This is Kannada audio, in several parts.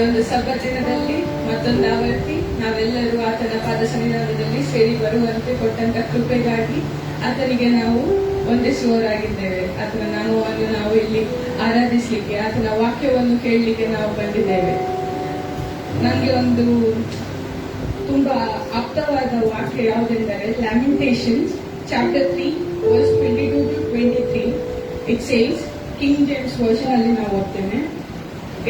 ಒಂದು ಸಬ್ಬತ್ ದಿನದಲ್ಲಿ ಮತ್ತೊಂದು ಆವರ್ತಿ ನಾವೆಲ್ಲರೂ ಆತನ ಪಾದ ಸನ್ನಿಧಾನದಲ್ಲಿ ಸೇರಿ ಬರುವಂತೆ ಕೊಟ್ಟಂತ ಕೃಪೆಗಾಗಿ ಆತನಿಗೆ ನಾವು ವಂದಿಸುವವರಾಗಿದ್ದೇವೆ. ಆತನ ನಾಮವನ್ನು ನಾವು ಇಲ್ಲಿ ಆರಾಧಿಸಲಿಕ್ಕೆ, ಆತನ ವಾಕ್ಯವನ್ನು ಕೇಳಲಿಕ್ಕೆ ನಾವು ಬಂದಿದ್ದೇವೆ. ನನಗೆ ಒಂದು ತುಂಬಾ ಆಪ್ತವಾದ ವಾಕ್ಯ ಯಾವುದೆಂದರೆ ಲ್ಯಾಮೆಂಟೇಷನ್ಸ್ chapter 3 verse 22 to 23. It says, King James version ಅಲ್ಲಿ ನಾವು ಓದ್ತೇನೆ.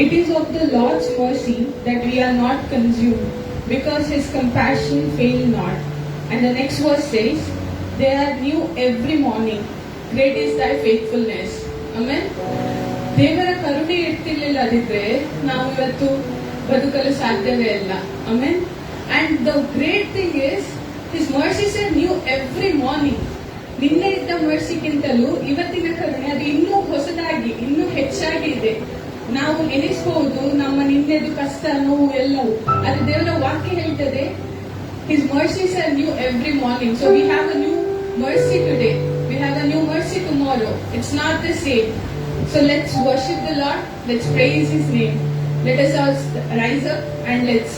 It is of the Lord's mercy that we are not consumed, because his compassion fail not. And the next verse says, they are new every morning. Great is thy faithfulness. Amen. ದೇವರ ಕರುಣೆ ಇರ್ತಿರ್ಲಿಲ್ಲದಿದ್ರೆ ನಾವು ಇವತ್ತು ಬದುಕಲು ಸಾಧ್ಯವೇ ಇಲ್ಲ. Amen. And the great thing is, his mercies are new every morning. ನಿನ್ನೆ ಇದ್ದ ಮರ್ಸಿಗಿಂತಲೂ ಇವತ್ತಿನ ಕರುಣೆ ಅದು ಇನ್ನೂ ಹೊಸದಾಗಿ ಇನ್ನೂ ಹೆಚ್ಚಾಗಿ ಇದೆ. ನಾವು ಎನಿಸಬಹುದು ನಮ್ಮ ನಿನ್ನೆದು ಕಷ್ಟ ನೋವು ಎಲ್ಲವೂ, ಅದು ದೇವರ ವಾಕ್ಯ ಹೇಳ್ತದೆ his mercies are new every morning. So we have a new mercy today, we have a new mercy tomorrow. It's not the same. So let's worship the Lord, let's praise his name. Let us all rise up and let's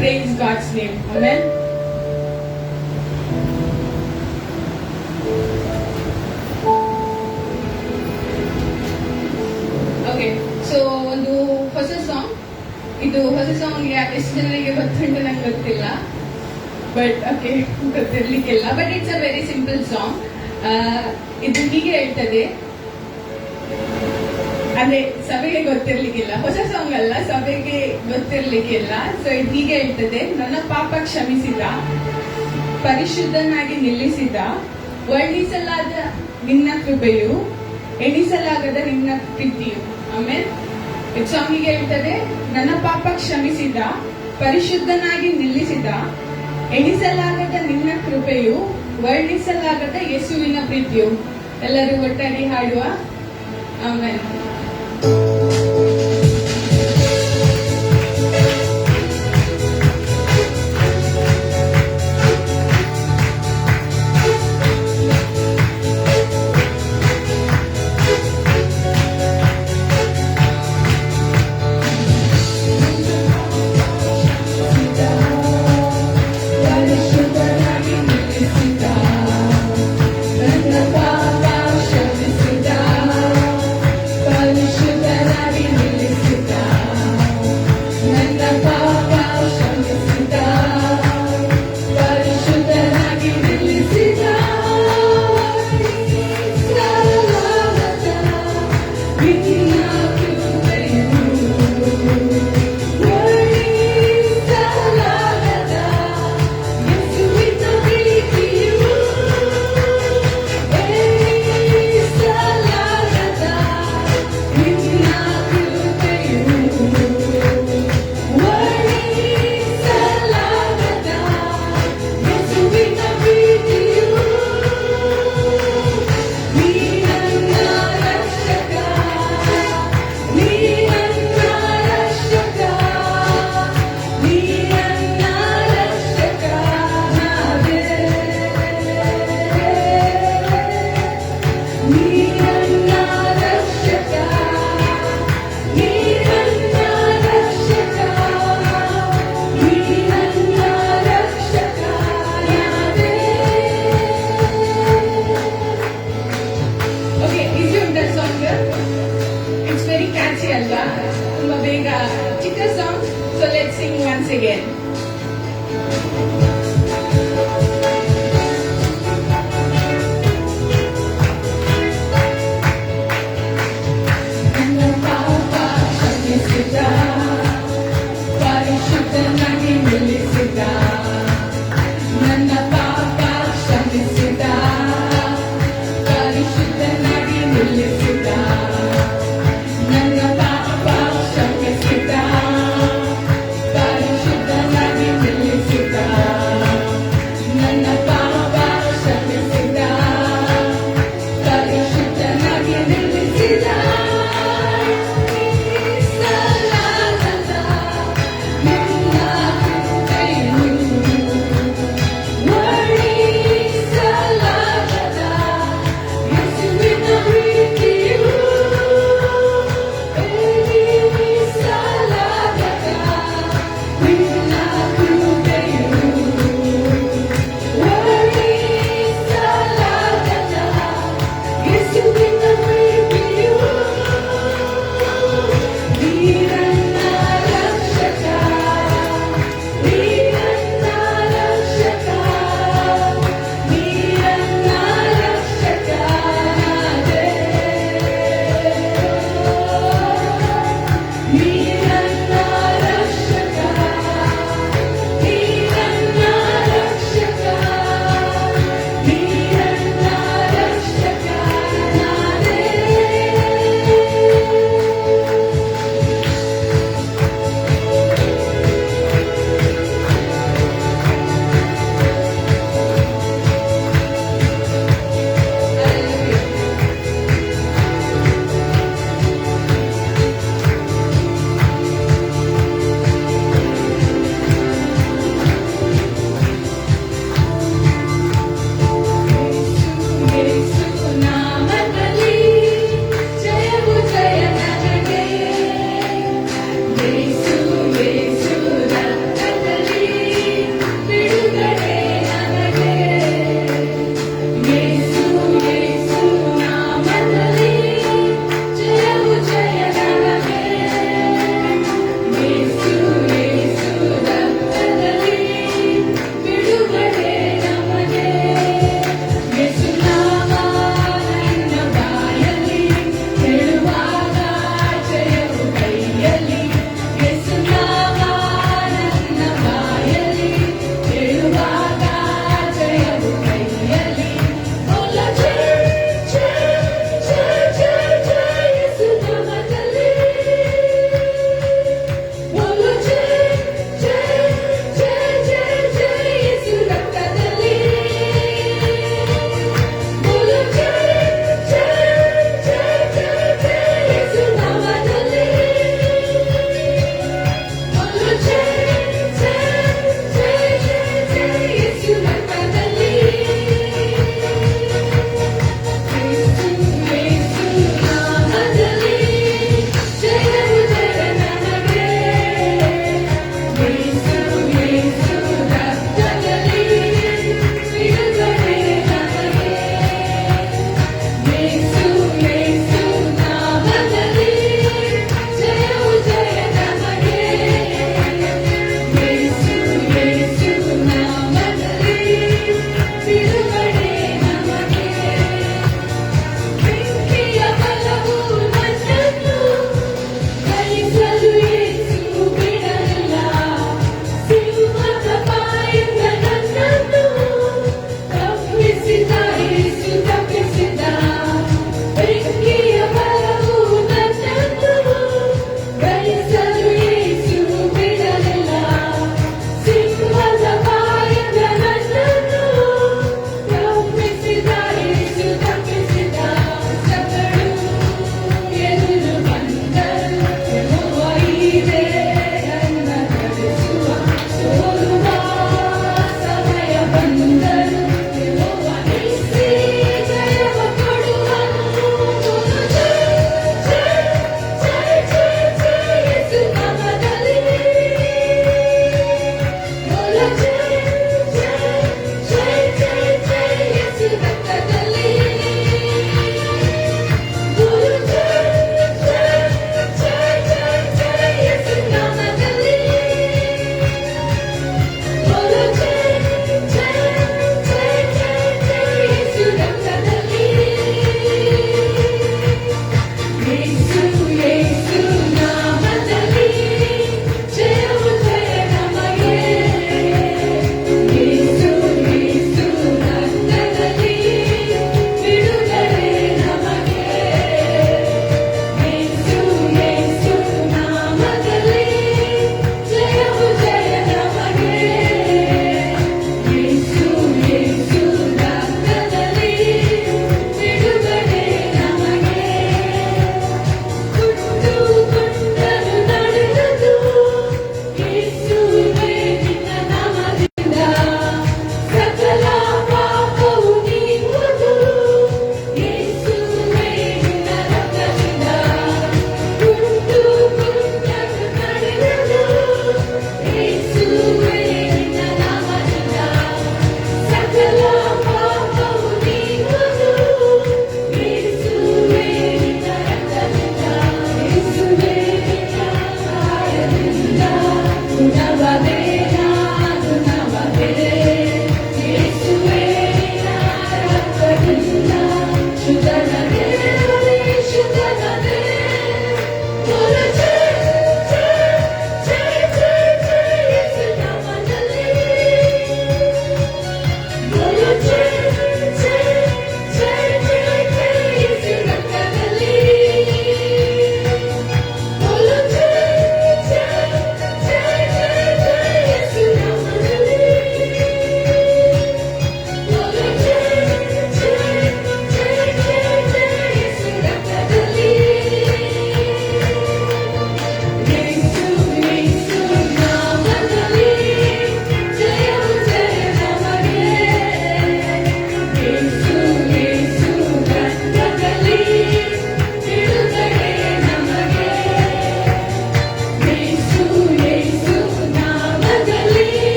praise God's name. Amen. Okay, so ಒಂದು ಹೊಸ ಸಾಂಗ್. ಇದು ಹೊಸ ಸಾಂಗ್ ಎಷ್ಟು ಜನರಿಗೆ ಗೊತ್ತುಂಟು ನಂಗೆ ಗೊತ್ತಿಲ್ಲ, ಬಟ್ ಓಕೆ ಗೊತ್ತಿರ್ಲಿಕ್ಕಿಲ್ಲ. But it's a very simple song. ಇದು ಹೀಗೆ ಹೇಳ್ತದೆ, ಅದೇ ಸಭೆಗೆ ಗೊತ್ತಿರ್ಲಿಕ್ಕಿಲ್ಲ, ಹೊಸ ಸಾಂಗ್ ಅಲ್ಲ, ಸಭೆಗೆ ಗೊತ್ತಿರ್ಲಿಕ್ಕಿಲ್ಲ. ಸೊ ಇದು ಹೀಗೆ ಹೇಳ್ತದೆ, ನನ್ನ ಪಾಪ ಕ್ಷಮಿಸಿದ, ಪರಿಶುದ್ಧನಾಗಿ ನಿಲ್ಲಿಸಿದ, ವರ್ಣಿಸಲಾದ ನಿನ್ನ ಕೃಪೆಯು, ಎಣಿಸಲಾಗದ ನಿನ್ನ ಪ್ರೀತಿಯು. ಆಮೇಲೆ ಇದು ಸಾಂಗಿಗೆ ಹೇಳ್ತದೆ, ನನ್ನ ಪಾಪ ಕ್ಷಮಿಸಿದ, ಪರಿಶುದ್ಧನಾಗಿ ನಿಲ್ಲಿಸಿದ, ಎಣಿಸಲಾಗದ ನಿನ್ನ ಕೃಪೆಯು, ವರ್ಣಿಸಲಾಗದ ಯೇಸುವಿನ ಪ್ರೀತಿಯು. ಎಲ್ಲರೂ ಒಟ್ಟಾಗಿ ಹಾಡುವ. ಆಮೇಲೆ ತುಂಬಾ ಬೇಗ ಚಿಕ್ಕ song. So let's sing once again. ಪರಿಶುದ್ಧನಾಗಿ ನಿಲ್ಲಿಸಿದ, ನನ್ನ ಪಾಪ ಕ್ಷಮಿಸಿದ, ಪರಿಶುದ್ಧನಾಗಿ ನಿಲ್ಲಿಸಿದ, ನನ್ನ ಪಾಪ ಕ್ಷಮಿಸಿದ, ಪರಿಶುದ್ಧನಾಗಿ ನಿಲ್ಲಿಸಿದ.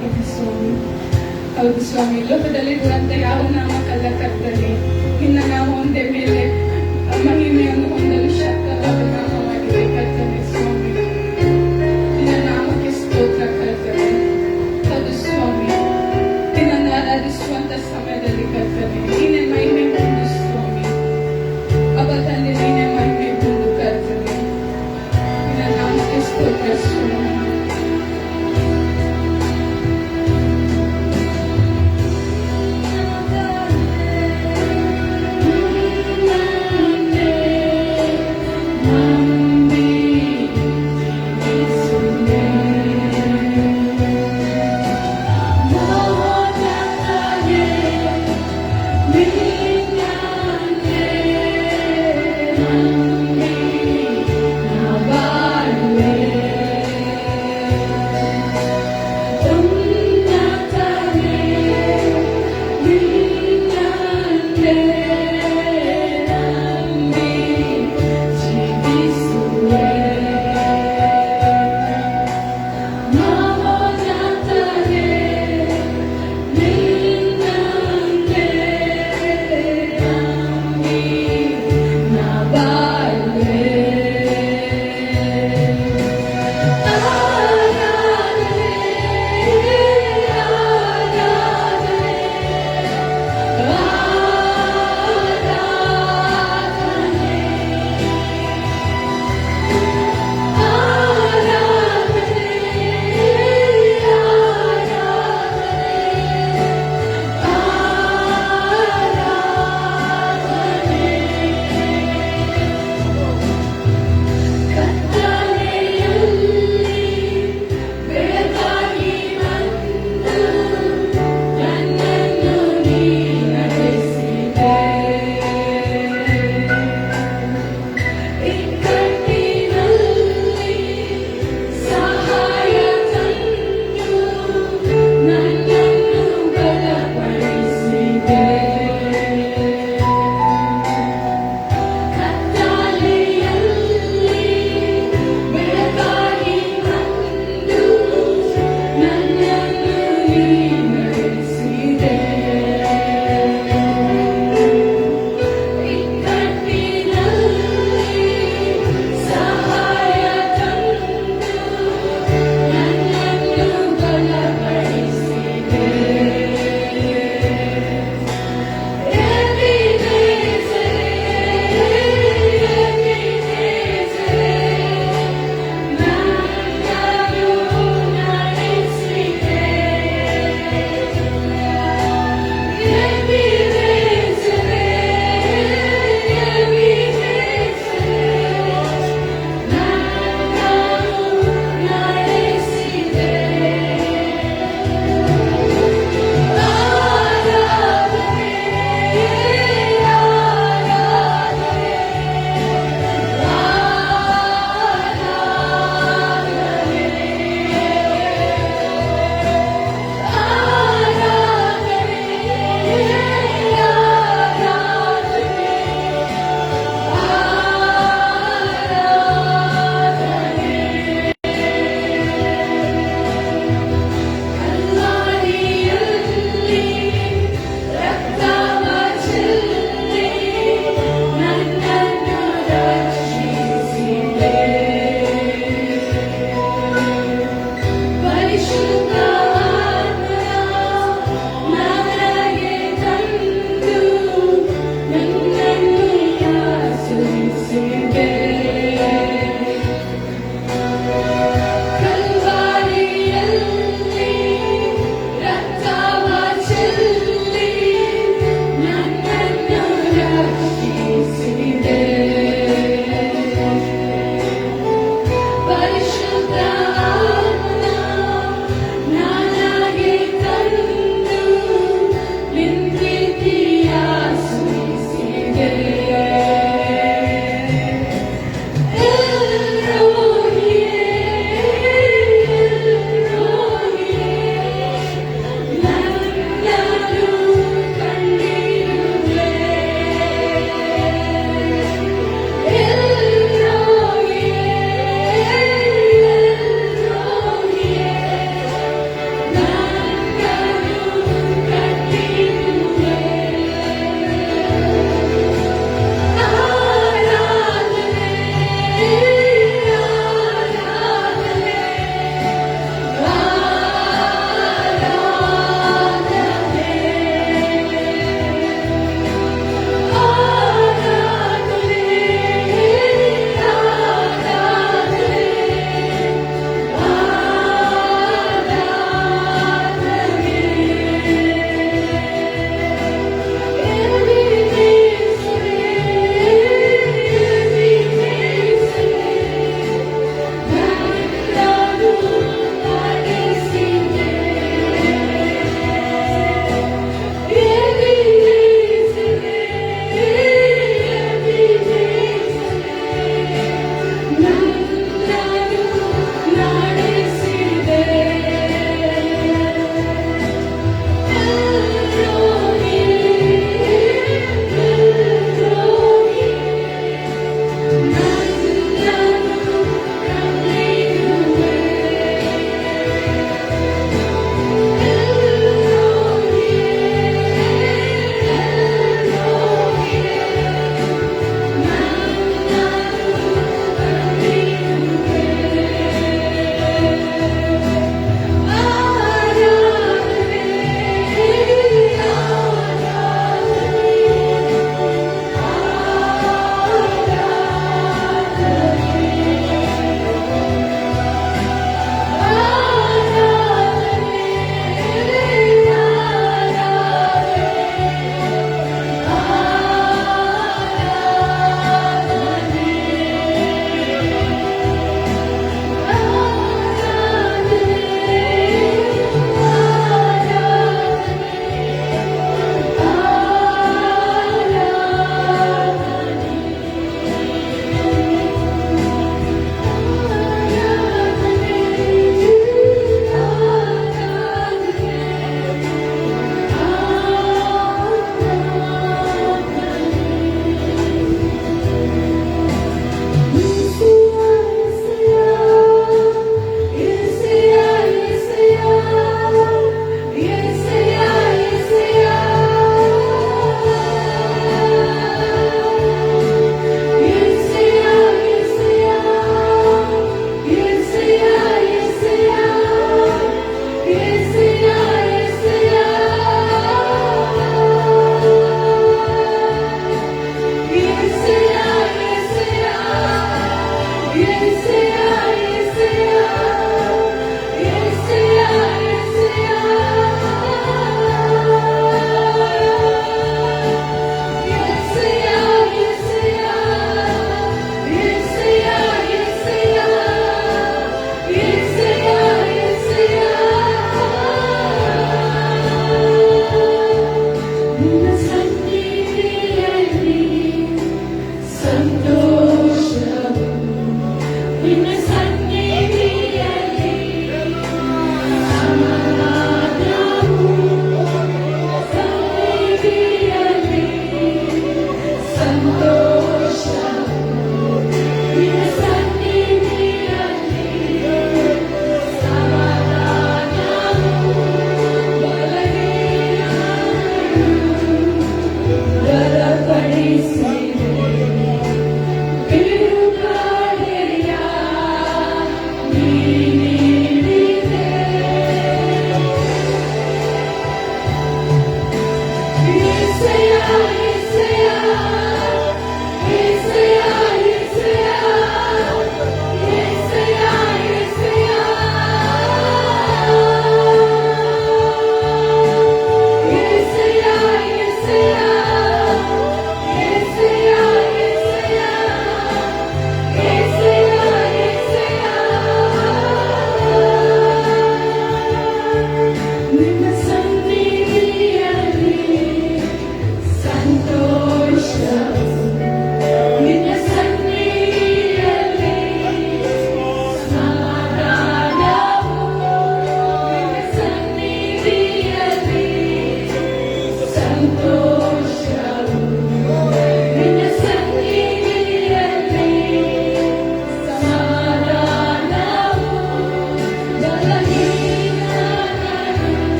ನಾಮವಾಗಿದೆ ಸ್ವಾಮಿ. ಹೌದು ಸ್ವಾಮಿ, ಲೋಕದಲ್ಲಿರುವಂತ ಯಾವ ನಾಮಕ್ಕಲ್ಲ ಕರ್ತನೆ, ನಿನ್ನ ನಾಮ ಒಂದೇ ಮೇಲೆ ಮಹಿಮೆಯನ್ನು ಹೊಂದಲು ಶಕ್ತವಾದ ನಾಮವಾಗಿದೆ ಕರ್ತನೆ ಸ್ವಾಮಿ. ನಿನ್ನ ನಾಮಕ್ಕೆ ಸ್ತೋತ್ರ ಕರ್ತನೆ. ಹೌದು ಸ್ವಾಮಿ, ನಿನ್ನನ್ನು ಆರಾಧಿಸುವಂತ ಸಮಯದಲ್ಲಿ ಕರ್ತನೆ ನೀನೇ ಮಹಿಮೆ ಹೊಂದು ಸ್ವಾಮಿ. ಅಬ್ಬ ತಂದೆ ನೀನೇ ಮಹಿಮೆ ಹೊಂದು ಕರ್ತನೆ. ನಿನ್ನ ನಾಮಕ್ಕೆ ಸ್ತೋತ್ರ ಸ್ವಾಮಿ.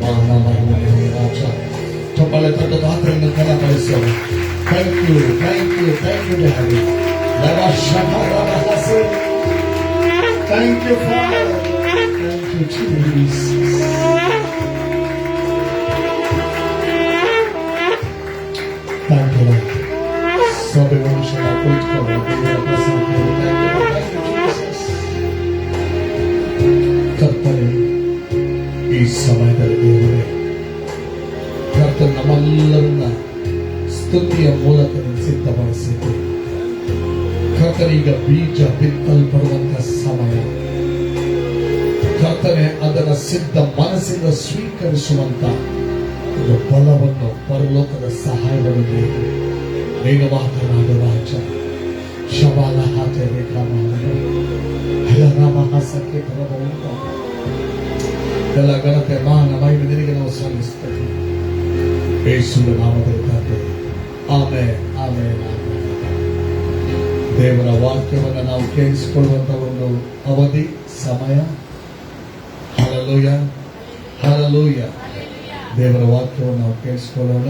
ಮಾನ ಮಹಿಮೆ ರಾಜ ಚಪ್ಪಲೆ ದೊಡ್ಡ ಮಾತ್ರವನ್ನು ಕಳಕಳಿಸೋಣ. Thank you thank you thank you daddy. Thank you father. Thank you Jesus. Thank you Lord. ಸಭೆ ಮನುಷ್ಯನ ಕೂತ್ಕೊಳ್ಳೋ ದೇವರ ಪ್ರಸನ್ನತೆ. ಕರ್ತನೆ, ಈ ಸಮಯದಲ್ಲಿ ದೇವರೇ ಕರ್ತನೆ ನಮ್ಮೆಲ್ಲರನ್ನ ಸ್ತುತಿಯ ಮೂಲಕ ಸಿದ್ಧಪಡಿಸಿದ್ದೆ. ಕರ್ತನೆ, ಈಗ ಬೀಜ ಬಿತ್ತಲ್ಪಡುವಂತಹ ಸಮಯ. ಕರ್ತನೆ, ಅದರ ಸಿದ್ಧ ಮನಸ್ಸಿಂದ ಸ್ವೀಕರಿಸುವಂತ ಒಂದು ಬಲವನ್ನು ಪರಲೋಕದ ಸಹಾಯವನ್ನು ನೀಡಿ ನೀನು ಮಾತನಾಡು ರಾಜ. ಶಬಾಲ ಹಾತೆ ಹಲರಾಮಹಾಸಕ್ಕೆ ಬರಬಹುದು. ಎಲ್ಲ ಘನತೆ ಮಾನ ಮಹಿಮೆ ನಿನಗೆ ನಾವು ಸಲ್ಲಿಸ್ತೇವೆ ಯೇಸುವಿನ ನಾಮದಲ್ಲಿ ಪ್ರಾರ್ಥನೆ. Amen amen amen. ದೇವರ ವಾಕ್ಯವನ್ನು ನಾವು ಕೇಳಿಸಿಕೊಳ್ಳುವಂತ ಒಂದು ಅವಧಿ ಸಮಯ. Hallelujah hallelujah. ದೇವರ ವಾಕ್ಯವನ್ನು ನಾವು ಕೇಳಿಸಿಕೊಳ್ಳೋಣ.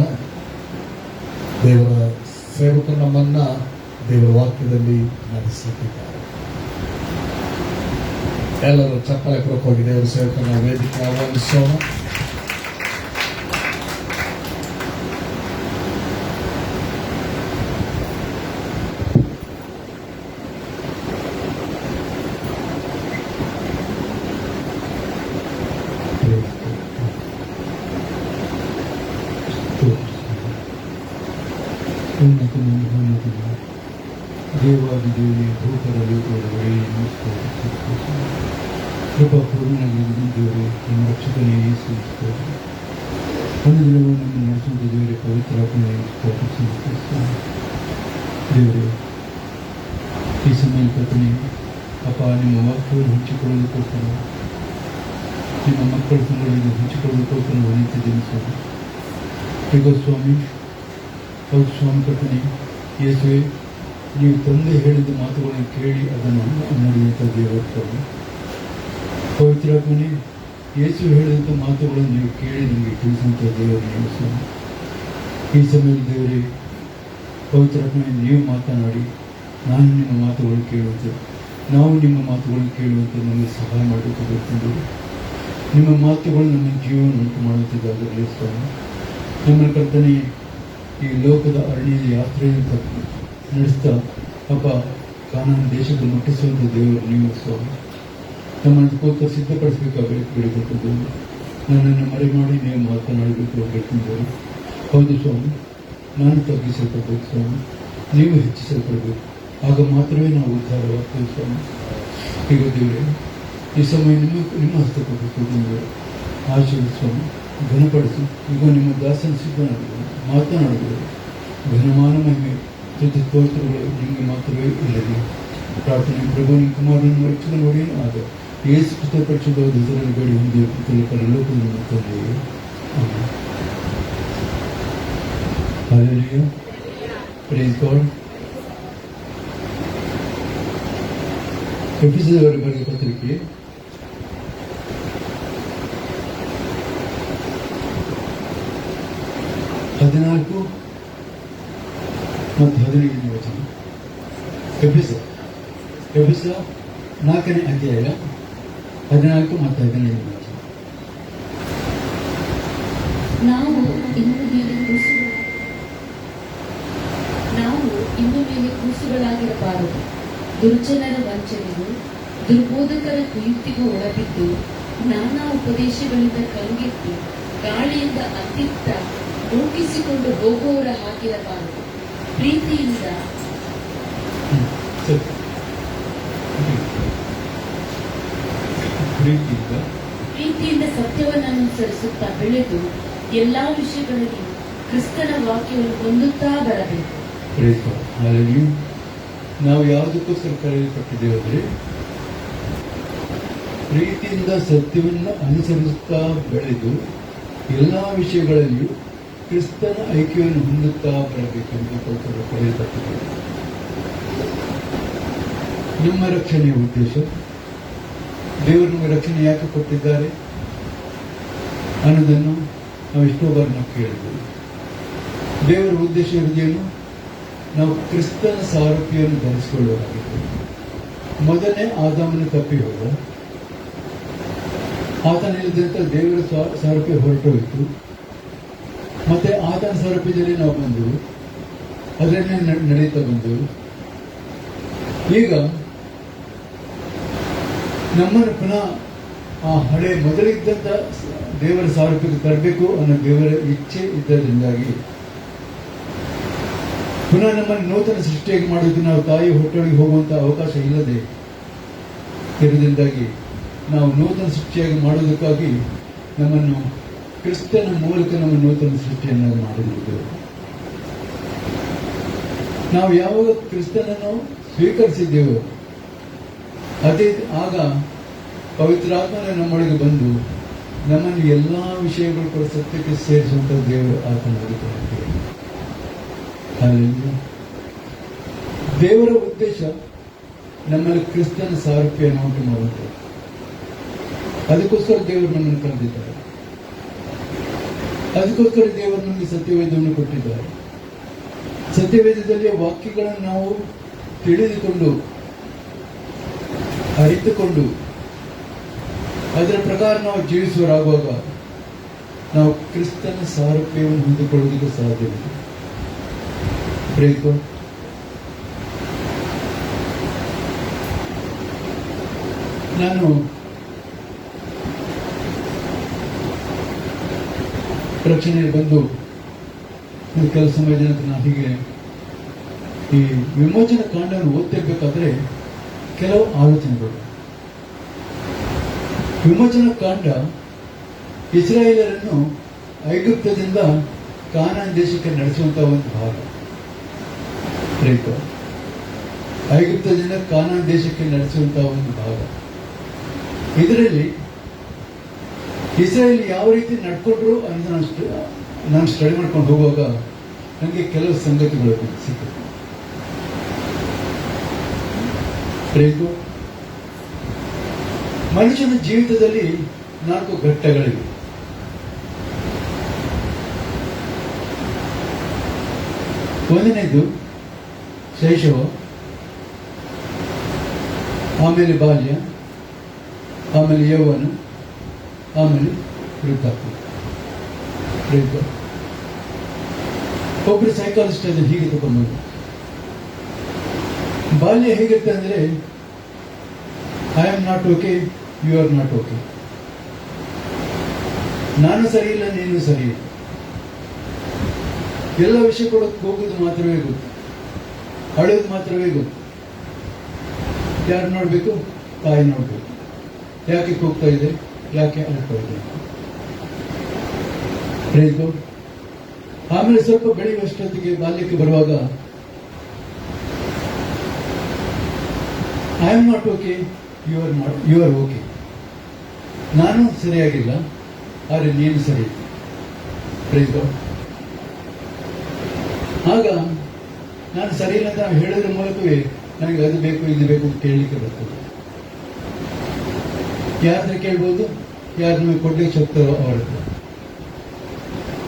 ದೇವರ ಸೇವಕರು ನಮ್ಮನ್ನ ದೇವರ ವಾಕ್ಯದಲ್ಲಿ ನಡೆಸುತ್ತಿದ್ದಾರೆ. ಎಲ್ಲರೂ ಚಪ್ಪಲೆ ಕೊಡಕ್ಕೆ ಹೋಗಿ ದೇವರ ಸೇವಕರನ್ನ ವೇದಿಕೆ ಆಹ್ವಾನಿಸೋಣ. ದೇವಾದಿ ದೇವಿ ಭೂತರಲ್ಲಿ ಕೃಪಾ ಪೂರ್ಣನಾಗಿ ದೇವರೇ, ನಿಮ್ಮ ರಕ್ಷಕನೇ ಯೇಸು ಒಂದು ದಿನವೂ ನಮ್ಮ ನಡೆಸುವಂಥ ದೇವರೇ, ಪವಿತ್ರಾತ್ಮನೇ ದೇವರೇ, ಈ ಸಮಯ ಕರ್ತನೆ ಅಪ್ಪ, ನಿಮ್ಮ ವಾಕ್ಯವನ್ನು ಹಂಚಿಕೊಳ್ಳೋದಕ್ಕೋಸ್ಕರ, ನಿಮ್ಮ ಮಕ್ಕಳ ಸಂಘಗಳನ್ನು ಹಂಚಿಕೊಳ್ಳೋದಕ್ಕೋಸ್ಕರ ಹೊಂದಿದ್ದೇನೆ ಸ್ವಾಮಿ. ಈಗ ಸ್ವಾಮಿ, ಹೌದು ಸ್ವಾಮಿ ಕರ್ತನೆ, ಯೇಸುವೆ, ನೀವು ತಂದೆ ಹೇಳಿದ ಮಾತುಗಳನ್ನು ಕೇಳಿ ಅದನ್ನು ನಡೆಯುವಂಥ ದೇವರ ಸ್ವಾಮಿ. ಪವಿತ್ರಾತ್ಮನೇ, ಯೇಸು ಹೇಳಿದಂಥ ಮಾತುಗಳನ್ನು ನೀವು ಕೇಳಿ ನಿಮಗೆ ತಿಳಿಸುವಂಥ ದೇವರು ನೀವು ಸ್ವಾಮಿ. ಈ ಸಮಯದಲ್ಲಿ ದೇವರೇ, ಪವಿತ್ರಾತ್ಮನೇ, ನೀವು ಮಾತನಾಡಿ ನಾನು ನಿಮ್ಮ ಮಾತುಗಳನ್ನು ಕೇಳುವಂತೆ, ನಾವು ನಿಮ್ಮ ಮಾತುಗಳನ್ನು ಕೇಳುವಂತೆ ನಮಗೆ ಸಹಾಯ ಮಾಡಬೇಕು. ನಿಮ್ಮ ಮಾತುಗಳು ನಮ್ಮ ಜೀವನ ಉಂಟು ಮಾಡುವಂಥದ್ದಾಗಲಿ ಸ್ವಾಮಿ. ನಮ್ಮ ಕರ್ತನೆ, ಈ ಲೋಕದ ಅರಣ್ಯದ ಯಾತ್ರೆಯನ್ನು ನಡೆಸ್ತಾ ಅಪ್ಪ, ಕಾನಾನ್ ದೇಶದ ಮುಟ್ಟಿಸುವಂಥ ದೇವರು ನೀವು ಸ್ವಾಮಿ. ನಮ್ಮನ್ನು ಕೋತ ಸಿದ್ಧಪಡಿಸಬೇಕಾಗಬೇಕು ಬೇಡಿಕೊಟ್ಟು ನನ್ನನ್ನು ಮರೆ ಮಾಡಿ ನೀವು ಮಾತನಾಡಬೇಕು ಬೇಕೆಂದರೆ, ಹೌದು ಸ್ವಾಮಿ, ನಾನು ತಗ್ಗಿಸಲ್ಪಡಬೇಕು ಸ್ವಾಮಿ, ನೀವು ಹೆಚ್ಚಿಸಲ್ಪಡಬೇಕು. ಆಗ ಮಾತ್ರವೇ ನಾವು ಉದ್ಧಾರವಾಗ್ತೇವೆ ಸ್ವಾಮಿ. ಈಗ ದೇವರೇ, ಈ ಸಮಯ ನಿಮ್ಮ ಹಸ್ತಕೊಟ್ಟು ದೇವರೇ, ಆಶೀರ್ವಾದ ಸ್ವಾಮಿ, ಘನಪಡಿಸಿ. ಈಗ ನಿಮ್ಮ ದಾಸನ ಸಿದ್ಧನಾಗಬೇಕು, ಮಾತನಾಡಬೇಕು. ಘನಮಾನ ಮಹಿಮೆ ತುತಿ ಸ್ತೋತ್ರಗಳು ನಿಮಗೆ ಮಾತ್ರವೇ ಇಲ್ಲದೆ ಪ್ರಾರ್ಥನೆ ಪ್ರಭು ನಿಮ್ಮ ಕುಮಾರನನ್ನು ರಕ್ಷಣೆ ನೋಡಿ ಆದ ಯೇಸು ಕ್ರಿಸ್ತ ಪರಿಶುದ್ಧವಾದ ಹೆಸರಲ್ಲಿ ಬೇಡಿ ಹೊಂದಿದ ಪರಲೋಕದಲ್ಲಿ ತಂದೆಯೇ. ಹಲ್ಲೆಲೂಯಾ. Praise God. ಎಫೆಸದವರಿಗೆ ಬರೆದ ಪತ್ರಿಕೆ 14 ಮತ್ತು 15ನೇ ವಚನ. ಎಫೆಸ 4ನೇ ಅಧ್ಯಾಯ 14 ಮತ್ತು 15ನೇ ವಚನ. ನಾವು ಇನ್ನು ಮೇಲೆ ಕೂಸುಗಳಾಗಿರಬಾರದು, ದುರ್ಜನರ ವಂಚನೆಗೂ ದುರ್ಬೋಧಕರ ಕುಯುಕ್ತಿಗೂ ಒಳಬಿದ್ದು ನಾನಾ ಉಪದೇಶಗಳಿಂದ ಕಂಗೆಟ್ಟು ಗಾಳಿಯಿಂದ ಅತ್ತಿತ್ತ ನೂಕಿಸಿಕೊಂಡು ಹೋಗುವವರ ಹಾಗಿರಬಾರದು. ಪ್ರೀತಿಯಿಂದ ಸತ್ಯವನ್ನು ಅನುಸರಿಸುತ್ತಾ ಬೆಳೆದು ಎಲ್ಲಾ ವಿಷಯಗಳಲ್ಲಿ ಕ್ರಿಸ್ತನ ವಾಕ್ಯವನ್ನು ಹೊಂದುತ್ತಾ ಬರಬೇಕು. ನಾವು ಯಾವುದಕ್ಕೋಸ್ಕರ ಕರೆಯಲ್ಪಟ್ಟಿದ್ದೇವೆ ಅಂದರೆ, ಪ್ರೀತಿಯಿಂದ ಸತ್ಯವನ್ನು ಅನುಸರಿಸುತ್ತಾ ಬೆಳೆದು ಎಲ್ಲಾ ವಿಷಯಗಳಲ್ಲಿಯೂ ಕ್ರಿಸ್ತನ ಐಕ್ಯವನ್ನು ಹೊಂದುತ್ತಾ ಬರಬೇಕೆಂದು ಕರೆಯಲ್ಪಟ್ಟಿದ್ದೇವೆ. ನಿಮ್ಮ ರಕ್ಷಣೆಯ ಉದ್ದೇಶ, ದೇವರು ನಮಗೆ ರಕ್ಷಣೆ ಯಾಕೆ ಕೊಟ್ಟಿದ್ದಾರೆ? ಅನ್ನೋದನ್ನು ನಾವು ಎಷ್ಟೋ ಬಾರಿ ನಾವು ಕೇಳ್ಬೋದು. ದೇವರ ಉದ್ದೇಶ ಇರುವುದೇನು? ನಾವು ಕ್ರಿಸ್ತನ ಸಾರಥ್ಯವನ್ನು ಧರಿಸಿಕೊಳ್ಳುವುದಾಗಿದೆ. ಮೊದಲನೇ ಆದಾಮನ ತಪ್ಪಿ ಹೋದ, ಆತನಿಲ್ಲದಂತ ದೇವರ ಸಾರಥ್ಯ ಹೊರಟೋಯಿತು. ಮತ್ತೆ ಆತನ ಸಾರಥ್ಯದಲ್ಲಿ ನಾವು ಬಂದೆವು, ಅದನ್ನೇ ನಡೀತಾ ಬಂದೆವು. ಈಗ ನಮ್ಮನ್ನು ಪುನಃ ಆ ಹಳೆ ಮೊದಲಿದ್ದಂತ ದೇವರ ಸಾರಥ್ಯಕ್ಕೆ ತರಬೇಕು ಅನ್ನೋ ದೇವರ ಇಚ್ಛೆ ಇದ್ದರಿಂದಾಗಿ ಪುನಃ ನಮ್ಮನ್ನು ನೂತನ ಸೃಷ್ಟಿಯಾಗಿ ಮಾಡೋದಕ್ಕೆ ನಾವು ತಾಯಿ ಹೊಟ್ಟೆಯೊಳಗೆ ಹೋಗುವಂತ ಅವಕಾಶ ಇಲ್ಲದೆ ಇರೋದ್ರಿಂದಾಗಿ ನಾವು ನೂತನ ಸೃಷ್ಟಿಯಾಗಿ ಮಾಡೋದಕ್ಕಾಗಿ ನಮ್ಮನ್ನು ಕ್ರಿಸ್ತನ ಮೂಲಕ ನಮ್ಮ ನೂತನ ಸೃಷ್ಟಿಯನ್ನಾಗಿ ಮಾಡಿರುತ್ತೇವೆ. ನಾವು ಯಾವಾಗ ಕ್ರಿಸ್ತನನ್ನು ಸ್ವೀಕರಿಸಿದ್ದೇವೋ ಆಗ ಪವಿತ್ರಾತ್ಮನ ನಮ್ಮೊಳಗೆ ಬಂದು ನಮ್ಮನ್ನು ಎಲ್ಲಾ ವಿಷಯಗಳು ಕೂಡ ಸತ್ಯಕ್ಕೆ ಸೇರಿಸುವಂತ ದೇವರು ಆತನಾಗಿದ್ದಾರೆ. ದೇವರ ಉದ್ದೇಶ ನಮ್ಮಲ್ಲಿ ಕ್ರಿಸ್ತನ ಸಾರಥ್ಯವನ್ನು ಉಂಟು ಮಾಡುತ್ತೆ. ಅದಕ್ಕೋಸ್ಕರ ದೇವರು ನಮ್ಮನ್ನು ಕರೆದಿದ್ದಾರೆ. ಅದಕ್ಕೋಸ್ಕರ ದೇವರು ನಮಗೆ ಸತ್ಯವೇದವನ್ನು ಕೊಟ್ಟಿದ್ದಾರೆ. ಸತ್ಯವೇದದಲ್ಲಿ ವಾಕ್ಯಗಳನ್ನು ನಾವು ತಿಳಿದುಕೊಂಡು ಅರಿತುಕೊಂಡು ಅದರ ಪ್ರಕಾರ ನಾವು ಜೀವಿಸುವರಾಗುವಾಗ ನಾವು ಕ್ರಿಸ್ತನ ಸಾರಥ್ಯವನ್ನು ಹೊಂದಿಕೊಳ್ಳುವುದಕ್ಕೆ ಸಾಧ್ಯವಿದೆ. ನಾನು ರಕ್ಷಣೆಗೆ ಬಂದು ಕೆಲವು ಸಮಯದ ನಂತರ ನಾನು ಹೀಗೆ ಈ ವಿಮೋಚನ ಕಾಂಡವನ್ನು ಓದ್ತಿರ್ಬೇಕಾದ್ರೆ ಕೆಲವು ಆಲೋಚನೆಗಳು. ವಿಮೋಚನ ಕಾಂಡ ಇಸ್ರಾಯೇಲರನ್ನು ಐಗುಪ್ತದಿಂದ ಕಾನಾನ್ ದೇಶಕ್ಕೆ ನಡೆಸುವಂತಹ ಒಂದು ಭಾಗ. ಐಗುಪ್ತದಿಂದ ಕಾನಾನ್ ದೇಶಕ್ಕೆ ನಡೆಸುವಂತಹ ಒಂದು ಭಾಗ. ಇದರಲ್ಲಿ ಇಸ್ರಾಯೇಲ್ ಯಾವ ರೀತಿ ನಡ್ಕೊಂಡ್ರು ಅಂತ ನಾನು ಸ್ಟಡಿ ಮಾಡ್ಕೊಂಡು ಹೋಗುವಾಗ ನನಗೆ ಕೆಲವು ಸಂಗತಿಗಳು ಸಿಕ್ಕಿತು. ಮನುಷ್ಯನ ಜೀವಿತದಲ್ಲಿ 4 ಘಟ್ಟಗಳಿವೆ. ಒಂದನೇದು ಶೈಶವ, ಆಮೇಲೆ ಬಾಲ್ಯ, ಆಮೇಲೆ ಯೌವನ, ಆಮೇಲೆ ವೃದ್ಧಾಪ್ಯ. ಒಬ್ಬರು ಸೈಕಾಲಜಿಸ್ಟ್ ಅದನ್ನು ಹೀಗೆ ತಗೊಂಡ್ಬಂದು, ಬಾಲ್ಯ ಹೇಗಿರುತ್ತೆ ಅಂದ್ರೆ I am not okay, you are not okay. ನಾನು ಸರಿ ಇಲ್ಲ, ನೀನು ಸರಿ ಇಲ್ಲ. ಎಲ್ಲ ವಿಷಯ ಕೂಡ ಹೋಗುದು ಮಾತ್ರವೇ ಗೊತ್ತು, ಅಳೆಯೋದು ಮಾತ್ರವೇ ಗೊತ್ತು. ಯಾರು ನೋಡ್ಬೇಕು? ತಾಯಿ ನೋಡ್ಬೇಕು. ಯಾಕೆ ಹೋಗ್ತಾ ಇದೆ, ಯಾಕೆ ಅಳ್ತಾ ಇದೆ. ಆಮೇಲೆ ಸ್ವಲ್ಪ ಬೆಳೆಯುವಷ್ಟೊತ್ತಿಗೆ ಬಾಲ್ಯಕ್ಕೆ ಬರುವಾಗ I am not okay, you are okay. ನಾನು ಸರಿಯಾಗಿಲ್ಲ, ಆದರೆ ನೀನು ಸರಿ. ಆಗ ನಾನು ಸರಿ ಇಲ್ಲ ಅಂತ ಹೇಳೋದ್ರ ಮೂಲಕವೇ ನನಗೆ ಅದು ಬೇಕು ಇದು ಬೇಕು ಅಂತ ಕೇಳಲಿಕ್ಕೆ ಬರ್ತದೆ. ಯಾರನ್ನ ಕೇಳ್ಬೋದು? ಯಾರು ನಮಗೆ ಕೊಡ್ಲಿಕ್ಕೆ ಹೋಗ್ತಾರೋ ಅವರ ಹತ್ರ.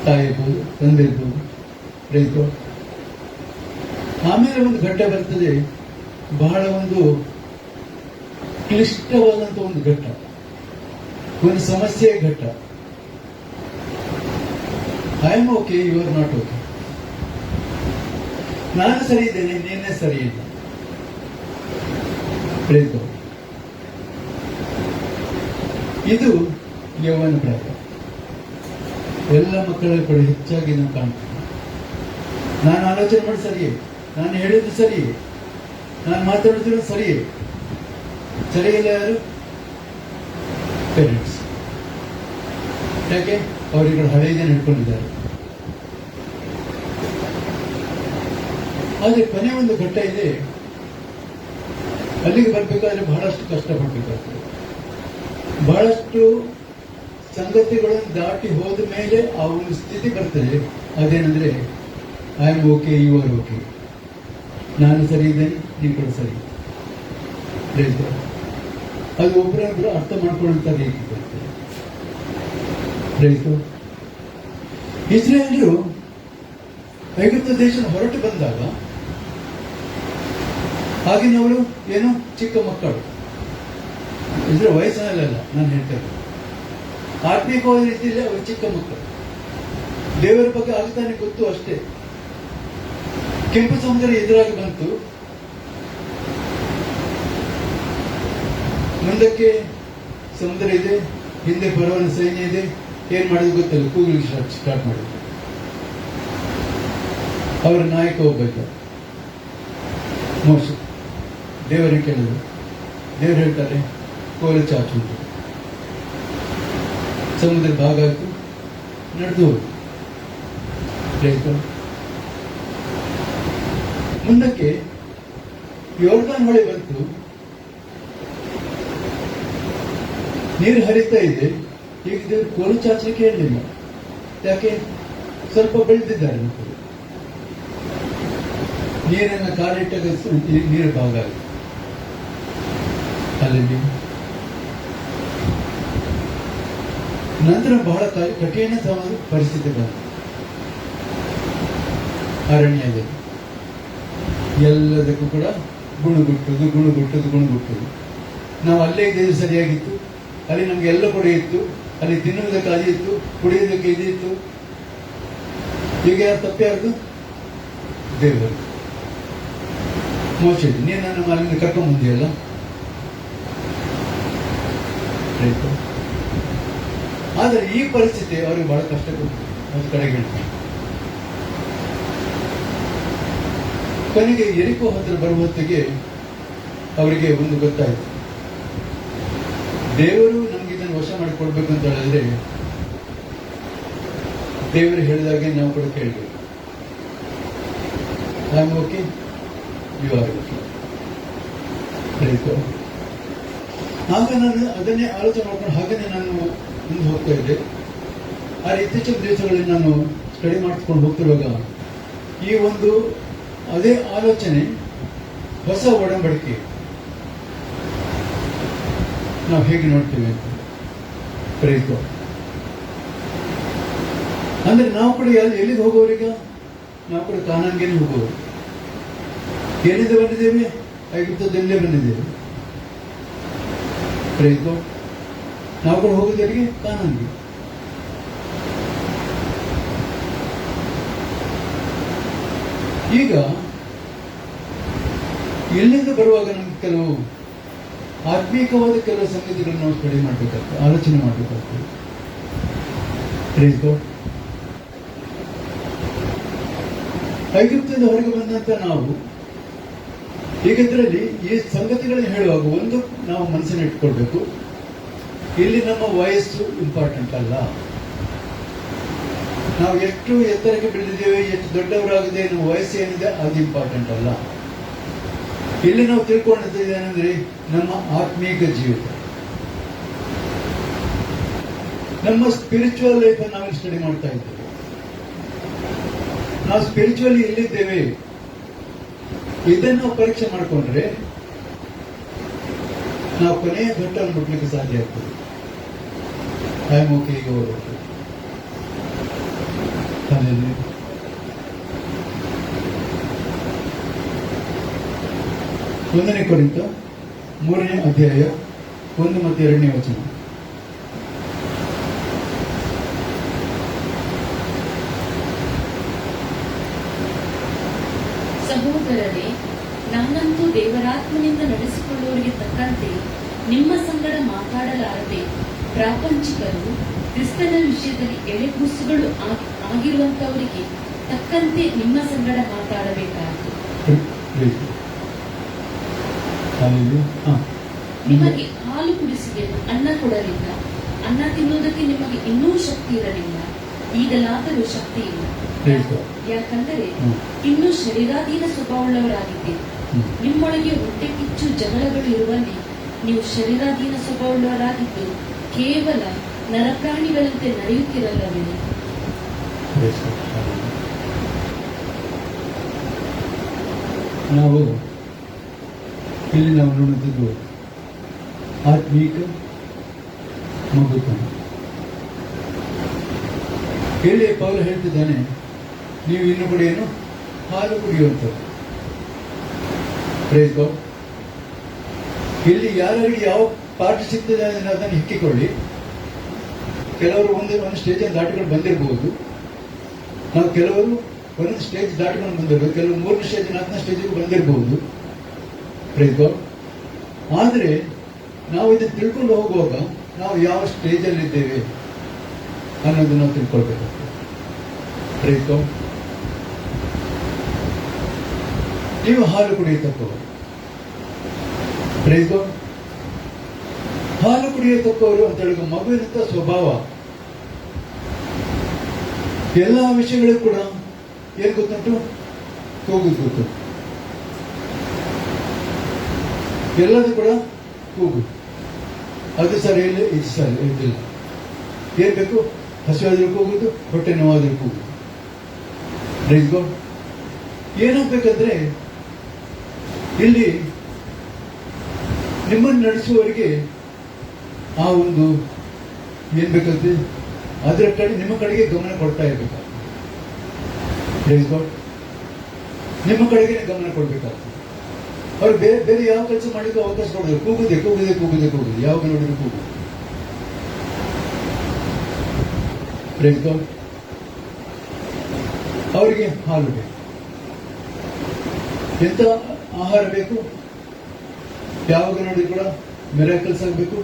ತಾಯಿ ಇರ್ಬೋದು, ತಂದೆ ಇರ್ಬೋದು. ಆಮೇಲೆ ಒಂದು ಘಟ್ಟ ಬರ್ತದೆ, ಬಹಳ ಒಂದು ಕ್ಲಿಷ್ಟವಾದಂತ ಒಂದು ಘಟ್ಟ, ಒಂದು ಸಮಸ್ಯೆಯ ಘಟ್ಟ. I am okay, you are not okay. ನಾನು ಸರಿ ಇದ್ದೇನೆ, ನೀನೇ ಸರಿ ಇಲ್ಲ. ಇದು ಯೌವನ ಪ್ರಾಯ. ಎಲ್ಲ ಮಕ್ಕಳ ಕಡೆ ಹೆಚ್ಚಾಗಿ ನಾವು ಕಾಣ್ತೀವಿ. ನಾನು ಆಲೋಚನೆ ಮಾಡಿ ಸರಿಯೇ, ನಾನು ಹೇಳಿದ್ದು ಸರಿಯೇ, ನಾನು ಮಾತಾಡಿದ್ರು ಸರಿಯೇ. ಸರಿಯಿಲ್ಲ ಯಾರು? ಪೇರೆಂಟ್ಸ್. ಯಾಕೆ? ಅವರಿಗೆ ಹಳೆಯದೇ ನಡ್ಕೊಂಡಿದ್ದಾರೆ. ಆದರೆ ಕೊನೆ ಒಂದು ಘಟ್ಟ ಇದೆ, ಅಲ್ಲಿಗೆ ಬರ್ಬೇಕಾದ್ರೆ ಬಹಳಷ್ಟು ಕಷ್ಟಪಡ್ಬೇಕಾಗ್ತದೆ. ಬಹಳಷ್ಟು ಸಂಗತಿಗಳನ್ನು ದಾಟಿ ಹೋದ ಮೇಲೆ ಆ ಒಂದು ಸ್ಥಿತಿ ಬರ್ತದೆ. ಅದೇನಂದ್ರೆ I am okay, you are okay. ನಾನು ಸರಿ ಇದ್ದೇನೆ, ನೀವು ಕೂಡ ಸರಿ. ಅದು ಒಬ್ಬರೊಬ್ಬರು ಅರ್ಥ ಮಾಡ್ಕೊಳ್ಳುವಂತ ರೀತಿ ಬರ್ತದೆ. ರೈತು ಇಸ್ರೇಲ್ರು ಐಗುಪ್ತ ದೇಶದ ಹೊರಟು ಬಂದಾಗ ಆಗಿನವರು ಏನು ಚಿಕ್ಕ ಮಕ್ಕಳು, ಇದ್ರ ವಯಸ್ಸಿನಲ್ಲ ನಾನು ಹೇಳ್ತೇನೆ, ಆತ್ಮೀಕವಾದ ರೀತಿಯಲ್ಲಿ ಅವರು ಚಿಕ್ಕ ಮಕ್ಕಳು, ದೇವರ ಬಗ್ಗೆ ಆಗ್ತಾನೆ ಗೊತ್ತು ಅಷ್ಟೇ. ಕೆಂಪು ಸಮುದ್ರ ಎದುರಾಗಿ ಬಂತು, ಮುಂದಕ್ಕೆ ಸಮುದ್ರ ಇದೆ, ಹಿಂದೆ ಫರೋಹನ ಸೈನ್ಯ ಇದೆ, ಏನ್ ಮಾಡೋದು ಗೊತ್ತಲ್ಲ, ಕೂಗಲಿಕ್ಕೆ ಸ್ಟಾರ್ಟ್ ಮಾಡಿದ್ರು. ಅವರ ನಾಯಕ ಒಬ್ಬ ಇದ್ದ, ಮೋಶೆ. ದೇವರಿಗೆ ಕೇಳಿದ್ರು, ದೇವರು ಹೇಳ್ತಾರೆ ಕೋಲು ಚಾಚು ಅಂತ. ಸಮುದ್ರ ಭಾಗ ಆಯ್ತು, ನಡೆದು ಹೋಯ್ತು. ಮುಂದಕ್ಕೆ ಯೋರ್ದಾನ್ ಹೊಳೆ ಬಂತು, ನೀರು ಹರಿತಾ ಇದೆ. ಈಗ ದೇವರು ಕೋಲು ಚಾಚಲಿಕ್ಕೆ ಹೇಳಲಿಲ್ಲ, ಯಾಕೆ? ಸ್ವಲ್ಪ ಬೆಳೆದಿದ್ದಾರೆ ಮಕ್ಕಳು. ನೀರನ್ನ ಕಾಲಿಟ್ಟಾಗ ನೀರು ಭಾಗ ಆಗಿದೆ. ಅಲ್ಲಿ ನಂತರ ಬಹಳ ಕಠಿಣ ಪರಿಸ್ಥಿತಿ ಬಂತು. ಅರಣ್ಯದಲ್ಲಿ ಎಲ್ಲದಕ್ಕೂ ಕೂಡ ಗುಣಗುಟ್ಟುದು. ನಾವು ಅಲ್ಲೇ ಇದ್ದಿದ್ದು ಸರಿಯಾಗಿತ್ತು, ಅಲ್ಲಿ ನಮ್ಗೆ ಎಲ್ಲ ಕೂಡ ಇತ್ತು, ಅಲ್ಲಿ ತಿನ್ನುವುದಕ್ಕೆ ಅದು ಇತ್ತು, ಕುಡಿಯೋದಕ್ಕೆ ಇದಿತ್ತು. ಈಗ ಯಾರು ತಪ್ಪ್ಯಾರ್ದು? ದೇವರು. ಮೋಶೆ, ನೀನು ನನ್ನ ಅಲ್ಲಿಂದ ಕರ್ಕೊಂಡ್ ಬಂದಿಯಲ್ಲ. ಆದರೆ ಈ ಪರಿಸ್ಥಿತಿ ಅವ್ರಿಗೆ ಬಹಳ ಕಷ್ಟ ಕೊಡ್ತದೆ. ಒಂದು ಕಡೆಗೆ ಕೊನೆಗೆ ಎರಿಕೋ ಹತ್ರ ಬರುವ ಹೊತ್ತಿಗೆ ಅವರಿಗೆ ಒಂದು ಗೊತ್ತಾಯ್ತು, ದೇವರು ನಮ್ಗೆ ಇದನ್ನು ವಶ ಮಾಡಿಕೊಡ್ಬೇಕು ಅಂತ ಹೇಳಿದ್ರೆ ದೇವರು ಹೇಳಿದಾಗೆ ನಾವು ಕೂಡ ಕೇಳಬೇಕು. I am okay, you are okay. ಆಗ ನಾನು ಅದನ್ನೇ ಆಲೋಚನೆ ಮಾಡ್ಕೊಂಡು ಹಾಗೇನೆ ನಾನು ಮುಂದೆ ಹೋಗ್ತಾ ಇದ್ದೆ. ಆ ಇತ್ತೀಚಿನ ದಿವಸಗಳಲ್ಲಿ ನಾನು ಸ್ಟಡಿ ಮಾಡಿಸ್ಕೊಂಡು ಹೋಗ್ತಿರುವಾಗ ಈ ಒಂದು ಅದೇ ಆಲೋಚನೆ, ಹೊಸ ಒಡಂಬಡಿಕೆ ನಾವು ಹೇಗೆ ನೋಡ್ತೇವೆ ಅಂತ. ಪ್ರಯತ್ನ ಅಂದ್ರೆ ನಾವು ಕೂಡ ಎಲ್ಲಿಗೆ ಹೋಗೋರೀಗ? ನಾವು ಕೂಡ ಕಾನಾನ್ಗೇನೆ ಹೋಗೋರು. ಎಲ್ಲಿಂದ ಬಂದಿದ್ದೇವೆ? ಐಗುಪ್ತದಲ್ಲೇ ಬಂದಿದ್ದೇವೆ. ಪ್ರಯತ್ನ ನಾವು ಕೂಡ ಹೋಗೋದರಿಗೆ ಕಾನಾನ್ಗೆ. ಈಗ ಎಲ್ಲಿಂದ ಬರುವಾಗ ನಮ್ಗೆ ಕೆಲವು ಆತ್ಮೀಕವಾದ ಕೆಲವು ಸಂಗತಿಗಳನ್ನು ನಾವು ಸ್ಟಡಿ ಮಾಡಬೇಕಾಗ್ತದೆ, ಆಲೋಚನೆ ಮಾಡಬೇಕಾಗ್ತದೆ. ಐಗುಪ್ತದಿಂದ ಹೊರಗೆ ಬಂದಂತ ನಾವು ಈಗ ಇದರಲ್ಲಿ ಈ ಸಂಗತಿಗಳನ್ನು ಹೇಳುವಾಗ ಒಂದು ನಾವು ಮನಸ್ಸನ್ನು ಇಟ್ಕೊಳ್ಬೇಕು, ಇಲ್ಲಿ ನಮ್ಮ ವಯಸ್ಸು ಇಂಪಾರ್ಟೆಂಟ್ ಅಲ್ಲ. ನಾವು ಎಷ್ಟು ಎತ್ತರಕ್ಕೆ ಬೆಳೆದಿದ್ದೇವೆ, ಎಷ್ಟು ದೊಡ್ಡವರಾಗಿದೆ, ನಮ್ಮ ವಯಸ್ಸು ಏನಿದೆ ಅದು ಇಂಪಾರ್ಟೆಂಟ್ ಅಲ್ಲ. ಇಲ್ಲಿ ನಾವು ತಿಳ್ಕೊಂಡಿದ್ದೇನೆಂದ್ರೆ ನಮ್ಮ ಆತ್ಮೀಕ ಜೀವಿತ, ನಮ್ಮ ಸ್ಪಿರಿಚುವಲ್ ಲೈಫ್ ನಾವು ಸ್ಟಡಿ ಮಾಡ್ತಾ ಇದ್ದೇವೆ. ನಾವು ಸ್ಪಿರಿಚುವಲಿ ಎಲ್ಲಿದ್ದೇವೆ ಇದನ್ನು ನಾವು ಪರೀಕ್ಷೆ ಮಾಡಿಕೊಂಡ್ರೆ ನಾವು ಕೊನೆಯ ಘಟ್ಟವನ್ನು ಮುಟ್ಲಿಕ್ಕೆ ಸಾಧ್ಯ ಆಗ್ತದೆ. ಓಕೆ, ಈಗ ಹೋಗ್ಬೇಕು. 1 ಕೊರಿಂಥ 3ನೇ ಅಧ್ಯಾಯ 1 ಮತ್ತು 2ನೇ ವಚನ. ಸಹೋದರರೇ, ನಾನಂತೂ ದೇವರಾತ್ಮನಿಂದ ನಡೆಸಿಕೊಳ್ಳುವವರಿಗೆ ತಕ್ಕಂತೆ ನಿಮ್ಮ ಸಂಗಡ ಮಾತಾಡಲಾರದೆ, ಪ್ರಾಪಂಚಿಕರು, ಕ್ರಿಸ್ತನ ವಿಷಯದಲ್ಲಿ ಎಳೆಗೂಸುಗಳು ಆಗಿರುವಂತವರಿಗೆ ತಕ್ಕಂತೆ ನಿಮ್ಮ ಸಂಗಡ ಮಾತಾಡಬೇಕಾಯಿತು. ನಿಮಗೆ ಹಾಲು ಕುಡಿಸಿದೆನು, ಅನ್ನ ಕೊಡಲಿಲ್ಲ. ಅನ್ನ ತಿನ್ನುವುದಕ್ಕೆ ನಿಮಗೆ ಇನ್ನೂ ಶಕ್ತಿ ಇರಲಿಲ್ಲ, ಈಗಲಾದರೂ ಶಕ್ತಿ ಇಲ್ಲ. ಯಾಕಂದರೆ ಇನ್ನೂ ಶರೀರಾಧೀನ ಸ್ವಭಾವವುಳ್ಳವರಾಗಿದ್ದೀರಿ. ನಿಮ್ಮೊಳಗೆ ಹೊಟ್ಟೆ ಕಿಚ್ಚು ಜಗಳಗಳು ಇರುವಲ್ಲಿ ನೀವು ಶರೀರಾಧೀನ ಸ್ವಭಾವವುಳ್ಳವರಾಗಿದ್ದು ಕೇವಲ ನರಪ್ರಾಣಿಗಳಂತೆ ನಡೆಯುತ್ತಿರಲ್ಲವೇ? ನಾವು ಇಲ್ಲಿ ನಾವು ನೋಡುತ್ತಿದ್ದು ಆತ್ಮೀಕ ಮಗುತನ. ಇಲ್ಲಿ ಪೌಲ ಹೇಳ್ತಿದ್ದಾನೆ, ನೀವು ಇನ್ನು ಕೂಡ ಏನು ಹಾಲು ಕುಡಿಯುವಂಥದ್ದು. Praise God. ಇಲ್ಲಿ ಯಾರಿಗೆ ಯಾವ ಪಾಠ ಸಿಗ್ತದೆ ಅದನ್ನು ಹಿಕ್ಕಿಕೊಳ್ಳಿ. ಕೆಲವರು ಒಂದು ಸ್ಟೇಜನ್ನು ದಾಟಿಕೊಂಡು ಬಂದಿರಬಹುದು, ನಾವು ಕೆಲವರು ಒಂದೊಂದು ಸ್ಟೇಜ್ ದಾಟಿಕೊಂಡು ಬಂದಿರ್ಬೋದು, ಕೆಲವರು 3ನೇ ಸ್ಟೇಜ್ 4ನೇ ಸ್ಟೇಜಿಗೆ ಬಂದಿರಬಹುದು. Praise God. ಆದರೆ ನಾವು ಇದನ್ನು ತಿಳ್ಕೊಂಡು ಹೋಗುವಾಗ ನಾವು ಯಾವ ಸ್ಟೇಜಲ್ಲಿ ಇದ್ದೇವೆ ಅನ್ನೋದನ್ನು ನಾವು ತಿಳ್ಕೊಳ್ಬೇಕಾಗ್ತದೆ. Praise God. ನೀವು ಹಾಲು ಕುಡಿಯತಕ್ಕವರು. Praise God. ಹಾಲು ಕುಡಿಯತಕ್ಕವರು ಅಂತ ಹೇಳಿದ ಮಗುವಿನಂತ ಸ್ವಭಾವ ಎಲ್ಲ ವಿಷಯಗಳು ಕೂಡ ಏನ್ ಗೊತ್ತುಂಟು? ಕೂಗುದು ಗೊತ್ತು. ಎಲ್ಲದೂ ಕೂಡ ಕೂಗು. ಅದು ಸರಿ ಇಲ್ಲ, ಇದು ಸರಿ ಇದಿಲ್ಲ. ಏನ್ ಬೇಕು? ಹಸಿವಾದ್ರೂ ಕೂಗುದು, ಹೊಟ್ಟೆ ನೋವಾದ್ರೂ ಕೂಗುದು. Praise God. ಏನಾಗಬೇಕಂದ್ರೆ ಇಲ್ಲಿ ನಿಮ್ಮನ್ನು ನಡೆಸುವವರಿಗೆ ಆ ಒಂದು ಏನ್ ಬೇಕಂದ್ರೆ ಅದರ ಕಡೆ ನಿಮ್ಮ ಕಡೆಗೆ ಗಮನ ಕೊಡ್ತಾ ಇರ್ಬೇಕು. Praise God. ನಿಮ್ಮ ಕಡೆಗೆ ಗಮನ ಕೊಡ್ಬೇಕಾಗ್ತದೆ. ಅವ್ರು ಬೇರೆ ಬೇರೆ ಯಾವ ಕೆಲಸ ಮಾಡಲಿಕ್ಕೆ ಅವಕಾಶ ಕೊಡೋದು. ಕೂಗುದೆ ಕೂಗುದೆ ಕೂಗುದೆ ಕೂಗುದು, ಯಾವಾಗ ನೋಡಿದ್ರು ಕೂಗು. Praise God. ಅವರಿಗೆ ಹಾಲು ಬೇಕು. ಎಂತ ಆಹಾರ ಬೇಕು? ಯಾವಾಗ ನೋಡಿ ಕೂಡ ಮಿರಾಕಲ್ಸ್ ಆಗಬೇಕು,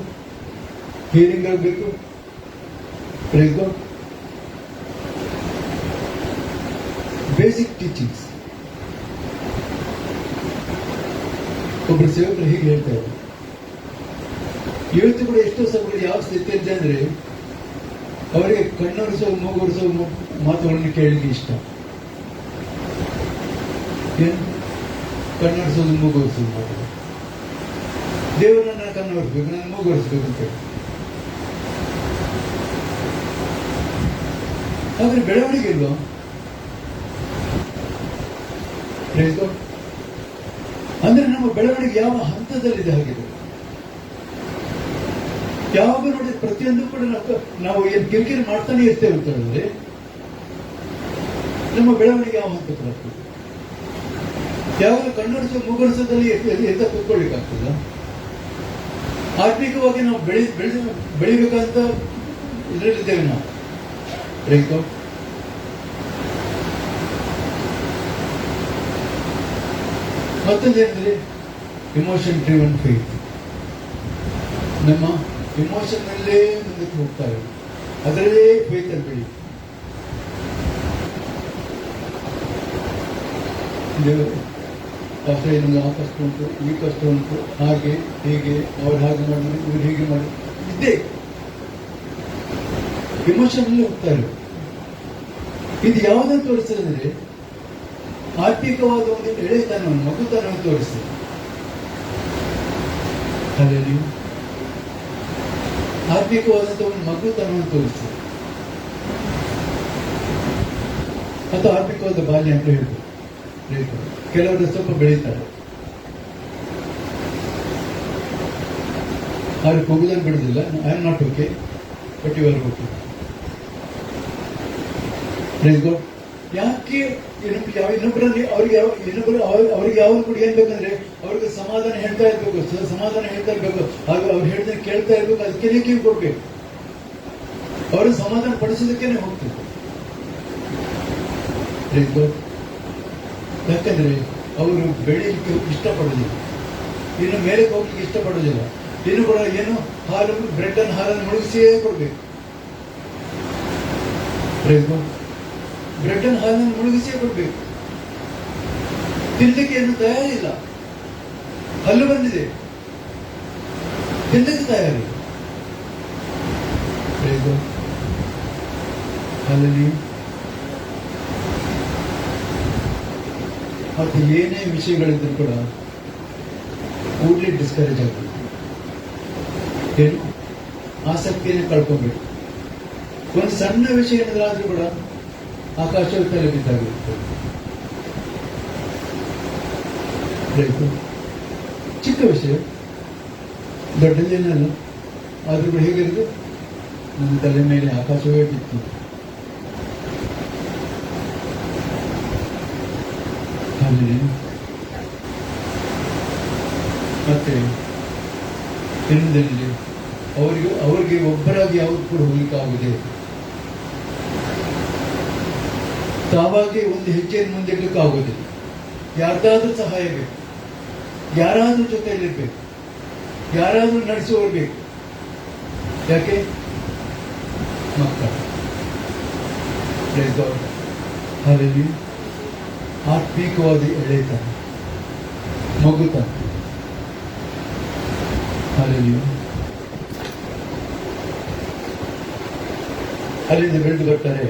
ಹೀಲಿಂಗ್ ಆಗಬೇಕು. Praise God. Basic teachings. ಒಬ್ಬರು ಸೇವಕರು ಹೀಗೆ ಹೇಳ್ತಾ ಇದ್ದಾರೆ, ಇವತ್ತು ಕೂಡ ಎಷ್ಟೋ ಸಭೆಗಳು ಯಾವ ಸ್ಥಿತಿ ಇದೆ ಅಂದ್ರೆ ಅವರಿಗೆ ಕಣ್ಣೊರೆಸೋ ಮೂಗೊರೆಸೋ ಮಾತುಗಳನ್ನು ಕೇಳಲಿಕ್ಕೆ ಇಷ್ಟ. ಏನು? ಕಣ್ಣೊರೆಸೋದು ಮೂಗೊರೆಸೋದು ಮಾತು. ದೇವರನ್ನ ಕಣ್ಣೊರೆಸ್ಬೇಕು, ನನ್ನ ಮೂಗೊರೆಸ್ಬೇಕು ಅಂತ ಹೇಳಿ. ಆದ್ರೆ ಬೆಳವಣಿಗೆ ಇಲ್ವಾ? Praise God. ಅಂದ್ರೆ ನಮ್ಮ ಬೆಳವಣಿಗೆ ಯಾವ ಹಂತದಲ್ಲಿದೆ ಹಾಗಿದೆ? ಯಾವಾಗ ನೋಡಿ ಪ್ರತಿಯೊಂದು ಕೂಡ ನಾವು ಏನ್ ಕಿರಿಕಿರಿ ಮಾಡ್ತಾನೆ ಇರ್ತೇವೆ ಅಂತ ಹೇಳಿದ್ರೆ ನಮ್ಮ ಬೆಳವಣಿಗೆ ಯಾವ ಹಂತಕ್ಕೆ ಬರ್ತದೆ? ಯಾವಾಗ ಕಣ್ಣೊರೆಸೋ ಮೂಗೊರೆಸೋದಲ್ಲಿ ಎಂತ ಕೂತ್ಕೊಳ್ಳಿಕ್ಕಾಗ್ತದ? ಆತ್ಮಿಕವಾಗಿ ನಾವು ಬೆಳಿಬೇಕಂತ ಇದರಲ್ಲಿದ್ದೇವೆ ನಾವು. Praise God. ಮತ್ತೊಂದೇನೆಂದ್ರೆ ಇಮೋಷನ್ ಡ್ರಿವನ್ ಫೇತ್. ನಮ್ಮ ಇಮೋಷನ್ ನಲ್ಲೇ ಮುಂದಕ್ಕೆ ಹೋಗ್ತಾ ಇರೋದು, ಅದರಲ್ಲೇ ಫೇತ್ ಅಲ್ಲಿ ಬೆಳಿ. ಕಷ್ಟ ಏನಂದ್ರೆ ಆ ಕಷ್ಟ ಉಂಟು, ಈ ಕಷ್ಟ ಉಂಟು, ಹಾಗೆ ಹೀಗೆ, ಅವ್ರು ಹಾಗೆ ಮಾಡಿದ್ರು, ಇವ್ರು ಹೀಗೆ ಮಾಡಿದ್ರು, ಇದ್ದೇ ಇಮೋಷನ್ ಅಲ್ಲಿ ಹೋಗ್ತಾ ಇರೋದು. ಇದು ಯಾವುದನ್ನು ತೋರಿಸ್ತದೆ ಅಂದ್ರೆ ಆರ್ಥಿಕವಾದ ಒಂದು ಎಳೆತನವನ್ನು, ಮಗುತನವನ್ನು ತೋರಿಸ್ತದೆ. ಅಲ್ಲಿ ಆರ್ಥಿಕವಾದಂತಹ ಒಂದು ಮಗುತನವನ್ನು ತೋರಿಸ್ತದೆ, ಅಥವಾ ಆರ್ಥಿಕವಾದ ಬಾಲ್ಯ ಅಂತ ಹೇಳ್ಬೋದು. ಕೆಲವರು ಸ್ವಲ್ಪ ಬೆಳೀತಾರೆ, ಅವ್ರು ಕೂಗುದನ್ನು ಬಿಡುದಿಲ್ಲ. I am not okay, but you are okay. Praise God. ಯಾಕೆ ಇನ್ನೊಬ್ಬರಲ್ಲಿ ಅವ್ರಿಗೆ ಯಾವಾಗ ಕೂಡ ಏನ್ ಬೇಕಂದ್ರೆ ಅವ್ರಿಗೆ ಸಮಾಧಾನ ಹೇಳ್ತಾ ಇರ್ಬೇಕು, ಸಮಾಧಾನ ಹೇಳ್ತಾ ಇರ್ಬೇಕು, ಹಾಗೂ ಅವ್ರು ಹೇಳಿದ್ರೆ ಕೇಳ್ತಾ ಇರ್ಬೇಕು, ಅದಕ್ಕೆ ಕಿವಿ ಕೊಡ್ಬೇಕು. ಅವರು ಸಮಾಧಾನ ಪಡಿಸೋದಕ್ಕೇನೆ ಹೋಗ್ತಿದ್ರು. ಯಾಕಂದ್ರೆ ಅವರು ಬೆಳೀಲಿಕ್ಕೆ ಇಷ್ಟಪಡೋದಿಲ್ಲ, ಇನ್ನು ಮೇಲೆ ಹೋಗ್ಲಿಕ್ಕೆ ಇಷ್ಟಪಡೋದಿಲ್ಲ. ಇನ್ನು ಕೂಡ ಏನು ಹಾಲು, ಬ್ರೆಡ್ ಅನ್ನು ಹಾಲನ್ನು ಮುಳುಗಿಸಿಯೇ ಕೊಡ್ಬೇಕು. ಬ್ರೆಡ್ ಅನ್ನು ಹಾಲನ್ನು ಮುಳುಗಿಸಿಯೇ ಕೊಡ್ಬೇಕು. ತಿನ್ನಲಿಕ್ಕೆ ಏನು ತಯಾರಿಲ್ಲ. ಹಲ್ಲು ಬಂದಿದೆ, ತಿನ್ನಲಿಕ್ಕೆ ತಯಾರಿಲ್ಲ. ಅಲ್ಲಿ ಮತ್ತೆ ಏನೇ ವಿಷಯಗಳಿದ್ರು ಕೂಡ ಕೂಡಲೇ ಡಿಸ್ಕರೇಜ್ ಆಗ್ಬೇಕು. ಏನು ಆಸಕ್ತಿಯನ್ನು ಕಳ್ಕೊಬೇಕು. ಒಂದು ಸಣ್ಣ ವಿಷಯ ಏನಾದ್ರೂ ಕೂಡ ಆಕಾಶದ ತಲೆ ಬಿದ್ದಾಗಿರುತ್ತೆ. ಚಿಕ್ಕ ವಿಷಯ, ದೊಡ್ಡದೇನಲ್ಲ, ಆದ್ರೂ ಕೂಡ ಹೇಗಿರೋದು ನನ್ನ ತಲೆ ಮೇಲೆ ಆಕಾಶವೇ ಬಿತ್ತು. ಅಲ್ಲಿ ಮತ್ತೆ ದಿನದಲ್ಲಿ ಅವರಿಗೆ ಒಬ್ಬರಾಗಿ ಯಾವುದು ಕೂಡ ಹೋಗ್ಲಿಕ್ಕಾಗಿದೆ. ತಾವಾಗಿ ಒಂದು ಹೆಜ್ಜೆಯನ್ನು ಮುಂದೆ ಇಡ್ಲಿಕ್ಕಾಗುವುದಿಲ್ಲ. ಯಾರ್ದಾದ್ರೂ ಸಹಾಯ ಬೇಕು, ಯಾರಾದ್ರೂ ಜೊತೆಯಲ್ಲಿರ್ಬೇಕು, ಯಾರಾದ್ರೂ ನಡೆಸುವವರು ಬೇಕು. ಯಾಕೆ? ಮಕ್ಕಳು ಹಾಗಾಗಿ ಆತ್ಮೀಕವಾದ ಎಳೆತನ, ಮಗುತನ. ಹಾಗಾಗಿ ಅಲ್ಲಿಂದ ಬೆಳೆದು ಬರ್ತಾರೆ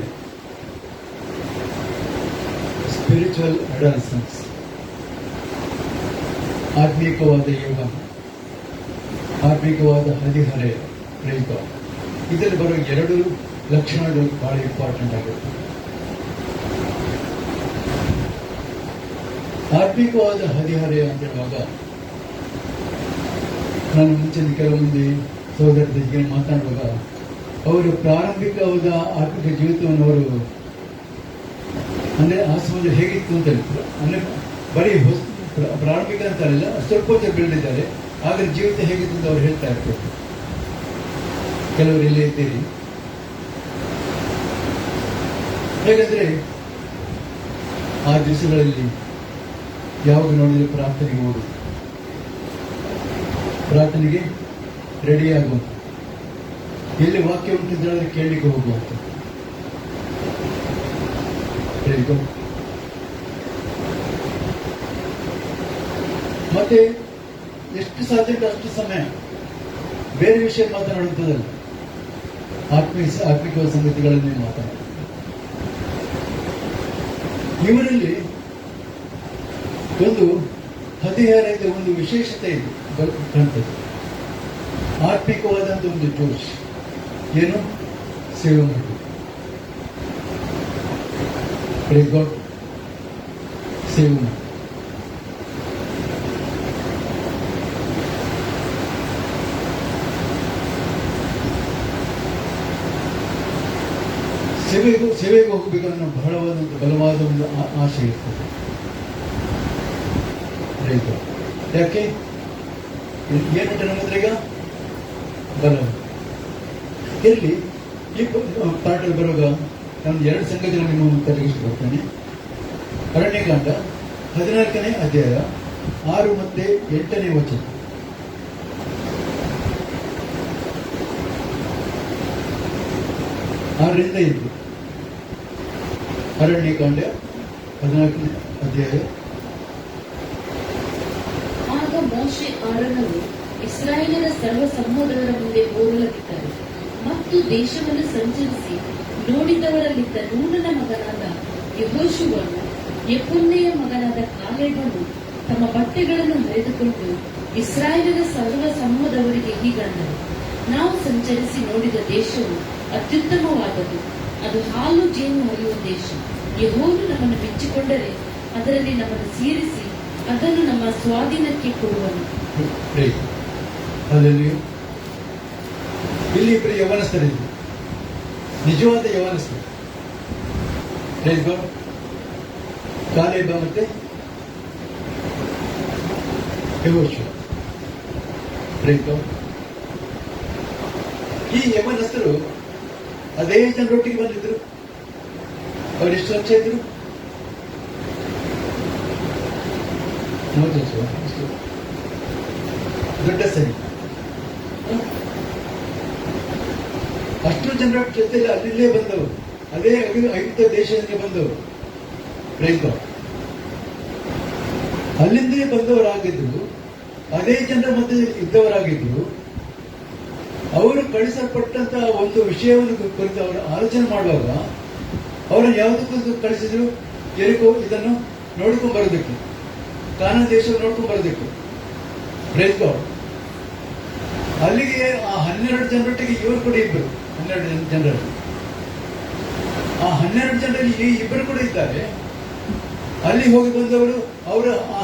ಸ್ಪಿರಿಚುವಲ್ ಅಡಾಲ್ಸನ್ಸ್, ಆತ್ಮೀಕವಾದ ಯೋಗ, ಆತ್ಮಿಕವಾದ ಹದಿಹರೆಯ ಪ್ರಯುಕ್ತ. ಇದರಲ್ಲಿ ಬರುವ ಎರಡು ಲಕ್ಷಣಗಳು ಬಹಳ ಇಂಪಾರ್ಟೆಂಟ್ ಆಗುತ್ತೆ. ಆತ್ಮಿಕವಾದ ಹದಿಹರೆಯ ಅಂತ ಹೇಳುವಾಗ ನಾನು ಮುಂಚಿನ ಕೆಲವು ಮಂದಿ ಸಹೋದರರಿಗೆ ಮಾತನಾಡುವಾಗ ಅವರು ಪ್ರಾರಂಭಿಕವಾದ ಆತ್ಮಿಕ ಜೀವಿತವನ್ನು ಅವರು ಅಂದ್ರೆ ಆ ಸಮಯ ಹೇಗಿತ್ತು ಅಂತ ಹೇಳ್ತಾರೆ. ಅಂದ್ರೆ ಬರೀ ಪ್ರಾರಂಭಿಕ ಅಂತಾರಲ್ಲ, ಸ್ವಲ್ಪ ಹೊತ್ತು ಬೆಳೆದಿದ್ದಾರೆ, ಆದ್ರೆ ಜೀವಿತ ಹೇಗಿತ್ತು ಅಂತ ಅವ್ರು ಹೇಳ್ತಾ ಇರ್ತಾರೆ. ಕೆಲವರು ಇಲ್ಲೇ ಇದ್ದೀರಿ. ಹೇಗಂದ್ರೆ ಆ ದಿವಸಗಳಲ್ಲಿ ಯಾವಾಗ ನೋಡಿದ್ರೆ ಪ್ರಾರ್ಥನೆಗೆ ಓಡು, ಪ್ರಾರ್ಥನೆಗೆ ರೆಡಿ ಆಗುವಂತ, ಎಲ್ಲಿ ವಾಕ್ಯ ಉಂಟಿದ್ರೆ ಕೇಳಲಿಕ್ಕೆ ಹೋಗುವಂತ. ಮತ್ತೆ ಎಷ್ಟು ಸಾಧ್ಯ ಅಷ್ಟು ಸಮಯ ಬೇರೆ ವಿಷಯ ಮಾತನಾಡುತ್ತದಲ್ಲ, ಆತ್ಮಿಕ ಸಂಗತಿಗಳನ್ನೇ ಮಾತನಾಡ. ಇವರಲ್ಲಿ ಒಂದು ಹದಿಹರೆಯದ ಒಂದು ವಿಶೇಷತೆ ಇದೆ ಕಾಣ್ತದೆ. ಆತ್ಮಿಕವಾದಂತ ಒಂದು ಜೋಶ್, ಏನು? ಸೇವೆ ಮಾಡಿ, ಸೇವೆ ಮಾಡಿ. ಸೇವೆಗೆ ಹೋಗಬೇಕನ್ನೋ ಬಲವಾದ ಒಂದು ಆಶೆ ಇರ್ತದೆ. ಯಾಕೆ? ಏನುಂಟು ನಮ್ಮ ಹತ್ರ ಈಗ? ಬಲ ಇರಲಿ. ಈ ಪಾಠದಲ್ಲಿ ಬರುವಾಗ ನಾನು ಎರಡು ಸಂಗತಿಗಳನ್ನು ನಿಮ್ಮ ಮುಂದೆ ಇಷ್ಟಪಡ್ತೇನೆ. ಅರಣ್ಯಕಾಂಡ 14ನೇ ಅಧ್ಯಾಯ 6 ಮತ್ತು 8ನೇ ವಚನ. ಆರರಿಂದ 8. ಅರಣ್ಯಕಾಂಡ 14ನೇ ಅಧ್ಯಾಯ. ಆಗ ಮೋಶೆ ಆರೋನರು ಇಸ್ರಾಯೇಲರ ಸರ್ವ ಸಮೂಹದವರ ಮುಂದೆ ಹೋಗಲಿದ್ದಾರೆ ಮತ್ತು ದೇಶವನ್ನು ಸಂಚರಿಸಿ ನೋಡಿದವರಲ್ಲಿದ್ದ ನೂನನ ಮಗನಾದ ಯೆಹೋಶುವನು ಯೆಫುನ್ನೆಯ ಮಗನಾದ ಕಾಲೇಬನು ತಮ್ಮ ಬಟ್ಟೆಗಳನ್ನು ಹರಿದುಕೊಂಡು ಇಸ್ರಾಯೇಲರ ಸರ್ವ ಸಮೂಹದವರಿಗೆ ಹೀಗಂದರು, ನಾವು ಸಂಚರಿಸಿ ನೋಡಿದ ದೇಶವು ಅತ್ಯುತ್ತಮವಾದದ್ದು, ಅದು ಹಾಲು ಜೇನು ಹರಿಯುವ ದೇಶ. ಯೆಹೋವನು ನಮ್ಮನ್ನು ಮೆಚ್ಚಿಕೊಂಡರೆ ಅದರಲ್ಲಿ ನಮ್ಮನ್ನು ಸೇರಿಸಿ ಅದನ್ನು ನಮ್ಮ ಸ್ವಾಧೀನಕ್ಕೆ ಕೊಡುವನು. ಇಲ್ಲಿ ಇಬ್ಬರು ಯವನಸ್ಥರಿದ್ರು, ನಿಜವಾದ ಯವನಸ್ಥರು. ಕಾಲೇಬ ಮತ್ತೆ ಯೆಹೋಶುವ. ಈ ಯವನಸ್ಥರು ಅದೇ ಜನರೊಟ್ಟಿಗೆ ಬಂದಿದ್ರು. ಅವರೆಷ್ಟು ವರ್ಷ ಇದ್ರು? 30 ವರ್ಷ. ದೊಡ್ಡ ಸರಿ. ಅಷ್ಟು ಜನರ ಜೊತೆಲಿ ಅಲ್ಲಿಂದೇ ಬಂದವರು, ಅದೇ ಐದು ದೇಶದಿಂದ ಬಂದವರು. ಅಲ್ಲಿಂದೇ ಬಂದವರಾಗಿದ್ರು, ಅದೇ ಜನರ ಮಧ್ಯೆ ಇದ್ದವರಾಗಿದ್ರು. ಅವರು ಕಳಿಸಲ್ಪಟ್ಟಂತಹ ಒಂದು ವಿಷಯವನ್ನು ಕುರಿತು ಅವರು ಆಲೋಚನೆ ಮಾಡುವಾಗ ಅವರನ್ನು ಯಾವುದಕ್ಕೂ ಕಳಿಸಿದ್ರು? ಎರಿಕೋ ಇದನ್ನು ನೋಡ್ಕೊಂಡ್ ಬರೋದಕ್ಕೆ, ಕಾನಾನ್ ದೇಶವನ್ನು ನೋಡ್ಕೊಂಡ್ ಬರೋದಕ್ಕೆ. ಅಲ್ಲಿಗೆ ಆ 12 ಜನರೊಟ್ಟಿಗೆ ಇವರು ಕೂಡ ಇಬ್ಬರು, 12 ಜನರಲ್ಲಿ. ಆ 12 ಜನರಲ್ಲಿ ಈ ಇಬ್ಬರು ಕೂಡ ಇದ್ದಾರೆ. ಅಲ್ಲಿ ಹೋಗಿ ಬಂದವರು ಅವರು ಆ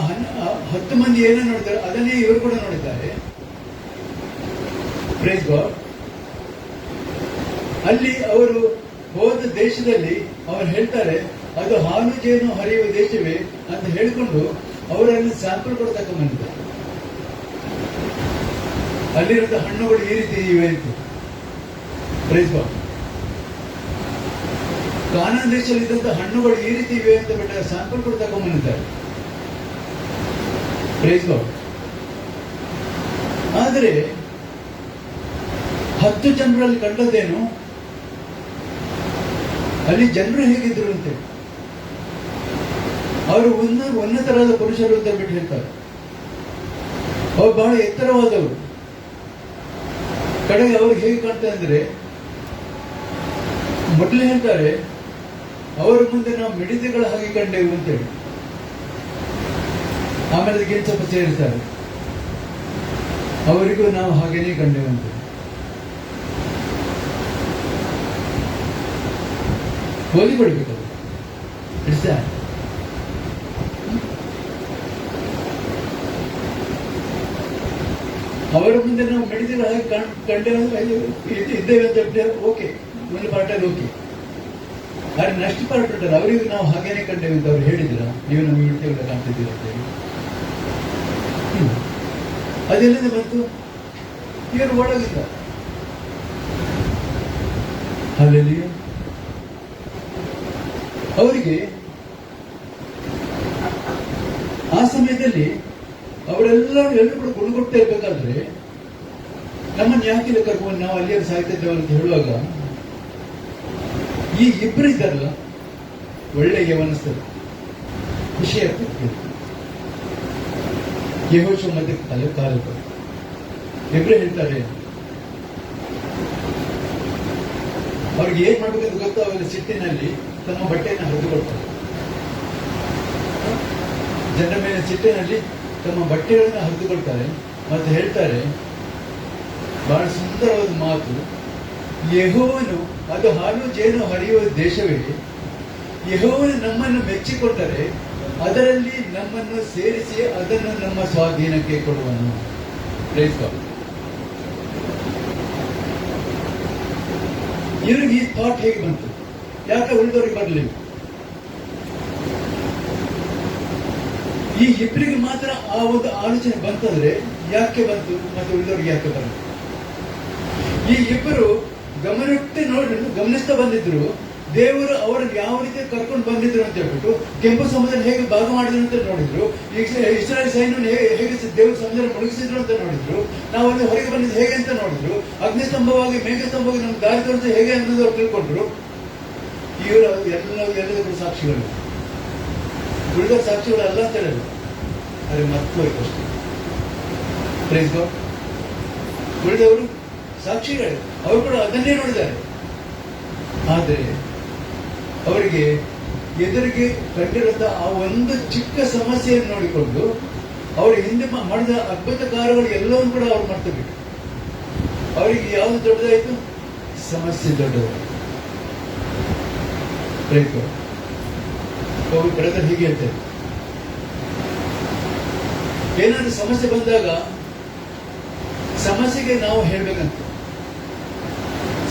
10 ಮಂದಿ ಏನೋ ನೋಡಿದ್ದಾರೆ, ಅದನ್ನೇ ಇವರು ಕೂಡ ನೋಡಿದ್ದಾರೆ. Praise God. ಅಲ್ಲಿ ಅವರು ಹೋದ ದೇಶದಲ್ಲಿ ಅವರು ಹೇಳ್ತಾರೆ, ಅದು ಹಾಲು ಜೇನು ಹರಿಯುವ ದೇಶವೇ ಅಂತ ಹೇಳಿಕೊಂಡು ಅವರಲ್ಲಿ ಸ್ಯಾಂಪಲ್ ಕೂಡ ತಗೊಂಡ್ಬಂದಿದ್ದಾರೆ. ಅಲ್ಲಿರುವಂತಹ ಹಣ್ಣುಗಳು ಈ ರೀತಿ ಇವೆ ಅಂತ. Praise God. ಕಾನಾನ್ ದೇಶದಲ್ಲಿದ್ದಂತಹ ಹಣ್ಣುಗಳು ಈ ರೀತಿ ಇವೆ ಅಂತ ಬಿಟ್ಟ ಸ್ಯಾಂಪಲ್ ಕೂಡ ತಗೊಂಡ್ಬಂದಿದ್ದಾರೆ. Praise God. ಆದರೆ 10 ಜನರಲ್ಲಿ ಕಂಡದ್ದೇನು, ಅಲ್ಲಿ ಜನರು ಹೇಗಿದ್ರು ಅಂತ. ಅವರು ಉನ್ನತರಾದ ಪುರುಷರು ಅಂತ ಬಿಟ್ಟು ಹೇಳ್ತಾರೆ. ಅವ್ರು ಬಹಳ ಎತ್ತರವಾದವರು. ಕಡೆಗೆ ಅವ್ರಿಗೆ ಹೇಗೆ ಕಾಣ್ತಾರೆ ಅಂದ್ರೆ, ಮೊದಲು ಹೇಳ್ತಾರೆ ಅವರ ಮುಂದೆ ನಾವು ಮಿಡಿತೆಗಳ ಹಾಗೆ ಕಂಡೆವು ಅಂತೇಳಿ. ಆಮೇಲೆ ಅದಕ್ಕೆ ಸ್ವಲ್ಪ ಸೇರಿಸ್ತಾರೆ, ಅವರಿಗೂ ನಾವು ಹಾಗೇನೇ ಕಂಡೆವು ಅಂತ. ಹೋಗಿ ಬಿಡ್ಬೇಕು. It's that. ಅವರ ಮುಂದೆ ನಾವು ಮೆಡಿಸಿನ್ ಹಾಗೆ ಕಂಡೇವೆ ಇದ್ದೇವೆ ಅಂತ ಹೇಳ್ತಾರೆ. ಓಕೆ, ಒಂದು ಪಾರ್ಟಲ್ಲಿ ಓಕೆ. ಆದ್ರೆ ನೆಕ್ಸ್ಟ್ ಪಾರ್ಟ್ ಉಂಟಲ್ಲ, ಅವರಿಗೂ ನಾವು ಹಾಗೇನೆ ಕಂಡೇವೆ ಅಂತ ಅವ್ರು ಹೇಳಿದ್ರ, ನೀವು ನಮ್ಮ ಮಿಡಿತೆಗಳ ಕಾಣ್ತಿದ್ದೀರ ಅಂತ ಹೇಳಿ. ಅದೆಲ್ಲಿಂದ ಬಂತು? ಇವರು ಒಳಗಿಲ್ಲ. ಅಲ್ಲಿ ಅವರಿಗೆ ಆ ಸಮಯದಲ್ಲಿ ಎಲ್ಲರೂ ಕೂಡ ಗುಣಗೊಡ್ತಾ ಇರ್ಬೇಕಾದ್ರೆ ನಮ್ಮನ್ನು ಯಾಕೆ ಕರ್ಕೊಂಡು ನಾವು ಅಲ್ಲಿಯರು ಸಾಯ್ತಿದ್ದೇವೆ ಅಂತ ಹೇಳುವಾಗ ಈ ಇಬ್ಬರು ಇದ್ದಾರಲ್ಲ, ಒಳ್ಳೆ ಯವನಸ್ಥರು, ಖುಷಿ ಆಗ್ತದೆ. ಯೆಹೋಶುವ ಮತ್ತೆ ಕಾಲೇಬ ಇಬ್ರು ಹೇಳ್ತಾರೆ, ಅವ್ರಿಗೆ ಏನ್ ಮಾಡ್ಬೇಕಂತ ಗೊತ್ತಾ, ಅವರ ಸಿಟ್ಟಿನಲ್ಲಿ ತಮ್ಮ ಬಟ್ಟೆಯನ್ನು ಹರಿದುಕೊಳ್ತಾರೆ. ಜನರ ಮೇಲೆ ಸಿಟ್ಟಿನಲ್ಲಿ ತಮ್ಮ ಬಟ್ಟೆಗಳನ್ನು ಹರಿದುಕೊಳ್ತಾರೆ. ಮತ್ತೆ ಹೇಳ್ತಾರೆ ಬಹಳ ಸುಂದರವಾದ ಮಾತು, ಯೆಹೋವನು, ಅದು ಹಾಲು ಜೇನು ಹರಿಯುವ ದೇಶವೇ, ಯೆಹೋವನು ನಮ್ಮನ್ನು ಮೆಚ್ಚಿಕೊಂಡರೆ ಅದರಲ್ಲಿ ನಮ್ಮನ್ನು ಸೇರಿಸಿ ಅದನ್ನು ನಮ್ಮ ಸ್ವಾಧೀನಕ್ಕೆ ಕೊಡುವನು. Praise God. ಇವರಿಗೆ ಈ ಥಾಟ್ ಹೇಗೆ ಬಂತು? ಯಾಕೆ ಉಳಿದವರಿಗೆ ಬರಲಿಲ್ಲ? ಈ ಇಬ್ಬರಿಗೆ ಮಾತ್ರ ಆ ಒಂದು ಆಲೋಚನೆ ಬಂತಂದ್ರೆ ಯಾಕೆ ಬಂತು, ಮತ್ತೆ ಉಳಿದವರಿಗೆ ಯಾಕೆ ಬಂತು? ಈ ಇಬ್ಬರು ಗಮನಿಸ್ತಾ ಬಂದಿದ್ರು, ದೇವರು ಅವರನ್ನು ಯಾವ ರೀತಿ ಕರ್ಕೊಂಡು ಬಂದಿದ್ರು ಅಂತ ಹೇಳ್ಬಿಟ್ಟು, ಕೆಂಪು ಸಮುದ್ರ ಹೇಗೆ ಭಾಗ ಮಾಡಿದ್ರು ಅಂತ ನೋಡಿದ್ರು, ಇಸ್ರಾಯೇಲ್ ಸೈನ್ಯವನ್ನು ಹೇಗೆ ದೇವರು ಸಮುದ್ರ ಮುಳುಗಿಸಿದ್ರು ಅಂತ ನೋಡಿದ್ರು, ನಾವು ಅಲ್ಲಿ ಹೊರಗೆ ಬಂದಿದ್ದು ಹೇಗೆ ಅಂತ ನೋಡಿದ್ರು, ಅಗ್ನಿಸ್ತಂಭವಾಗಿ ಮೇಘಸ್ತಂಭವಾಗಿ ನಮ್ಗೆ ದಾರಿ ತೋರಿಸಿ ಹೇಗೆ ಅನ್ನೋದು ಅವ್ರು ತಿಳ್ಕೊಂಡ್ರು. ಇವರು ಎಲ್ಲದಕ್ಕೂ ಸಾಕ್ಷಿಗಳು, ಉಳಿದ ಸಾಕ್ಷಿಗಳು ಅಲ್ಲ ಅಂತ ಹೇಳಿದ್ರು. ಅದೇ ಮರ್ತೋಯ್ತು ಅಷ್ಟೇ. Praise God. ಉಳಿದವರು ಸಾಕ್ಷಿಗಳು, ಅವರು ಕೂಡ ಅದನ್ನೇ ನೋಡಿದ್ದಾರೆ. ಆದರೆ ಅವರಿಗೆ ಎದುರಿಗೆ ಕಂಡಿರುವಂತಹ ಆ ಒಂದು ಚಿಕ್ಕ ಸಮಸ್ಯೆಯನ್ನು ನೋಡಿಕೊಂಡು ಅವರು ಹಿಂದೆ ಮಾಡಿದ ಅದ್ಭುತ ಕಾರ್ಯಗಳು ಎಲ್ಲವನ್ನೂ ಕೂಡ ಅವ್ರು ಮಾಡ್ತಬಿಟ್ಟು, ಅವರಿಗೆ ಯಾವುದು ದೊಡ್ಡದಾಯಿತು? ಸಮಸ್ಯೆ ದೊಡ್ಡದಾಯಿತು. ಅವರು ಬ್ರದರ್ ಹೀಗೆ ಹೇಳ್ತಾರೆ, ಏನಾದ್ರೂ ಸಮಸ್ಯೆ ಬಂದಾಗ ಸಮಸ್ಯೆಗೆ ನಾವು ಹೇಳ್ಬೇಕಂತ.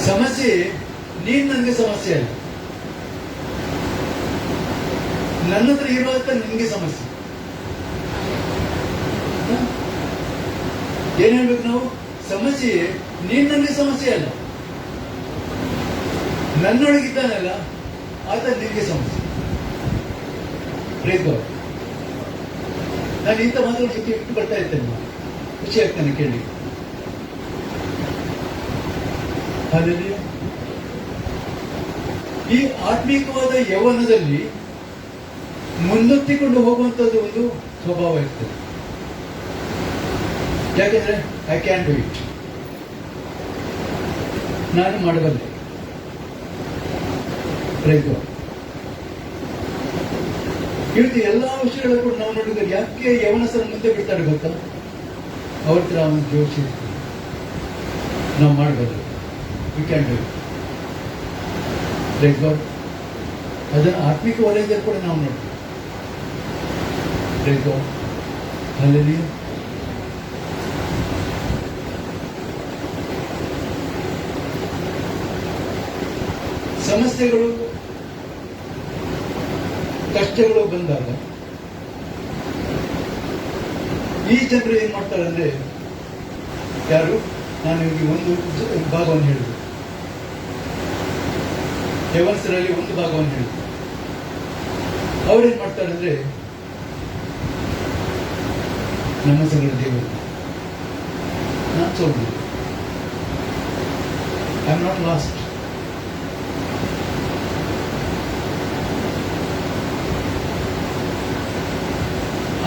ಸಮಸ್ಯೆ ನೀನ್ ನನಗೆ ಸಮಸ್ಯೆ ಅಲ್ಲ, ನನ್ನ ಹತ್ರ ಇರುವಂತ ನಿನ್ಗೆ ಸಮಸ್ಯೆ. ಏನ್ ಹೇಳ್ಬೇಕು ನಾವು? ಸಮಸ್ಯೆ ನೀನ್ ನನಗೆ ಸಮಸ್ಯೆ ಅಲ್ಲ, ನನ್ನೊಳಗಿದ್ದಾನಲ್ಲ ಆತ ನಿನ್ಗೆ ಸಮಸ್ಯೆ. Praise God. ನಾನು ಇಂಥ ಮಾತುಗಳು ಇಟ್ಟು ಬರ್ತಾ ಇರ್ತೇನೆ, ಖುಷಿ ಆಗ್ತಾನೆ ಕೇಳಿ. ಹಾಲೆಲೂಯಾ. ಈ ಆತ್ಮೀಕವಾದ ಯೌವನದಲ್ಲಿ ಮುನ್ನೊತ್ತಿಕೊಂಡು ಹೋಗುವಂತದ್ದು ಒಂದು ಸ್ವಭಾವ ಇರ್ತದೆ. ಯಾಕೆಂದ್ರೆ ಐ ಕ್ಯಾನ್ ಡೂ ಇಟ್, ನಾನು ಮಾಡಬಲ್ಲೆ. Praise God. ಇವತ್ತು ಎಲ್ಲಾ ವಿಷಯಗಳು ಕೂಡ ನಾವು ನೋಡಿದ್ರೆ ಯಾಕೆ ಯವನಸ್ಥರ ಮುಂದೆ ಬಿಡ್ತಾರೆ ಗೊತ್ತಾ? ಅವ್ರ ಹತ್ರ ಒಂದು ಜೋಶ್ ಇರ್ತದೆ, ನಾವು ಮಾಡಬಲ್ಲೆ, we can do it. Praise God. ಅದನ್ನು ಆತ್ಮಿಕ ವಲಯದಲ್ಲಿ ಕೂಡ ನಾವು ನೋಡ್ತೀವಿ. Praise God. ಹಲ್ಲೆಲೂಯಾ. ಸಮಸ್ಯೆಗಳು ಕಷ್ಟಗಳು ಬಂದಾಗ ಈ ಜನರು ಏನ್ ಮಾಡ್ತಾರೆ ಅಂದ್ರೆ, ಯಾರು, ನಾನು ನಿಮಗೆ ಒಂದು ಭಾಗವನ್ನು ಹೇಳಿದೆ, ಯವನ್ಸರಲ್ಲಿ ಒಂದು ಭಾಗವನ್ನು ಹೇಳಿದೆ. ಅವ್ರೇನ್ ಮಾಡ್ತಾರೆ ಅಂದ್ರೆ, ನಮ್ಮ ಸಂಗಡ ದೇವರು, ನಾನು ಸೋಲಿಲ್ಲ, ಐ ಆಮ್ ನಾಟ್ ಲಾಸ್ಟ್.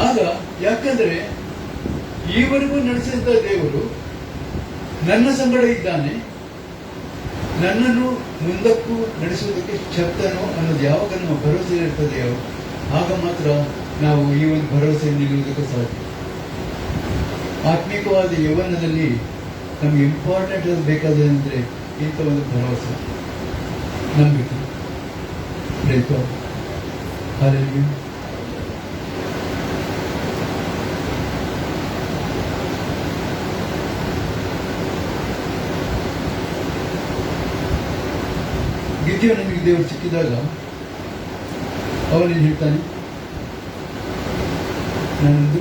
ಆಗ ಯಾಕಂದ್ರೆ ಈವರೆಗೂ ನಡೆಸಿದ ದೇವರು ನನ್ನ ಸಂಗಡ ಇದ್ದಾನೆ, ನನ್ನನ್ನು ಮುಂದಕ್ಕೂ ನಡೆಸುವುದಕ್ಕೆ ಶಕ್ತನು ಅನ್ನೋದು ಯಾವಾಗ ನಮ್ಮ ಭರವಸೆ ಇರ್ತದೆಯೋ ಆಗ ಮಾತ್ರ ನಾವು ಈ ಒಂದು ಭರವಸೆ ನಿಲ್ಲುವುದಕ್ಕೆ ಸಾಧ್ಯ. ಆತ್ಮಿಕವಾದ ಯೌವನದಲ್ಲಿ ನಮ್ಗೆ ಇಂಪಾರ್ಟೆಂಟ್ ಅದು ಬೇಕಾದಂದ್ರೆ ಇಂಥ ಒಂದು ಭರವಸೆ, ನಂಬಿಕೆ. ಹಾಲೆಲೂಯಾ. ಗಿದ್ಯೋನನಿಗೆ ದೇವರು ಸಿಕ್ಕಿದಾಗ ಅವನೇನು ಹೇಳ್ತಾನೆ, ನನ್ನದು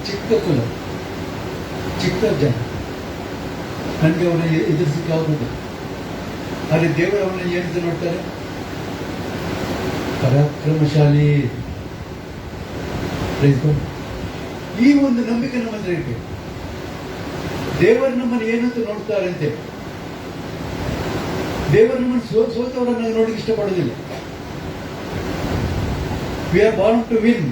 ಚಿಕ್ಕ ಕುಲ, ಚಿಕ್ಕ ಜನ, ನನಗೆ ಅವನ ಎದುರಿಸಲಿಕ್ಕೆ ಆಗುವುದು. ಆದರೆ ದೇವರು ಅವನ ಏನಂತ ನೋಡ್ತಾರೆ, ಪರಾಕ್ರಮಶಾಲಿ. ಈ ಒಂದು ನಂಬಿಕೆ ನಮ್ಮ ಹತ್ರ ಇರಬೇಕು. ದೇವರು ನಮ್ಮನ್ನು ಏನಂತ ನೋಡ್ತಾರೆ ಅಂತೆ. ದೇವರು ನಮ್ಮನ್ನು ಸೋತವರನ್ನು ನೋಡಲಿಕ್ಕೆ ಇಷ್ಟಪಡೋದಿಲ್ಲ. We are born to win.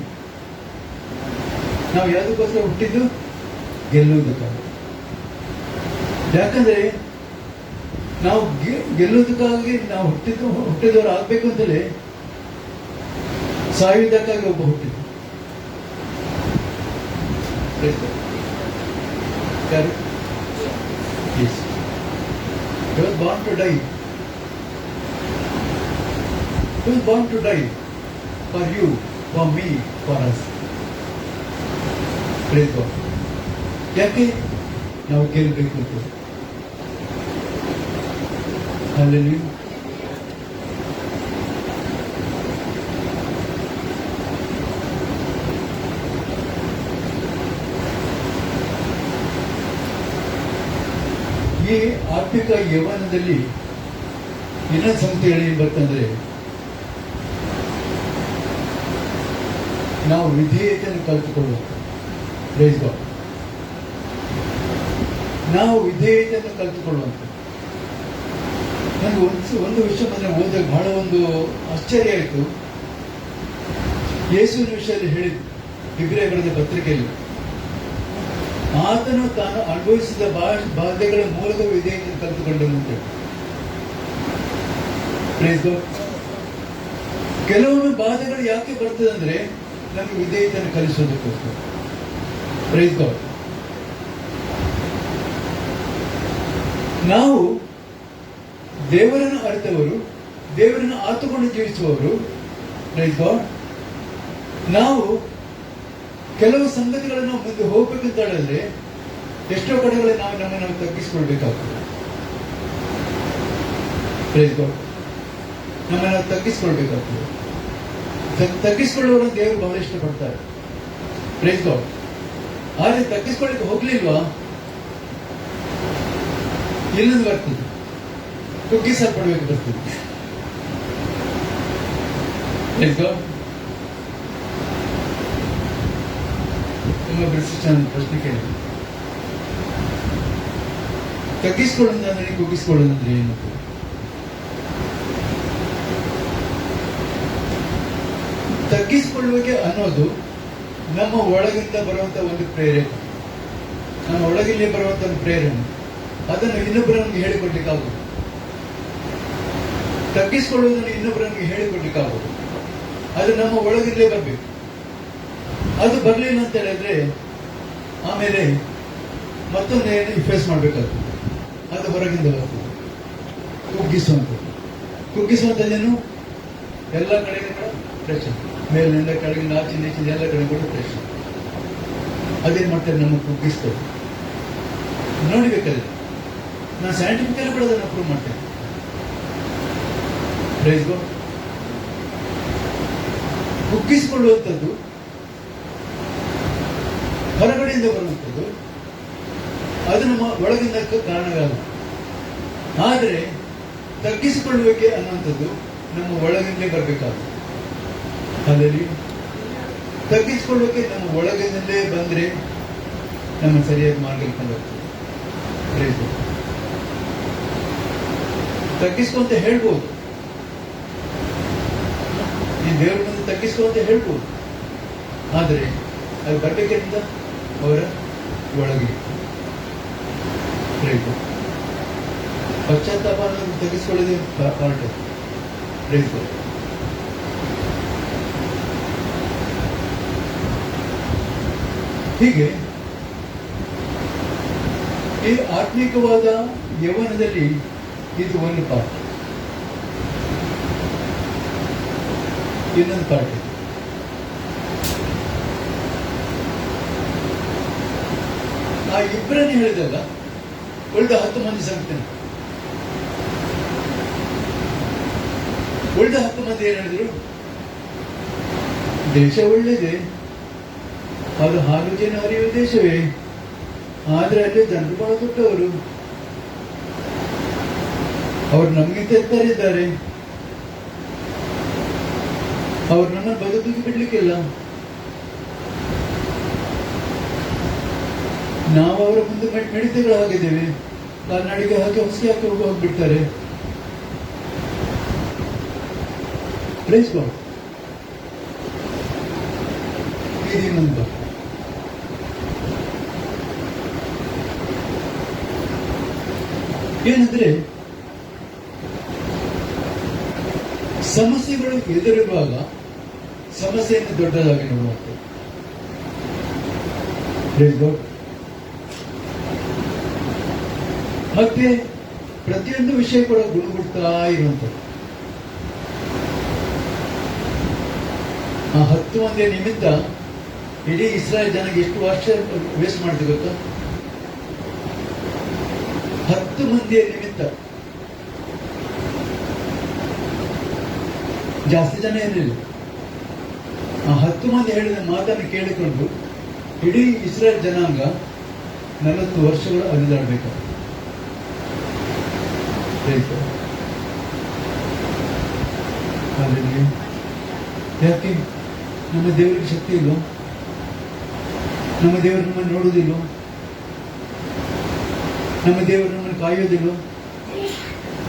ನಾವು ಯಾವುದಕ್ಕೋಸ್ಕರ ಹುಟ್ಟಿದ್ದು? ಗೆಲ್ಲುವುದಕ್ಕಾಗಿ. ಯಾಕಂದ್ರೆ ನಾವು ಗೆಲ್ಲುವುದಕ್ಕಾಗಿ ನಾವು ಹುಟ್ಟಿದವರು ಆಗ್ಬೇಕು ಅಂತಲೇ ಸಾಯುವುದಕ್ಕಾಗಿ ಒಬ್ಬ ಹುಟ್ಟಿದ್ದು. ಯಾರು? Yes. He was born to die. He was born to die for you, for me, for us. Praise God. ಯಾಕೆ ನಾವು ಗೆಲ್ಲಬೇಕು ಅಂತ. Hallelujah. ಈ ಆತ್ಮಿಕ ಯೌವನದಲ್ಲಿ ಇನ್ನೊಂದು ಸಂಗತಿ ಹೇಳಿ ಬರ್ತಂದ್ರೆ, ನಾವು ವಿಧೇಯತೆಯನ್ನು ಕಲಿತುಕೊಳ್ಳುವಂತ. Praise God. ನಾವು ವಿಧೇಯತೆಯನ್ನು ಕಲಿತುಕೊಳ್ಳುವಂತ. ನನಗೆ ಒಂದು ವಿಷಯ ಓದಾಗ ಬಹಳ ಒಂದು ಆಶ್ಚರ್ಯ ಆಯಿತು. ಯೇಸುವಿನ ವಿಷಯದಲ್ಲಿ ಹೇಳಿದ್ದು ಇಬ್ರಿಯ ಬರೆದ ಪತ್ರಿಕೆಯಲ್ಲಿ, ಆತನು ತಾನು ಅನುಭವಿಸಿದ ಬಾಧೆಗಳ ಮೂಲಕ ವಿಧೇಯತೆಯನ್ನು ಕಲಿತುಕೊಂಡಂತೆ. Praise God. ಕೆಲವೊಮ್ಮೆ ಬಾಧೆಗಳು ಯಾಕೆ ಬರ್ತದೆ ಅಂದ್ರೆ ನಮಗೆ ವಿಧೇಯತೆಯನ್ನು ಕಲಿಸೋದಕ್ಕೋಸ್ಕರ. Praise God. ನಾವು ದೇವರನ್ನು ಅರಿತವರು, ದೇವರನ್ನು ಆತುಕೊಂಡು ಜೀವಿಸುವವರು. Praise God. ನಾವು ಕೆಲವು ಸಂಗತಿಗಳನ್ನು ಮುಂದೆ ಹೋಗ್ಬೇಕಂತ ಹೇಳಿದ್ರೆ ಎಷ್ಟೋ ಕಡೆಗಳಲ್ಲಿ ನಾವು ನಮ್ಮನ್ನು ತಗ್ಗಿಸ್ಕೊಳ್ಬೇಕಾಗ್ತದೆ. Praise God. ನಮ್ಮನ್ನು ತಗ್ಗಿಸ್ಕೊಳ್ಬೇಕಾಗ್ತದೆ. ತಗ್ಗಿಸ್ಕೊಳ್ಳೋರನ್ನು ದೇವರು ಬಹಳ ಇಷ್ಟಪಡ್ತಾರೆ. Praise God. ಆದ್ರೆ ತಗ್ಗಿಸ್ಕೊಳ್ಳಿಕ್ಕೆ ಹೋಗ್ಲಿಲ್ವಾ, ಇಲ್ಲಿಂದ ಬರ್ತದೆ, ಕುಗ್ಗಿಸಲ್ಪಡ್ಬೇಕು ಬರ್ತದೆ. Praise God. ಪ್ರಶ್ನೆ ಕೇಳಿ, ತಗ್ಗಿಸ್ಕೊಳ್ಳೋದಂದ್ರೆ ಕುಗ್ಗಿಸ್ಕೊಳ್ಳೋದಂದ್ರೆ ಏನು? ತಗ್ಗಿಸಿಕೊಳ್ಳುವಿಕೆ ಅನ್ನೋದು ನಮ್ಮ ಒಳಗಿಂದ ಬರುವಂತ ಒಂದು ಪ್ರೇರಣೆ, ನಮ್ಮ ಒಳಗಿಲ್ಲೇ ಬರುವಂತ ಒಂದು ಪ್ರೇರಣೆ. ಅದನ್ನು ಇನ್ನೊಬ್ಬರು ನಮ್ಗೆ ಹೇಳಿಕೊಡ್ಲಿಕ್ಕಾಗೋದು. ತಗ್ಗಿಸಿಕೊಳ್ಳುವುದನ್ನು ಇನ್ನೊಬ್ಬರು ನಮ್ಗೆ ಹೇಳಿಕೊಡ್ಲಿಕ್ಕಾಗೋದು. ಅದು ನಮ್ಮ ಒಳಗಿಲ್ಲೇ ಬರಬೇಕು. ಅದು ಬರಲಿಲ್ಲ ಅಂತ ಹೇಳಿದ್ರೆ ಆಮೇಲೆ ಮತ್ತೊಂದು ಫೇಸ್ ಮಾಡಬೇಕಾಗ್ತದೆ. ಅದು ಹೊರಗಿಂದ ಬರ್ತದೆ. ಕುಗ್ಗಿಸುವಂಥದ್ದೇನು? ಎಲ್ಲ ಕಡೆಗೂ ಕೂಡ ಪ್ರೆಷರ್, ಮೇಲಿನಿಂದ ಕೆಳಗಿನ ಆಚಿಂದ ಈಚಿಂದ ಎಲ್ಲ ಕಡೆ ಕೂಡ ಪ್ರೆಷರ್. ಅದೇನ್ ಮಾಡ್ತಾರೆ, ನಮಗೆ ಕುಗ್ಗಿಸ್ತದೆ. ನೋಡ್ಬೇಕಾದ್ರೆ ನಾನು ಸೈಂಟಿಫಿಕಲಿ ಕೂಡ ಅದನ್ನು ಅಪ್ರೂವ್ ಮಾಡ್ತೇನೆ. Praise God. ಕುಗ್ಗಿಸಿಕೊಳ್ಳುವಂಥದ್ದು, ಹೊರಗಡೆಯಿಂದ ಬರುವಂಥದ್ದು, ಅದು ನಮ್ಮ ಒಳಗಿಂದ ಕಾರಣವಾಗಲ್ಲ. ಆದರೆ ತಗ್ಗಿಸಿಕೊಳ್ಳುವಿಕೆ ಅನ್ನುವಂಥದ್ದು ನಮ್ಮ ಒಳಗಿಂದಲೇ ಬರಬೇಕಾಗುತ್ತೆ. ಅದರಲ್ಲಿ ತಗ್ಗಿಸಿಕೊಳ್ಳುವಿಕೆ ನಮ್ಮ ಒಳಗಿನಿಂದಲೇ ಬಂದ್ರೆ ನಮ್ಮ ಸರಿಯಾದ ಮಾರ್ಗದಲ್ಲಿ ಕೊಂಡೋಗ್ತದೆ. ತಗ್ಗಿಸ್ಕೊಂತ ಹೇಳ್ಬೋದು, ಈ ದೇವರ ಮುಂದೆ ತಗ್ಗಿಸ್ಕೊಂತ ಹೇಳ್ಬೋದು, ಆದರೆ ಅದು ಬರ್ಬೇಕಿಂದ ಅವರ ಒಳಗೆ ಪಶ್ಚಾತ್ತಾಪ ಅನ್ನೋದು ತೆಗೆಸ್ಕೊಳ್ಳೋದೇ ಪಾರ್ಟ್. ಹೀಗೆ ಈ ಆತ್ಮಿಕವಾದ ಯೌವನದಲ್ಲಿ ಇದು ಒಂದು ಪಾರ್ಟ್. ಇನ್ನೊಂದು ಪಾರ್ಟ್ ಆ ಇಬ್ಬರನ್ನು ಹೇಳಿದಾಗ ಉಳಿದ 10 ಮಂದಿ ಸಂಗ್ತೇನೆ. ಉಳಿದ 10 ಮಂದಿ ಏನ್ ಹೇಳಿದ್ರು? ದೇಶ ಒಳ್ಳೆಯದೇ, ಅದು ಹಾಲು ಜನ ಹರಿಯುವ ದೇಶವೇ, ಆದ್ರೆ ಅಲ್ಲಿ ಜನರು ಬಹಳ ದೊಡ್ಡವರು, ಅವರು ನಮಗಿಂತ ಎತ್ತರಿದ್ದಾರೆ, ಅವ್ರು ನನ್ನ ಬದುಕಿಗೆ ಬಿಡ್ಲಿಕ್ಕಿಲ್ಲ, ನಾವು ಅವರ ಮುಂದೆ ಮಿಡಿತಗಳಾಗಿದ್ದೇವೆ, ಕಾಲ್ನಡಿಗೆ ಹಾಕಿ ಹೊಸಿಗೆ ಹಾಕಿ ಹೋಗ್ಬಿಡ್ತಾರೆ. Praise God. ಇನ್ನೊಂದು ಏನಂದ್ರೆ, ಸಮಸ್ಯೆಗಳು ಎದುರಿರುವಾಗ ಸಮಸ್ಯೆಯನ್ನು ದೊಡ್ಡದಾಗಿ ನೋಡುವಂತೆ. Praise God. ಮತ್ತೆ ಪ್ರತಿಯೊಂದು ವಿಷಯ ಕೂಡ ಗುಣಗುಡ್ತಾ ಇರುವಂಥದ್ದು. ಆ 10 ಮಂದಿಯ ನಿಮಿತ್ತ ಇಡೀ ಇಸ್ರಾಯೇಲ್ ಜನಕ್ಕೆ ಎಷ್ಟು ವರ್ಷ ವೇಸ್ಟ್ ಮಾಡಿದೆ ಗೊತ್ತಾ? 10 ಮಂದಿಯ ನಿಮಿತ್ತ. ಜಾಸ್ತಿ ಜನ ಏನಿಲ್ಲ, ಆ 10 ಮಂದಿ ಹೇಳಿದ ಮಾತನ್ನು ಕೇಳಿಕೊಂಡು ಇಡೀ ಇಸ್ರಾಯೇಲ್ ಜನಾಂಗ 40 ವರ್ಷಗಳು ಅಲಿದಾಡಬೇಕು. ಯಾಕೆ? ನಮ್ಮ ದೇವರಿಗೆ ಶಕ್ತಿ ಇಲ್ಲೋ? ನಮ್ಮ ದೇವರು ನಮ್ಮನ್ನು ನೋಡುವುದಿಲ್ಲೋ? ನಮ್ಮ ದೇವರು ನಮ್ಮನ್ನು ಕಾಯೋದಿಲ್ಲೋ?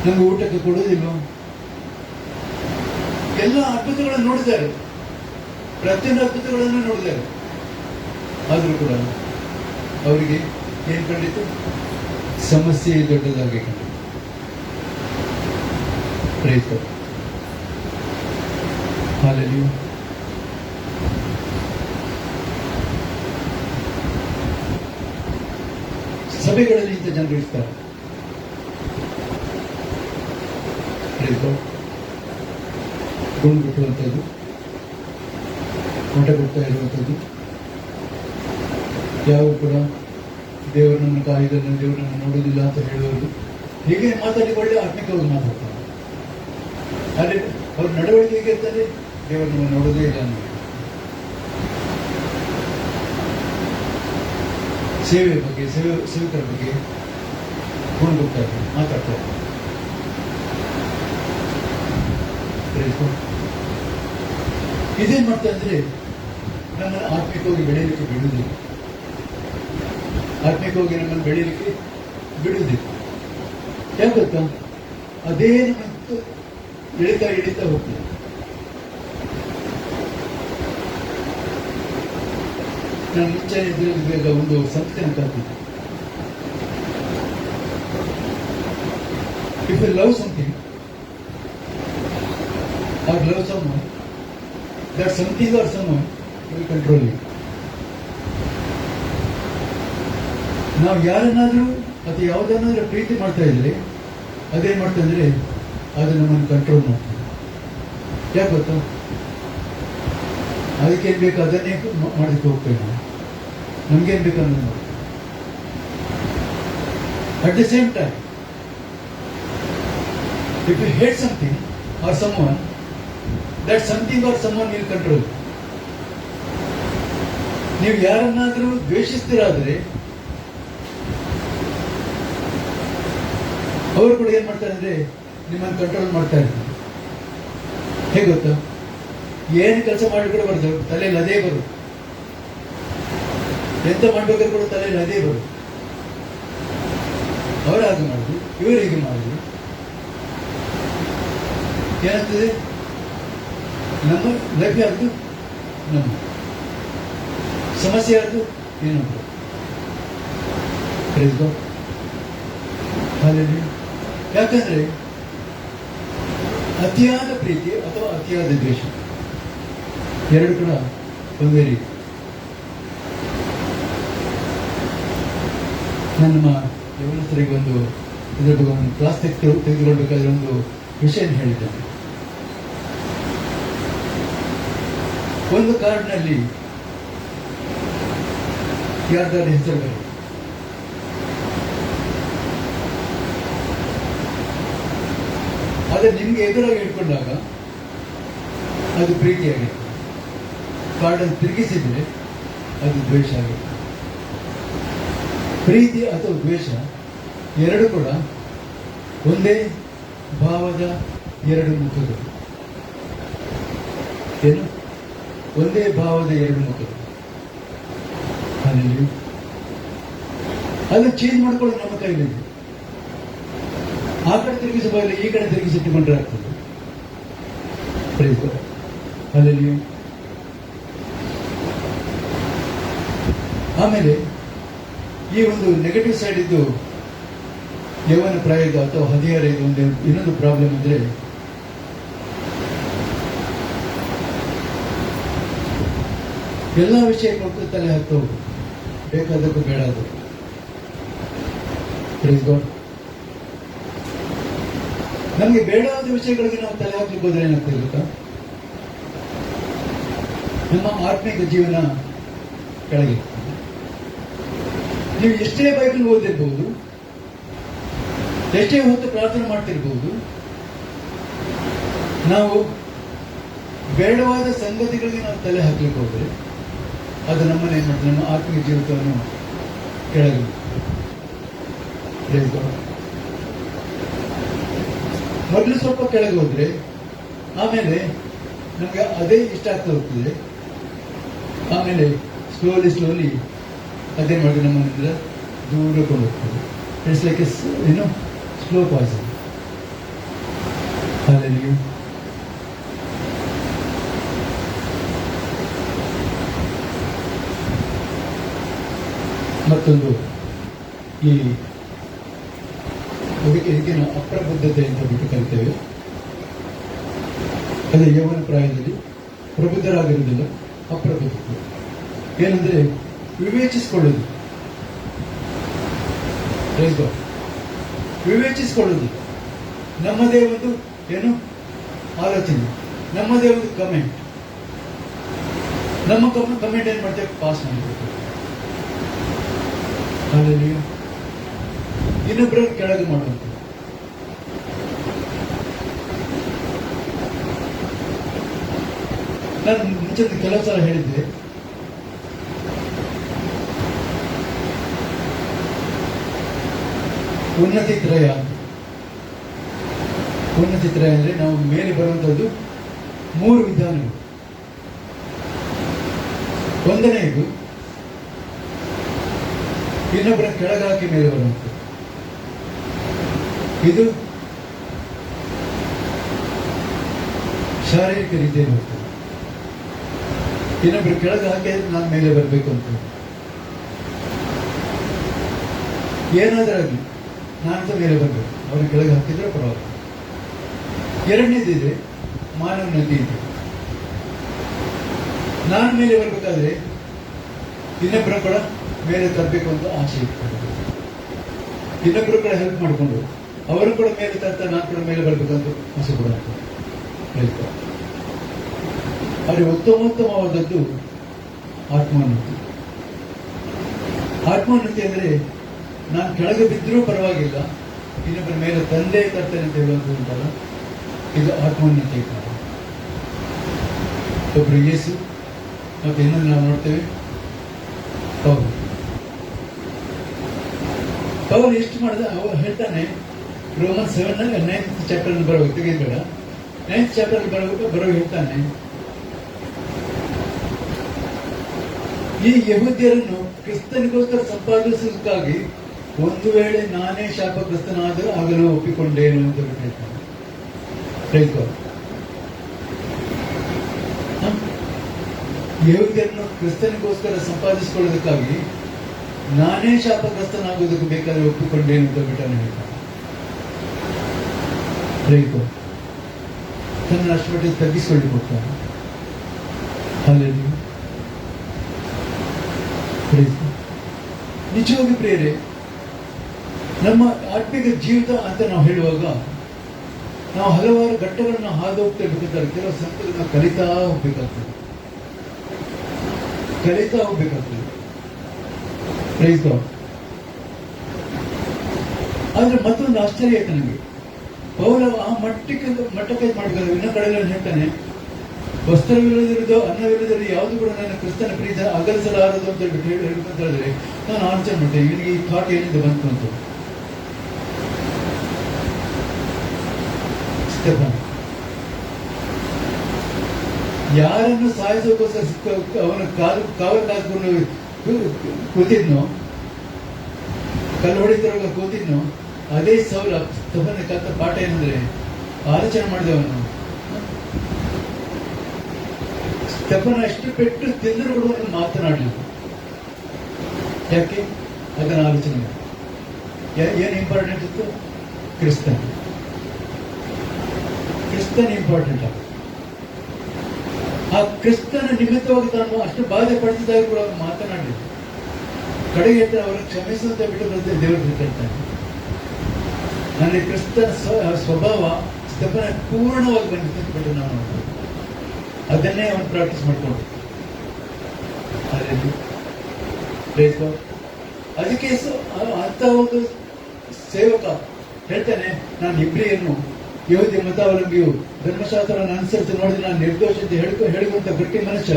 ನಮಗೆ ಊಟಕ್ಕೆ ಕೊಡುವುದಿಲ್ಲೋ? ಎಲ್ಲ ಅದ್ಭುತಗಳನ್ನು ನೋಡಿದ್ದಾರೆ, ಪ್ರತಿಯೊಂದು ಅದ್ಭುತಗಳನ್ನು ನೋಡಿದ್ದಾರೆ. ಆದರೂ ಕೂಡ ಅವರಿಗೆ ಏನ್ ಕಂಡಿತು? ಸಮಸ್ಯೆ ದೊಡ್ಡದಾಗಿ ಕಂಡಿತು. ಹಾಲೆಲೂಯಾ. ಸಭೆಗಳಲ್ಲಿ ಇಂಥ ಜನರು ಇರ್ತಾರೆ. ಗುಣಗುಟ್ಟುವಂಥದ್ದು, ಮಠ ಕೊಡ್ತಾ ಇರುವಂಥದ್ದು, ಯಾವ ಕೂಡ ದೇವರನ್ನು ಕಾಯ್ದನ್ನು ದೇವರನ್ನು ನೋಡುವುದಿಲ್ಲ ಅಂತ ಹೇಳುವುದು, ಹೀಗೆ ಮಾತಾಡಿ ಒಳ್ಳೆ ಆತ್ಮಿಕವಾಗಿ ಮಾತಾಡ್ತಾರೆ. ಆದರೆ ಅವ್ರ ನಡವಳಿಕೆ ಹೇಗಿರ್ತಾರೆ? ದೇವರನ್ನು ನೋಡೋದೇ ಇಲ್ಲ ಅನ್ನೋದು. ಸೇವೆ ಬಗ್ಗೆ, ಸೇವಕರ ಬಗ್ಗೆ ಗುಣಗುಡ್ತಾರೆ, ಮಾತಾಡ್ತಾರೆ. ಇದೇನ್ ಮಾಡ್ತಾ ಅಂದ್ರೆ ನಮ್ಮನ್ನು ಆತ್ಮಿಕವಾಗಿ ಬೆಳೆಯಲಿಕ್ಕೆ ಬಿಡುವುದಿಲ್ಲ. ಆತ್ಮಿಕವಾಗಿ ನಮ್ಮನ್ನು ಬೆಳೆಯಲಿಕ್ಕೆ ಬಿಡುವುದಿಲ್ಲ. ಯಾಕೆ ಗೊತ್ತಾ? ಅದೇ ನಮ್ಮನ್ನು ಇಳಿತಾ ಹೋಗ್ತದೆ. ನಾನು ಮುಂಚೆ ಬೇಗ ಒಂದು ಸಂಸ್ಥೆಯನ್ನು ಕಲ್ತಿದ್ದೆ. If you love something or love someone, that something or someone will control you. ನಾವು ಯಾರನ್ನಾದ್ರೂ ಅಥವಾ ಯಾವುದನ್ನಾದ್ರೂ ಪ್ರೀತಿ ಮಾಡ್ತಾ ಇದ್ರೆ ಅದೇನ್ ಮಾಡ್ತಾ ಇದ್ರೆ ಅದು ನಮ್ಮನ್ನು ಕಂಟ್ರೋಲ್ ಮಾಡ್ತದೆ. ಯಾಕೆ ಗೊತ್ತಾ? ಅದಕ್ಕೇನ್ ಬೇಕು ಅದನ್ನೇ ಮಾಡಲಿಕ್ಕೆ ಹೋಗ್ತೇವೆ ನಾವು. ನಮ್ಗೇನ್ ಬೇಕು ಅನ್ನೋದು ಮಾಡ್ತೇವೆ. At the same time, if you hate something or someone, that something or someone will control. ನೀವು ಯಾರನ್ನಾದ್ರೂ ದ್ವೇಷಿಸ್ತೀರಾದ್ರೆ ಅವರು ಕೂಡ ಏನ್ ಮಾಡ್ತಾರೆ ಅಂದ್ರೆ ನಿಮ್ಮನ್ನು ಕಂಟ್ರೋಲ್ ಮಾಡ್ತಾ ಇರ್ತಾರೆ. ಹೇಗೆ ಗೊತ್ತಾ, ಏನು ಕೆಲಸ ಮಾಡಿ ಕೂಡ ಬರ್ತದೆ, ತಲೆಯಲ್ಲಿ ಅದೇ ಬರು. ಎಂತ ಮಾಡ್ಬೇಕಾದ್ರೂ ಕೂಡ ತಲೆಯಲ್ಲಿ ಅದೇ ಬರು. ಅವರು ಹಾಗೆ ಮಾಡುದು, ಇವರು ಹೀಗೆ ಮಾಡುದು. ಏನಾಗ್ತದೆ, ನಮ್ಮ ಲೈಫ್ ಯಾರ್ದು, ನಮ್ಮ ಸಮಸ್ಯೆ ಯಾರ್ದು, ಏನು ಯಾಕಂದ್ರೆ ಅತಿಯಾದ ಪ್ರೀತಿ ಅಥವಾ ಅತಿಯಾದ ದ್ವೇಷ ಎರಡು ಕೂಡ ಒಂದೇ ರೀತಿ. ನಮ್ಮ ಯವನಸ್ಥರಿಗೆ ಒಂದು ಇದ್ರ ಬಗ್ಗೆ ಒಂದು ಕ್ಲಾಸ್ ತೆಗೆದುಕೊಳ್ಬೇಕಾದ್ರೆ ಒಂದು ವಿಷಯ ಹೇಳಿದ್ದೇನೆ. ಒಂದು ಕಾರ್ಡ್ನಲ್ಲಿ ಯಾರ್ದಾರ ಹೆಸರು ಬೇರೆ, ಆದರೆ ನಿಮ್ಗೆ ಎದುರಾಗಿ ಇಟ್ಕೊಂಡಾಗ ಅದು ಪ್ರೀತಿಯಾಗಿತ್ತು. ಕಾರ್ಡನ್ನು ತಿರುಗಿಸಿದ್ರೆ ಅದು ದ್ವೇಷ ಆಗಿತ್ತು. ಪ್ರೀತಿ ಅಥವಾ ದ್ವೇಷ ಎರಡು ಕೂಡ ಒಂದೇ ಭಾವದ ಎರಡು ಮುಖಗಳು. ಏನು, ಒಂದೇ ಭಾವದ ಎರಡು ಮುಖಗಳು. ಅಲ್ಲಿ ಅದು ಚೇಂಜ್ ಮಾಡ್ಕೊಳ್ಳೋದು ನಮ್ಮ ಕೈಲಿದೆ. ಆ ಕಡೆ ತಿರುಗಿಸಬಾರದು, ಈ ಕಡೆ ತಿರುಗಿಸಿಟ್ಟುಕೊಂಡ್ರೆ ಆಗ್ತದೆ. ಅಲ್ಲಿ ಆಮೇಲೆ ಈ ಒಂದು ನೆಗೆಟಿವ್ ಸೈಡ್ ಇದ್ದು ಯೌವನ ಪ್ರಾಯದ ಅಥವಾ ಹದಿಹರ ಇದು ಒಂದು ಇನ್ನೊಂದು ಪ್ರಾಬ್ಲಮ್ ಅಂದ್ರೆ ಎಲ್ಲ ವಿಷಯ ಕೊಟ್ಟು ತಲೆ ಹಾಕ್ತಾ ಹೋಗು, ಬೇಕಾದಕ್ಕೂ ಬೇಡಾದಕ್ಕೂ. ನಮಗೆ ಬೇಡವಾದ ವಿಷಯಗಳಿಗೆ ನಾವು ತಲೆ ಹಾಕಲಿಕ್ಕೆ ಹೋದ್ರೆ ಏನಾಗ್ತದೆ ಗೊತ್ತಾ, ನಮ್ಮ ಆತ್ಮಿಕ ಜೀವನ ಕೆಳಗೆ. ನೀವು ಎಷ್ಟೇ ಬೈಬಲ್ ಓದಿರ್ಬಹುದು, ಎಷ್ಟೇ ಹೊತ್ತು ಪ್ರಾರ್ಥನೆ ಮಾಡ್ತಿರ್ಬಹುದು, ನಾವು ಬೇಡವಾದ ಸಂಗತಿಗಳಿಗೆ ನಾವು ತಲೆ ಹಾಕ್ಲಿಕ್ಕೆ ಹೋದ್ರೆ ಅದು ನಮ್ಮನ್ನ ಏನ್ ಮಾಡ್ತದೆ, ನಮ್ಮ ಆತ್ಮಿಕ ಜೀವಿತವನ್ನು ಕೆಳಗೆ. ಮೊದಲು ಸ್ವಲ್ಪ ಕೆಳಗೆ ಹೋದ್ರೆ ಆಮೇಲೆ ನಮ್ಗೆ ಅದೇ ಇಷ್ಟ ಆಗ್ತಾ ಹೋಗ್ತದೆ. ಆಮೇಲೆ ಸ್ಲೋಲಿ ಅದೇನ್ ಮಾಡಿದ್ರೆ ನಮ್ಮನ್ನಿಂದ ದೂರ ಕೊಂಡು ಹೋಗ್ತದೆ. ಇಟ್ಸ್ ಲೈಕ್ ಏನು ಸ್ಲೋ ಪಾಯ್ಸನ್. ಹಾಲೆಲೂಯಾ. ಮತ್ತೊಂದು ಈ ಇದಕ್ಕೆ ನಾವು ಅಪ್ರಬುದ್ಧತೆ ಅಂತ ಬಿಟ್ಟು ಕರಿತೇವೆ. ಅದೇ ಯೌವನ ಪ್ರಾಯದಲ್ಲಿ ಪ್ರಬುದ್ಧರಾಗಿರುವುದಿಲ್ಲ, ಅಪ್ರಬುದ್ಧತೆ. ಏನಂದ್ರೆ ವಿವೇಚಿಸಿಕೊಳ್ಳುವುದು, ವಿವೇಚಿಸಿಕೊಳ್ಳುವುದು. ನಮ್ಮದೇ ಒಂದು ಏನು ಆಲೋಚನೆ, ನಮ್ಮದೇ ಒಂದು ಕಮೆಂಟ್, ನಮ್ಮ ಕಮೆಂಟ್ ಏನ್ ಮಾಡ್ತೇವೆ, ಪಾಸ್ ಮಾಡಬೇಕು. ಅಲ್ಲಿ ಇನ್ನೊಬ್ಬರ ಕೆಳಗೆ ಮಾಡುವಂತ. ನಾನು ಮುಂಚೆ ಕೆಲವು ಸಲ ಹೇಳಿದ್ದೆ, ಉನ್ನತಿ ತ್ರಯ. ಉನ್ನತಿ ತ್ರಯ ಅಂದ್ರೆ ನಾವು ಮೇಲೆ ಬರುವಂತದ್ದು 3 ವಿಧಾನಗಳು. ಒಂದನೆಯದು ಇನ್ನೊಬ್ಬರ ಕೆಳಗಾಕಿ ಮೇಲೆ ಬರುವಂಥದ್ದು. ಇದು ಶಾರೀರಿಕ ರೀತಿಯಲ್ಲಿ ಹೋಗ್ತದೆ. ಇನ್ನೊಬ್ಬರು ಕೆಳಗೆ ಹಾಕಿ ನಾನು ಮೇಲೆ ಬರಬೇಕು ಅಂತ. ಏನಾದ್ರಾಗಲಿ ನಾನು ಮೇಲೆ ಬರಬೇಕು, ಅವ್ರ ಕೆಳಗೆ ಹಾಕಿದ್ರೆ ಪರವಾಗಿಲ್ಲ. ಎರಡನೇದಿದೆ ಮಾನವನತೆ ಇದೆ. ನಾನು ಮೇಲೆ ಬರಬೇಕಾದ್ರೆ ಇನ್ನೊಬ್ಬರ ಕೂಡ ಮೇಲೆ ತರಬೇಕು ಅಂತ ಆಸೆ ಇರ್ತದೆ. ಇನ್ನೊಬ್ಬರು ಕೂಡ ಹೆಲ್ಪ್ ಮಾಡಿಕೊಂಡು ಅವರು ಕೂಡ ಮೇಲೆ ತರ್ತಾ ನಾನು ಕೂಡ ಮೇಲೆ ಬರಬೇಕಂತ ಆಸೆ ಕೂಡ ಹೇಳ್ತಾರೆ. ಆದರೆ ಉತ್ತಮೋತ್ತಮವಾದದ್ದು ಆತ್ಮೋನ್ನತಿ. ಆತ್ಮೋನ್ನತಿ ಅಂದ್ರೆ ನಾನು ಕೆಳಗೆ ಬಿದ್ದರೂ ಪರವಾಗಿಲ್ಲ, ಇನ್ನೊಬ್ಬರ ಮೇಲೆ ತಂದೆ ತರ್ತೇನೆ ಅಂತ ಹೇಳುವಂಥದ್ದು ಉಂಟಲ್ಲ, ಇದು ಆತ್ಮೋನ್ನತಿ ಕಾರಣ. ಒಬ್ರು ಯೇಸು, ಮತ್ತೆ ಇನ್ನೊಂದು ನಾವು ನೋಡ್ತೇವೆ ಪೌಲ್. ಪೌಲ್ ಎಷ್ಟು ಮಾಡಿದ ಅವರು ಹೇಳ್ತಾನೆ, ರೋಮನ್ 7 9th ಚಾಪ್ಟರ್ ಬರಬೇಕು, ತೆಗೆದ್ಬೇಡ, 9th ಚಾಪ್ಟರ್ ಬರೋ ಹೇಳ್ತಾನೆ, ಈ ಯಹೂದ್ಯರನ್ನು ಕ್ರಿಸ್ತನಿಗೋಸ್ಕರ ಸಂಪಾದಿಸುವುದಕ್ಕಾಗಿ ಒಂದು ವೇಳೆ ನಾನೇ ಶಾಪಗ್ರಸ್ತನಾದರೂ ಆಗಲು ಒಪ್ಪಿಕೊಂಡೇನು ಅಂತ ಹೇಳ್ತಾನೆ. ಯಹೂದ್ಯರನ್ನು ಕ್ರಿಸ್ತನಿಗೋಸ್ಕರ ಸಂಪಾದಿಸಿಕೊಳ್ಳೋದಕ್ಕಾಗಿ ನಾನೇ ಶಾಪಗ್ರಸ್ತನಾಗುವುದಕ್ಕೆ ಬೇಕಾದ್ರೆ ಒಪ್ಪಿಕೊಂಡೇನು ಅಂತ ಬಿಟ್ಟನು ಹೇಳ್ತಾನೆ. ತನ್ನ ಅಷ್ಟಮಟ್ಟಿಗೆ ತಗ್ಗಿಸಿಕೊಳ್ಳಿಕೊಡ್ತಾನೆ. ನಿಜವಾಗಿ ಪ್ರಿಯರೇ, ನಮ್ಮ ಆತ್ಮಿಕ ಜೀವಿತ ಅಂತ ನಾವು ಹೇಳುವಾಗ ನಾವು ಹಲವಾರು ಘಟ್ಟಗಳನ್ನ ಹಾದು ಹೋಗ್ತಾ ಇರ್ಬೇಕಾದ್ರೆ ಕೆಲವು ಸಂಗತಿಗಳನ್ನ ಕಲಿತಾ ಹೋಗ್ಬೇಕಾಗ್ತದೆ. ಆದ್ರೆ ಮತ್ತೊಂದು ಆಶ್ಚರ್ಯ ಆಯ್ತು ನನಗೆ. ಪೌಲ ಆ ಮಟ್ಟಕ್ಕೆ ಮಾಡ್ತಾರೆ. ಇನ್ನ ಕಡೆಗಳಲ್ಲಿ ಹೇಳ್ತಾನೆ, ವಸ್ತ್ರವಿಲ್ಲದಿರುವುದು ಅನ್ನವಿಲ್ಲದಿರುವುದು ಯಾವುದು ಕೂಡ ನನ್ನ ಕ್ರಿಸ್ತನ ಪ್ರೀತಿ ಅಗಲಿಸಲಾರದು ಅಂತ ಹೇಳ್ಬೇಕಂತ ಹೇಳಿದ್ರೆ ನಾನು ಆಲೋಚನೆ ಮಾಡ್ತೇನೆ, ಇವನಿಗೆ ಈ ಥಾಟ್ ಏನಿದೆ ಬಂತು ಅಂತ. ಯಾರನ್ನು ಸಾಯಿಸೋಕೋಸ್ಕರ ಅವನ ಕಾವಲು ಕಾದ್ಕೊಂಡು ಕೂತಿದ್ನೋ, ಕಲ್ಲು ಹೊಡಿತಿರುವಾಗ ಕೂತಿದ್ನೋ, ಅದೇ ಸೌಲ ತಪ್ಪನ ಕತ್ತ ಪಾಠ ಏನಂದ್ರೆ ಆಲೋಚನೆ ಮಾಡಿದವನು ಸ್ಟೆಫನ್ ಅಷ್ಟು ಪೆಟ್ಟು ತಿಂದರೂ ಕೂಡ ಮಾತನಾಡಲಿಲ್ಲ. ಯಾಕೆ? ಅದನ್ನ ಆಲೋಚನೆ ಮಾಡಿ. ಏನ್ ಇಂಪಾರ್ಟೆಂಟ್ ಇತ್ತು? ಕ್ರಿಸ್ತನ್ ಇಂಪಾರ್ಟೆಂಟ್ ಆಗ. ಆ ಕ್ರಿಸ್ತನ ನಿಮಿತ್ತವಾಗಿ ತಾನು ಅಷ್ಟು ಬಾಧೆ ಪಡಿಸಿದಾಗ ಕೂಡ ಅವರು ಮಾತನಾಡಲಿಲ್ಲ. ಕಡೆಗೆ ಹೇಳ್ತಾರೆ, ಅವರನ್ನು ಕ್ಷಮಿಸುವಂತ ಬಿಟ್ಟು ಬರುತ್ತೆ ದೇವರು ಹೇಳ್ತಾನೆ. ನನಗೆ ಕ್ರಿಸ್ತನ ಸ್ವಭಾವ ಸ್ಟೆಫನ ಪೂರ್ಣವಾಗಿ ಬಂದಿದ್ದು ನಾವು ಅದನ್ನೇ ಅವನು ಪ್ರಾಕ್ಟೀಸ್ ಮಾಡ್ಕೊಂಡು. ಅದಕ್ಕೆ ಅಂತ ಒಂದು ಸೇವಕ ಹೇಳ್ತಾನೆ, ನಾನು ಇಬ್ರಿಯನ್ನು ಯಹೂದ್ಯ ಮತಾವಲಂಬಿಯು ಧರ್ಮಶಾಸ್ತ್ರವನ್ನು ಅನುಸರಿಸಿ ನೋಡಿದ್ರೆ ನಾನು ನಿರ್ದೋಷ ಅಂತ ಹೇಳುವಂತ ಗಟ್ಟಿ ಮನುಷ್ಯ.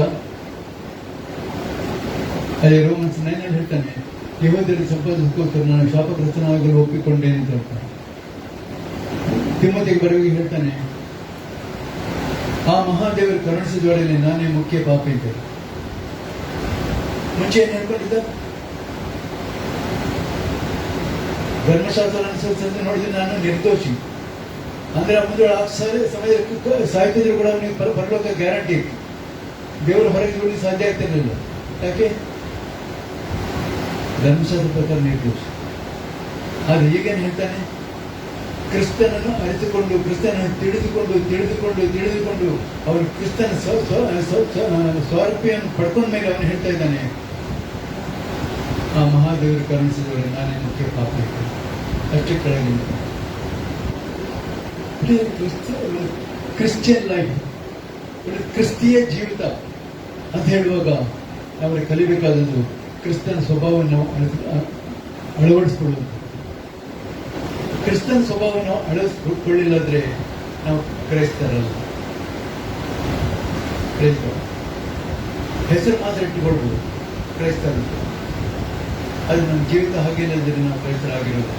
ಅದೇ ರೋಮನ್ಸ್ 9 ಹೇಳ್ತಾನೆ, ಯಹೂದ್ಯರಿಗೆ ಸಂಪಾದಿಸೋಸ್ಕರ ನಾನು ಶಾಪಗ್ರಸ್ತನಾಗಲು ಒಪ್ಪಿಕೊಂಡೇನೆ ಅಂತ ಹೇಳ್ತಾನೆ. ತಿಮ್ಮತಿಗೆ ಬರುವಾಗ ಹೇಳ್ತಾನೆ, ಆ ಮಹಾದೇವರು ಕರುಣಿಸಿದ ವೇಳೆಯಲ್ಲಿ ನಾನೇ ಮುಖ್ಯ ಪಾಪಿ ಅಂತ. ಮುಂಚೆ ಏನ್ ಹೇಳ್ಕೊಂಡಿದ್ದ? ಧರ್ಮಶಾಸ್ತ್ರ ಅನುಸರಿಸಿ ನೋಡಿದ್ರೆ ನಾನು ನಿರ್ದೋಷಿ ಅಂದ್ರೆ ಮುಂದೆ ಸಮಯಕ್ಕೆ ಸಾಹಿತ್ಯದ್ರು ಕೂಡ ಅವನಿಗೆ ಪರಲೋಕ ಗ್ಯಾರಂಟಿ ಇತ್ತು. ದೇವರು ಹೊರಗೆ ನೋಡಿ ಸಾಧ್ಯ ಆಗ್ತಿರ್ಲಿಲ್ಲ. ಯಾಕೆ? ಧರ್ಮಶಾಸ್ತ್ರ ಪ್ರಕಾರ ನಿರ್ದೋಷಿ. ಆದ್ರೆ ಈಗೇನು ಹೇಳ್ತಾನೆ, ಕ್ರಿಸ್ತನನ್ನು ಅರಿತುಕೊಂಡು ಕ್ರಿಸ್ತನನ್ನು ತಿಳಿದುಕೊಂಡು ಅವನು ಕ್ರಿಸ್ತನ ಸ್ವಾರೂಪಿಯನ್ನು ಪಡ್ಕೊಂಡ ಮೇಲೆ ಅವನು ಹೇಳ್ತಾ ಇದ್ದಾನೆ, ಆ ಮಹಾದೇವರು ಕರುಣಿಸಿದವರು ನಾನೇ ಮುಖ್ಯ ಪಾಪ ಇದ್ದೇನೆ. ಅಷ್ಟೇ ಕೆಳಗೆ ಕ್ರಿಶ್ಚಿಯನ್ ಲೈಫ್, ಕ್ರಿಸ್ತಿಯ ಜೀವಿತ ಅಂತ ಹೇಳುವಾಗ ಅವರಿಗೆ ಕಲಿಬೇಕಾದದ್ದು ಕ್ರಿಸ್ತನ ಸ್ವಭಾವವನ್ನು ಅಳವಡಿಸಿಕೊಳ್ಳುವುದು. ಕ್ರಿಸ್ತನ ಸ್ವಭಾವವನ್ನು ಅಳವಡಿಸಿಕೊಳ್ಳಿಲ್ಲದ್ರೆ ನಾವು ಕ್ರೈಸ್ತರಲ್ಲ. ಹೆಸರು ಮಾತ್ರ ಇಟ್ಟುಕೊಳ್ಬೋದು ಕ್ರೈಸ್ತರ, ಅದು ನಮ್ಮ ಜೀವಿತ ಹಾಗೇನಿದ್ರೆ ನಾವು ಕ್ರೈಸ್ತರಾಗಿರೋದು.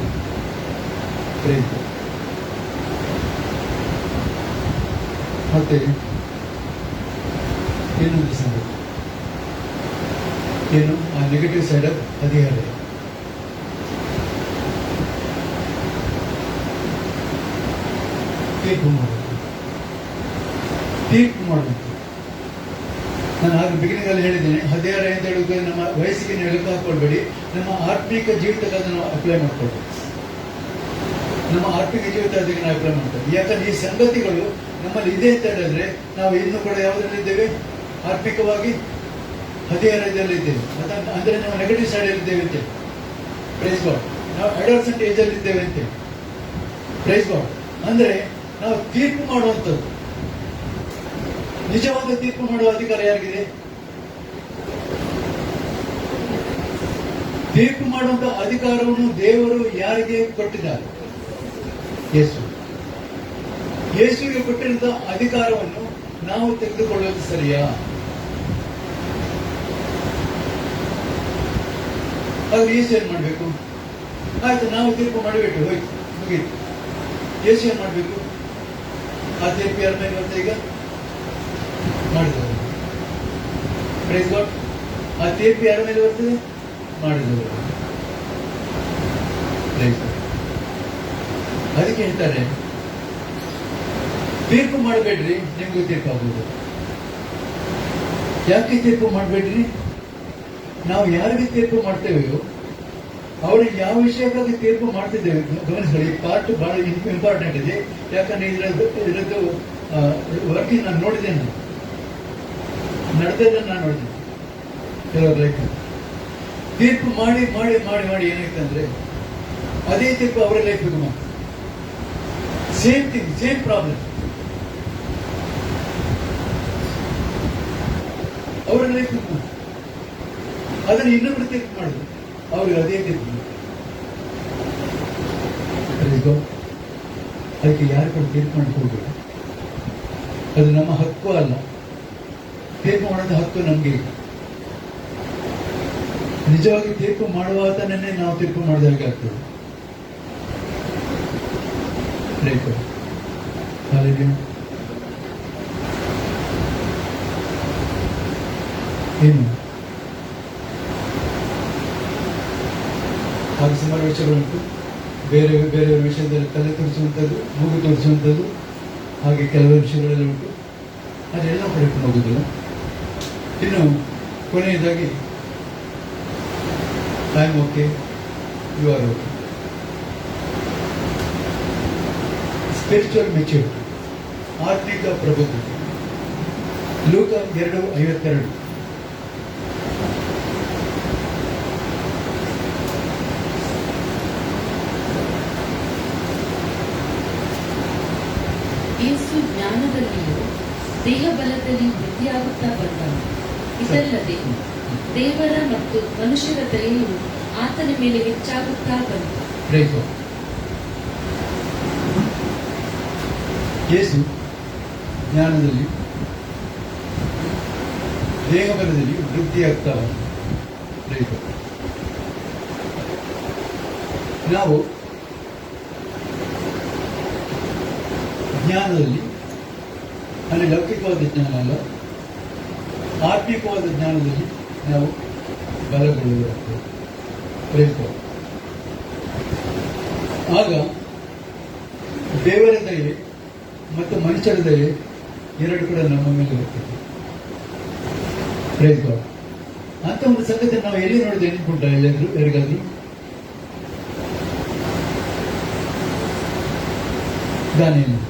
ಮತ್ತೆ ಇನ್ನೊಂದು ಸಂಗತಿ ಏನು, ಆ ನೆಗೆಟಿವ್ ಸೈಡ್ ಆಫ್ ಅಧಿಕಾರ. ತೀರ್ಪು ಮಾಡಬೇಕು. ನಾನು ಆಗ ಬಿಗಿನಿಂಗ್ ಅಲ್ಲಿ ಹೇಳಿದ್ದೇನೆ, ಹದಿಹಾರ ಅಂತ ಹೇಳುವಾಗ ನಮ್ಮ ವಯಸ್ಸಿಗೆ ನೀವು ಲೆಕ್ಕ ಹಾಕೊಳ್ಬೇಡಿ, ನಮ್ಮ ಆತ್ಮಿಕ ಜೀವಿತಕ್ಕೆ ಅದನ್ನು ಅಪ್ಲೈ ಮಾಡ್ಕೊಳ್ಬೇಕು. ನಮ್ಮ ಆರ್ಥಿಕ ಜೀವಿತ ಅದಕ್ಕೆ ನಾವು ಅಪ್ಲೈ ಮಾಡ್ತೇವೆ. ಯಾಕಂದ್ರೆ ಈ ಸಂಗತಿಗಳು ನಮ್ಮಲ್ಲಿ ಇದೆ ಅಂತ ಹೇಳಿದ್ರೆ ನಾವು ಇನ್ನೂ ಕೂಡ ಯಾವುದರಲ್ಲಿದ್ದೇವೆ? ಆರ್ಥಿಕವಾಗಿ ಹದಿಹರೆಯದಲ್ಲಿದ್ದೇವೆ. ಅಂದ್ರೆ ನಾವು ನೆಗೆಟಿವ್ ಸೈಡ್ ಅಲ್ಲಿ ಇದ್ದೇವೆ ಅಂತೇಳಿ. Praise God. ನಾವು ಅಡಾಲ್ಸೆಂಟ್ ಏಜ್ ಅಲ್ಲಿ ಇದ್ದೇವೆ ಅಂತೇಳಿ. Praise God. ಅಂದ್ರೆ ನಾವು ತೀರ್ಪು ಮಾಡುವಂಥದ್ದು, ನಿಜವಾದ ತೀರ್ಪು ಮಾಡುವ ಅಧಿಕಾರ ಯಾರಿಗಿದೆ? ತೀರ್ಪು ಮಾಡುವಂತಹ ಅಧಿಕಾರವನ್ನು ದೇವರು ಯಾರಿಗೆ ಕೊಟ್ಟಿದ್ದಾರೆ? ಯೇಸುವಿಗೆ ಕೊಟ್ಟಿರುವಂತಹ ಅಧಿಕಾರವನ್ನು ನಾವು ತೆಗೆದುಕೊಳ್ಳೋದು ಸರಿಯಾ? ಆದ್ರೆ ಯೇಸು ಏನ್ ಮಾಡ್ಬೇಕು? ಆಯ್ತು, ನಾವು ತೀರ್ಪು ಮಾಡಿಬಿಟ್ಟು ಹೋಯ್ತು, ಮುಗೀತು. ಯೇಸು ಏನ್ ಮಾಡ್ಬೇಕು? ಆ ತೀರ್ಪು ಯಾರ ಮೇಲೆ ಬರ್ತದೆ ಈಗ? ಮಾಡಿದವರು. Praise God. ಆ ತೀರ್ಪು ಯಾರ ಮೇಲೆ ಬರ್ತದೆ? ಮಾಡಿದವರು. Praise God. ಅದಕ್ಕೆ ಹೇಳ್ತಾರೆ, ತೀರ್ಪು ಮಾಡಬೇಡ್ರಿ, ನಿಮ್ಗೂ ತೀರ್ಪು ಆಗುವುದು. ಯಾಕೆ ತೀರ್ಪು ಮಾಡಬೇಡ್ರಿ? ನಾವು ಯಾರಿಗೆ ತೀರ್ಪು ಮಾಡ್ತೇವೆಯೋ ಅವ್ರಿಗೆ ಯಾವ ವಿಷಯಕ್ಕಾಗಿ ತೀರ್ಪು ಮಾಡ್ತಿದ್ದೇವೆ ಗಮನಿಸ್ಕೊಳ್ಳಿ. ಪಾರ್ಟ್ ಬಹಳ ಇಂಪಾರ್ಟೆಂಟ್ ಇದೆ. ಯಾಕಂದ್ರೆ ಇದರದ್ದು ವರ್ಕಿಂಗ್ ನಾನು ನೋಡಿದ್ದೇನೆ, ನಡೆದದನ್ನು ನಾನು ನೋಡಿದ್ದೇನೆ ಕೆಲವರ ಲೈಫ್. ತೀರ್ಪು ಮಾಡಿ ಮಾಡಿ ಮಾಡಿ ಮಾಡಿ ಏನಾಯ್ತು ಅಂದ್ರೆ ಅದೇ ತೀರ್ಪು ಅವರ ಲೈಫಿಗೂ ಮಾತ್ರ. ಸೇಮ್ ಥಿಂಗ್, ಸೇಮ್ ಪ್ರಾಬ್ಲಮ್ ಅವರ ಲೈಫಿಗೂ. ಅದನ್ನು ಇನ್ನೊಬ್ಬರು ತೀರ್ಪು ಮಾಡುದು, ಅವ್ರಿಗೆ ಅದೇ ತೀರ್ಪು. ಅದಕ್ಕೆ ಯಾರು ಕೂಡ ತೀರ್ಪು ಮಾಡಿ ಹೋಗ್ಬೇಕು. ಅದು ನಮ್ಮ ಹಕ್ಕು ಅಲ್ಲ. ತೀರ್ಪು ಮಾಡೋದು ಹಕ್ಕು ನಮ್ಗೆ. ನಿಜವಾಗಿ ತೀರ್ಪು ಮಾಡುವಾತನನ್ನೇ ನಾವು ತೀರ್ಪು ಮಾಡಿದಾಗ ಆಗ್ತದೆ. ಏನು ಹಾಗೆ ಸುಮಾರು ವಿಷಯಗಳುಂಟು. ಬೇರೆ ಬೇರೆಯವರ ವಿಷಯದಲ್ಲಿ ತಲೆ ತೋರಿಸುವಂಥದ್ದು, ಮೂಗು ತೋರಿಸುವಂಥದ್ದು, ಹಾಗೆ ಕೆಲವು ವಿಷಯಗಳೆಲ್ಲ ಉಂಟು. ಅದೆಲ್ಲ ಪಡ್ಕೊಂಡು ಹೋಗುದಿಲ್ಲ. ಇನ್ನು ಕೊನೆಯದಾಗಿ time okay, you are okay. Spiritual maturity, ಆತ್ಮಿಕ ಪ್ರಬುದ್ಧತೆ. ಲೂಕ 2:52. ಯೇಸು ಜ್ಞಾನದಲ್ಲಿಯೂ ದೇಹ ಬಲದಲ್ಲಿ ವೃದ್ಧಿಯಾಗುತ್ತಾ ಬಂದನು. ಇದಲ್ಲದೆ ದೇವರ ಮತ್ತು ಮನುಷ್ಯರ ದಯೆಯು ಆತನ ಮೇಲೆ ಹೆಚ್ಚಾಗುತ್ತಾ ಬಂತು. ಯೇಸು ಜ್ಞಾನದಲ್ಲಿ ದೇಹ ಬಲದಲ್ಲಿ ವೃದ್ಧಿಯಾಗ್ತಾ ಬಂತು. ನಾವು ಜ್ಞಾನದಲ್ಲಿ, ಅಲ್ಲಿ ಲೌಕಿಕವಾದ ಜ್ಞಾನ ಅಲ್ಲ, ಆತ್ಮಿಕವಾದ ಜ್ಞಾನದಲ್ಲಿ ನಾವು ಬಲಗೊಳ್ಳುವುದಾಗ್ತದೆ. ಆಗ ದೇವರ ದಯೆ ಮತ್ತು ಮನುಷ್ಯರ ದಯೆ ಎರಡು ಕೂಡ ನಮ್ಮ ಮೇಲೆ ಬರ್ತದೆ. Praise God. ಅಂತ ಒಂದು ಸಂಗತಿ ನಾವು ಎಲ್ಲಿ ನೋಡಿದ್ರೆ ನೆನಪುಂಟ ಎಲ್ಲರೂ ಯಾರಿಗಾದ್ರು? ದಾನಿಯೇಲನ.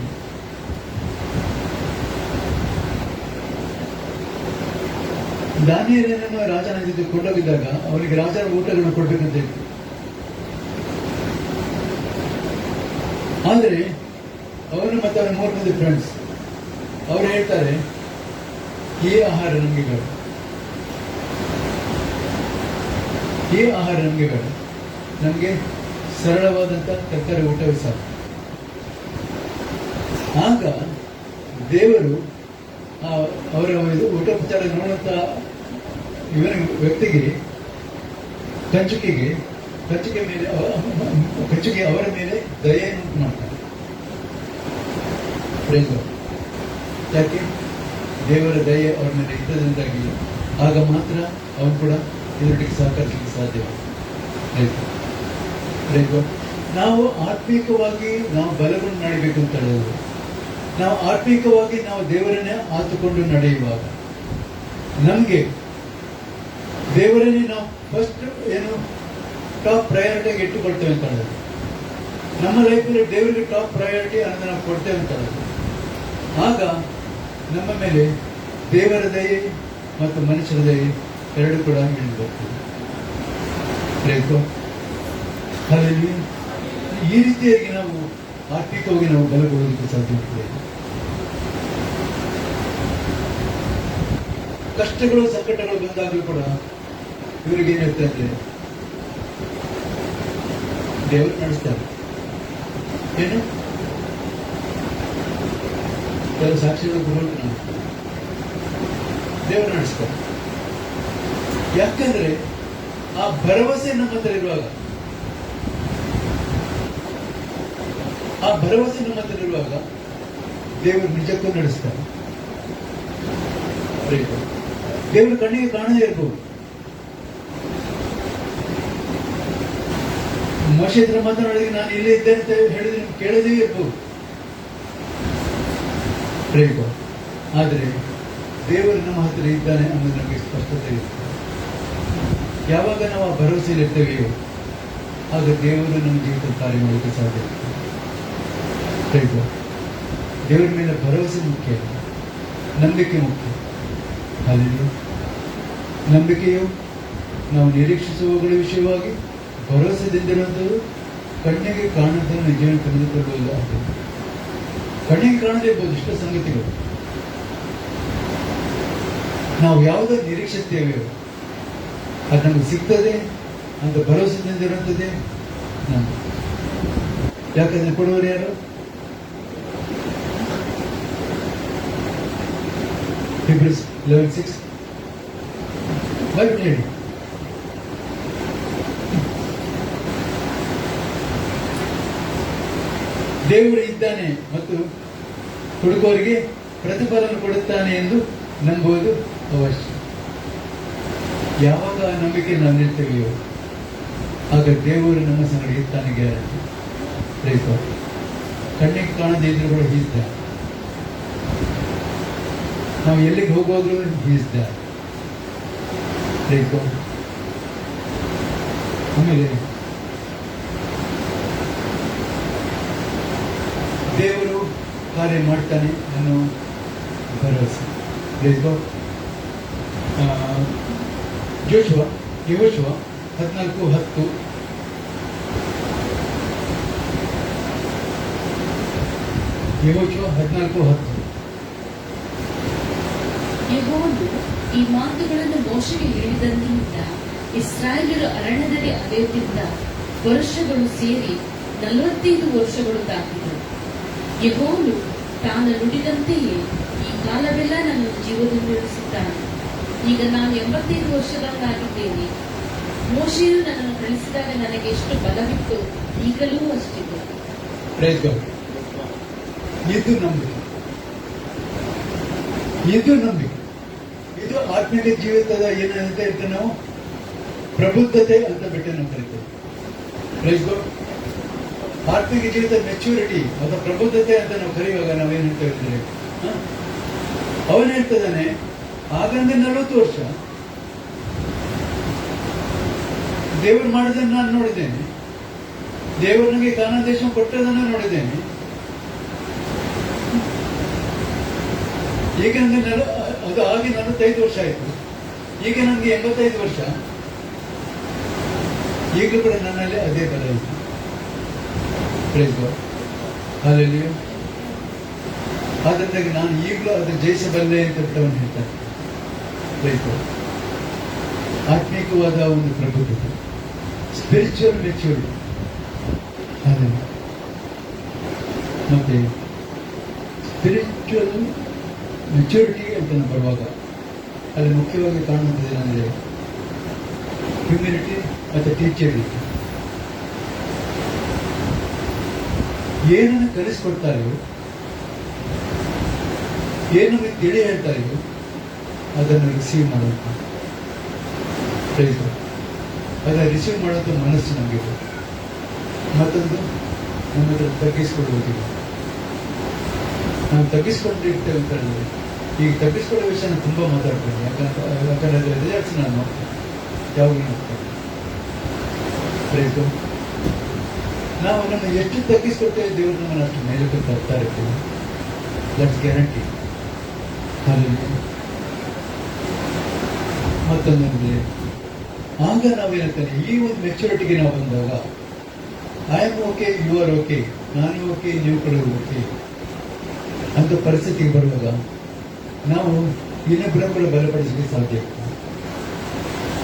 ದಾನಿಯೇಲನನ್ನು ರಾಜನ ಜೊತೆ ಕೊಂಡೋಗಿದ್ದಾಗ ಅವನಿಗೆ ರಾಜನ ಊಟಗಳನ್ನು ಕೊಡ್ಬೇಕಂತ ಇತ್ತು. ಆದರೆ ಅವನು ಮತ್ತು ಅವನ 3 ಮಂದಿ ಫ್ರೆಂಡ್ಸ್ ಅವರು ಹೇಳ್ತಾರೆ, ಈ ಆಹಾರ ನಮಗೆ ಬೇಡ, ಈ ಆಹಾರ ನಮಗೆ ಬೇಡ, ನಮಗೆ ಸರಳವಾದಂಥ ತರಕಾರಿ ಊಟವೇ ಸಾಕು. ಆಗ ದೇವರು ಅವರ ಊಟೋಪಚಾರ ನೋಡುವಂತ ಇವನ ವ್ಯಕ್ತಿಗೆ ಕಂಚುಕಿಗೆ ಅವರ ಮೇಲೆ ದಯೆಯನ್ನು ಉಂಟು ಮಾಡ್ತಾನೆ. ಯಾಕೆ? ದೇವರ ದಯೆ ಅವರ ಮೇಲೆ ಇದ್ದದಿಂದಾಗಿ ಆಗ ಮಾತ್ರ ಅವನು ಕೂಡ ಇದರೊಟ್ಟಿಗೆ ಸಹಕರಿಸಲಿಕ್ಕೆ ಸಾಧ್ಯ. ನಾವು ಆತ್ಮೀಕವಾಗಿ ನಾವು ಬಲಗೊಂಡು ನಡಿಬೇಕು ಅಂತ ಹೇಳೋದು. ನಾವು ಆತ್ಮೀಕವಾಗಿ ನಾವು ದೇವರನ್ನೇ ಆತುಕೊಂಡು ನಡೆಯುವಾಗ ನಮಗೆ ದೇವರನ್ನೇ ನಾವು ಫಸ್ಟ್ ಏನು ಟಾಪ್ ಪ್ರಯಾರಿಟಿಯಾಗಿ ಇಟ್ಟುಕೊಳ್ತೇವೆ ಅಂತ ಹೇಳೋದು. ನಮ್ಮ ಲೈಫಲ್ಲಿ ದೇವರಿಗೆ ಟಾಪ್ ಪ್ರಯಾರಿಟಿ ಅನ್ನೋದು ನಾವು ಕೊಡ್ತೇವೆ ಅಂತ ಹೇಳೋದು. ಆಗ ನಮ್ಮ ಮೇಲೆ ದೇವರ ದಯೆ ಮತ್ತು ಮನುಷ್ಯರ ದಯೆ ಎರಡು ಕೂಡ ಇಳಿದು ಬರ್ತದೆ. ಈ ರೀತಿಯಾಗಿ ನಾವು ಆರ್ಥಿಕವಾಗಿ ನಾವು ಬಲಗೊಳ್ಳೋದಕ್ಕೆ ಸಾಧ್ಯ ಆಗ್ತದೆ. ಕಷ್ಟಗಳು ಸಂಕಟಗಳು ಬಂದಾಗಲೂ ಕೂಡ ಇವರಿಗೆ ಏನಿರುತ್ತೆ ಅಂದ್ರೆ ದೇವರು ನಡೆಸ್ತಾರೆ. ಏನು ಕೆಲವು ಸಾಕ್ಷಿಗಳು ಕೊಡೋದು ದೇವರು ನಡೆಸ್ತಾರೆ. ಯಾಕಂದ್ರೆ ಆ ಭರವಸೆ ನಮ್ಮ ಹತ್ರ ಇರುವಾಗ, ಆ ಭರವಸೆ ನಮ್ಮ ಹತ್ರ ಇರುವಾಗ ದೇವರು ನಿಜಕ್ಕೂ ನಡೆಸ್ತಾರೆ. ದೇವರು ಕಣ್ಣಿಗೆ ಕಾಣದೇ ಇರ್ಬೋದು. ಮೋಶೆ ಹತ್ರ ಮಾತನಾಡಿದ್ರೆ ನಾನು ಇಲ್ಲೇ ಇದ್ದೆ ಅಂತ ಹೇಳಿದ್ರೆ ನಿಮ್ಗೆ ಕೇಳದೇ ಇರ್ಬೋದು. ಆದರೆ ದೇವರು ನಮ್ಮ ಹತ್ರ ಇದ್ದಾನೆ ಅನ್ನೋದು ನಮಗೆ ಸ್ಪಷ್ಟತೆ ಇರುತ್ತೆ. ಯಾವಾಗ ನಾವು ಆ ಭರವಸೆಯಲ್ಲಿ ಇರ್ತೇವೆಯೋ ಆಗ ದೇವರು ನಮ್ಮ ಜೀವಿತ ಕಾರ್ಯ ಮಾಡಲಿಕ್ಕೆ ಸಾಧ್ಯ ಇರುತ್ತೆ. ದೇವರ ಮೇಲೆ ಭರವಸೆ ಮುಖ್ಯ, ನಂಬಿಕೆ ಮುಖ್ಯ. ಅಲ್ಲಿ ನಂಬಿಕೆಯು ನಾವು ನಿರೀಕ್ಷಿಸುವಗಳ ವಿಷಯವಾಗಿ ಭರವಸೆದಿಂದಿರುವಂಥದ್ದು ಕಣ್ಣಿಗೆ ಕಾಣುವುದನ್ನು ನಿಜವನ್ನು ತಿಳಿದುಕೊಳ್ಳುವುದು ಆಗ್ತದೆ. ಕಣ್ಣಿಗೆ ಕಾಣದೇ ಇರ್ಬೋದು ಇಷ್ಟ ಸಂಗತಿಗಳು. ನಾವು ಯಾವುದೋ ನಿರೀಕ್ಷಿಸ್ತೇವೆಯೋ ಅದು ನಮಗೆ ಸಿಗ್ತದೆ ಅಂತ ಭರವಸೆದಿಂದಿರುವಂಥದ್ದೇ ನಾನು. ಯಾಕಂದ್ರೆ ಕೊಡುವರು ಯಾರು? Hebrews 11:6 ಬೈಬಲ್ ಹೇಳಿ. ದೇವರು ಇದ್ದಾನೆ ಮತ್ತು ಹುಡುಕೋರಿಗೆ ಪ್ರತಿಫಲನ ಕೊಡುತ್ತಾನೆ ಎಂದು ನಂಬುವುದು ಅವಶ್ಯ. ಯಾವಾಗ ಆ ನಂಬಿಕೆ ನಾವು ನಿಲ್ತೇವೆಯೋ ಆಗ ದೇವರು ನಮ್ಮ ಸಂಗಡ ಇರ್ತಾನೆ, ಗ್ಯಾರಂಟಿ. ಕಣ್ಣಿಗೆ ಕಾಣದೇ ಇದ್ರು ಕೂಡ ಇದ್ದಾನೆ. ನಾವು ಎಲ್ಲಿಗೆ ಹೋಗೋದ್ರು ಇದ್ದಾನೆ. ಆಮೇಲೆ ದೇವರು ಕಾರ್ಯ ಮಾಡ್ತಾನೆ ಅನ್ನೋ ಭರವಸೆ. ಯೆಹೋಶುವ 14:10 ಯೆಹೋಶುವ 14:10 ಯೆಹೋವನು ಈ ಮಾತುಗಳನ್ನು ಮೋಶೆಗೆ ಹೇಳಿದಂದಿನಿಂದ ಇಸ್ರಾಯೇಲರು ಅರಣ್ಯದಲ್ಲಿ ಅಲೆಯುತ್ತಿದ್ದ ವರ್ಷಗಳು ಸೇರಿ 45 ವರ್ಷಗಳು ತಾಕಿದವು. ಯೆಹೋವನು ತಾನು ನುಡಿದಂತೆಯೇ ಈ ಕಾಲವೆಲ್ಲ ನನ್ನ ಜೀವದಿಂದಿರಿಸಿದ್ದಾನೆ. ಈಗ ನಾನು 85 ವರ್ಷದವನಾಗಿದ್ದೇನೆ. ಮೋಶೆಯು ನನ್ನನ್ನು ಕಳಿಸಿದಾಗ ನನಗೆ ಎಷ್ಟು ಬಲವಿತ್ತು, ಈಗಲೂ ಅಷ್ಟಿದೆ. ಇದು ನಂಬಿಕೆ, ಇದು ನಂಬಿಕೆ, ಇದು ಆತ್ಮಿಕ ಜೀವಿತದ ಏನಂತ ಹೇಳ್ತೇವೆ ನಾವು, ಪ್ರಬುದ್ಧತೆ ಅಂತ ಬಿಟ್ಟು ನಾವು ಕರಿತೇವೆ. ಆತ್ಮಿಕ ಜೀವಿತ ಮೆಚ್ಯೂರಿಟಿ ಅಥವಾ ಪ್ರಬುದ್ಧತೆ ಅಂತ ನಾವು ಕರೆಯುವಾಗ ನಾವೇನು ಹೇಳ್ತಾ ಇರ್ತೇವೆ, ಅವನು ಹೇಳ್ತಿದ್ದಾನೆ ಆಗಂದ್ರೆ 40 ವರ್ಷ ದೇವರು ಮಾಡಿದ್ದನ್ನು ನಾನು ನೋಡಿದ್ದೇನೆ, ದೇವರು ನನಗೆ ಕಾನಾನ್ ದೇಶ ಕೊಟ್ಟದನ್ನು ನೋಡಿದ್ದೇನೆ. ಈಗ ನನಗೆ ಅದು ಆಗಿ 45 ವರ್ಷ ಆಯಿತು, ಈಗ ನನಗೆ 85 ವರ್ಷ. ಈಗ ಕೂಡ ನನ್ನಲ್ಲಿ ಅದೇ ಬಲ ಇದೆ. ಹಾಲೆಲ್ಲಿ ಆದ್ರಿಂದ ನಾನು ಈಗಲೂ ಅದು ಜಯಿಸಬಲ್ಲೆ ಅಂತ ಬಿಟ್ಟವನು ಹೇಳ್ತಾನೆ. ಆತ್ಮಿಕವಾದ ಒಂದು ಪ್ರಬುದ್ಧತೆ, ಸ್ಪಿರಿಚುವಲ್ ಮೆಚ್ಯೂರಿಟಿ. ಮತ್ತೆ ಸ್ಪಿರಿಚುವಲ್ ಮೆಚ್ಯೂರಿಟಿ ಅಂತ ಬರುವಾಗ ಅಲ್ಲಿ ಮುಖ್ಯವಾಗಿ ಕಾಣುವಂಥದ್ದು ಏನಂದ್ರೆ ಹ್ಯೂಮಿನಿಟಿ ಮತ್ತು ಟೀಚರಿಟಿ. ಏನನ್ನು ಕಲಿಸ್ಕೊಡ್ತಾರೆಯೋ, ಏನು ನಮಗೆ ತಿಳಿ ಹೇಳ್ತಾರೆಯೋ ಅದನ್ನು ರಿಸೀವ್ ಮಾಡುವಂಥ, ಅದನ್ನು ರಿಸೀವ್ ಮಾಡುವಂಥ ಮನಸ್ಸು ನಮಗೆ. ಮತ್ತೊಂದು ನಮ್ಮ ಹತ್ರ ತಗ್ಗಿಸ್ಕೊಳ್ಳುವುದಿಲ್ಲ. ನಾವು ತಗ್ಗಿಸ್ಕೊಂಡಿರ್ತೇವೆ ಅಂತ ಹೇಳಿದ್ರೆ, ಈಗ ತಗ್ಗಿಸ್ಕೊಳ್ಳೋ ವಿಷಯ ನಾನು ತುಂಬ ಮಾತಾಡ್ತೇನೆ. ಯಾಕಂದ್ರೆ ರಿಸಲ್ಟ್ಸ್ ನಾನು ನೋಡ್ತೇನೆ, ಯಾವಾಗ ನೋಡ್ತೇನೆ. ನಾವು ನಮ್ಮ ಎಷ್ಟು ತಗ್ಗಿಸ್ಕೊಳ್ತೇವೆ ದೇವರು ನಮ್ಮನ್ನು ಅಷ್ಟು ಮೇಲಕ್ಕೆ ತರ್ತಾ ಇರ್ತೀವಿ. That's guarantee. ಮತ್ತೊಂದಂದ್ರೆ ಆಗ ನಾವೇನಂತಾನೆ ಈ ಒಂದು ಮೆಚುರಿಟಿಗೆ ನಾವು ಬಂದಾಗ I am okay, you are okay, ನಾನು ಓಕೆ, ನೀವು ಕೂಡ ಓಕೆ ಅಂತ ಪರಿಸ್ಥಿತಿಗೆ ಬರುವಾಗ ನಾವು ಇನ್ನೊಬ್ಬರ ಕೂಡ ಬಲಪಡಿಸಲಿಕ್ಕೆ ಸಾಧ್ಯ.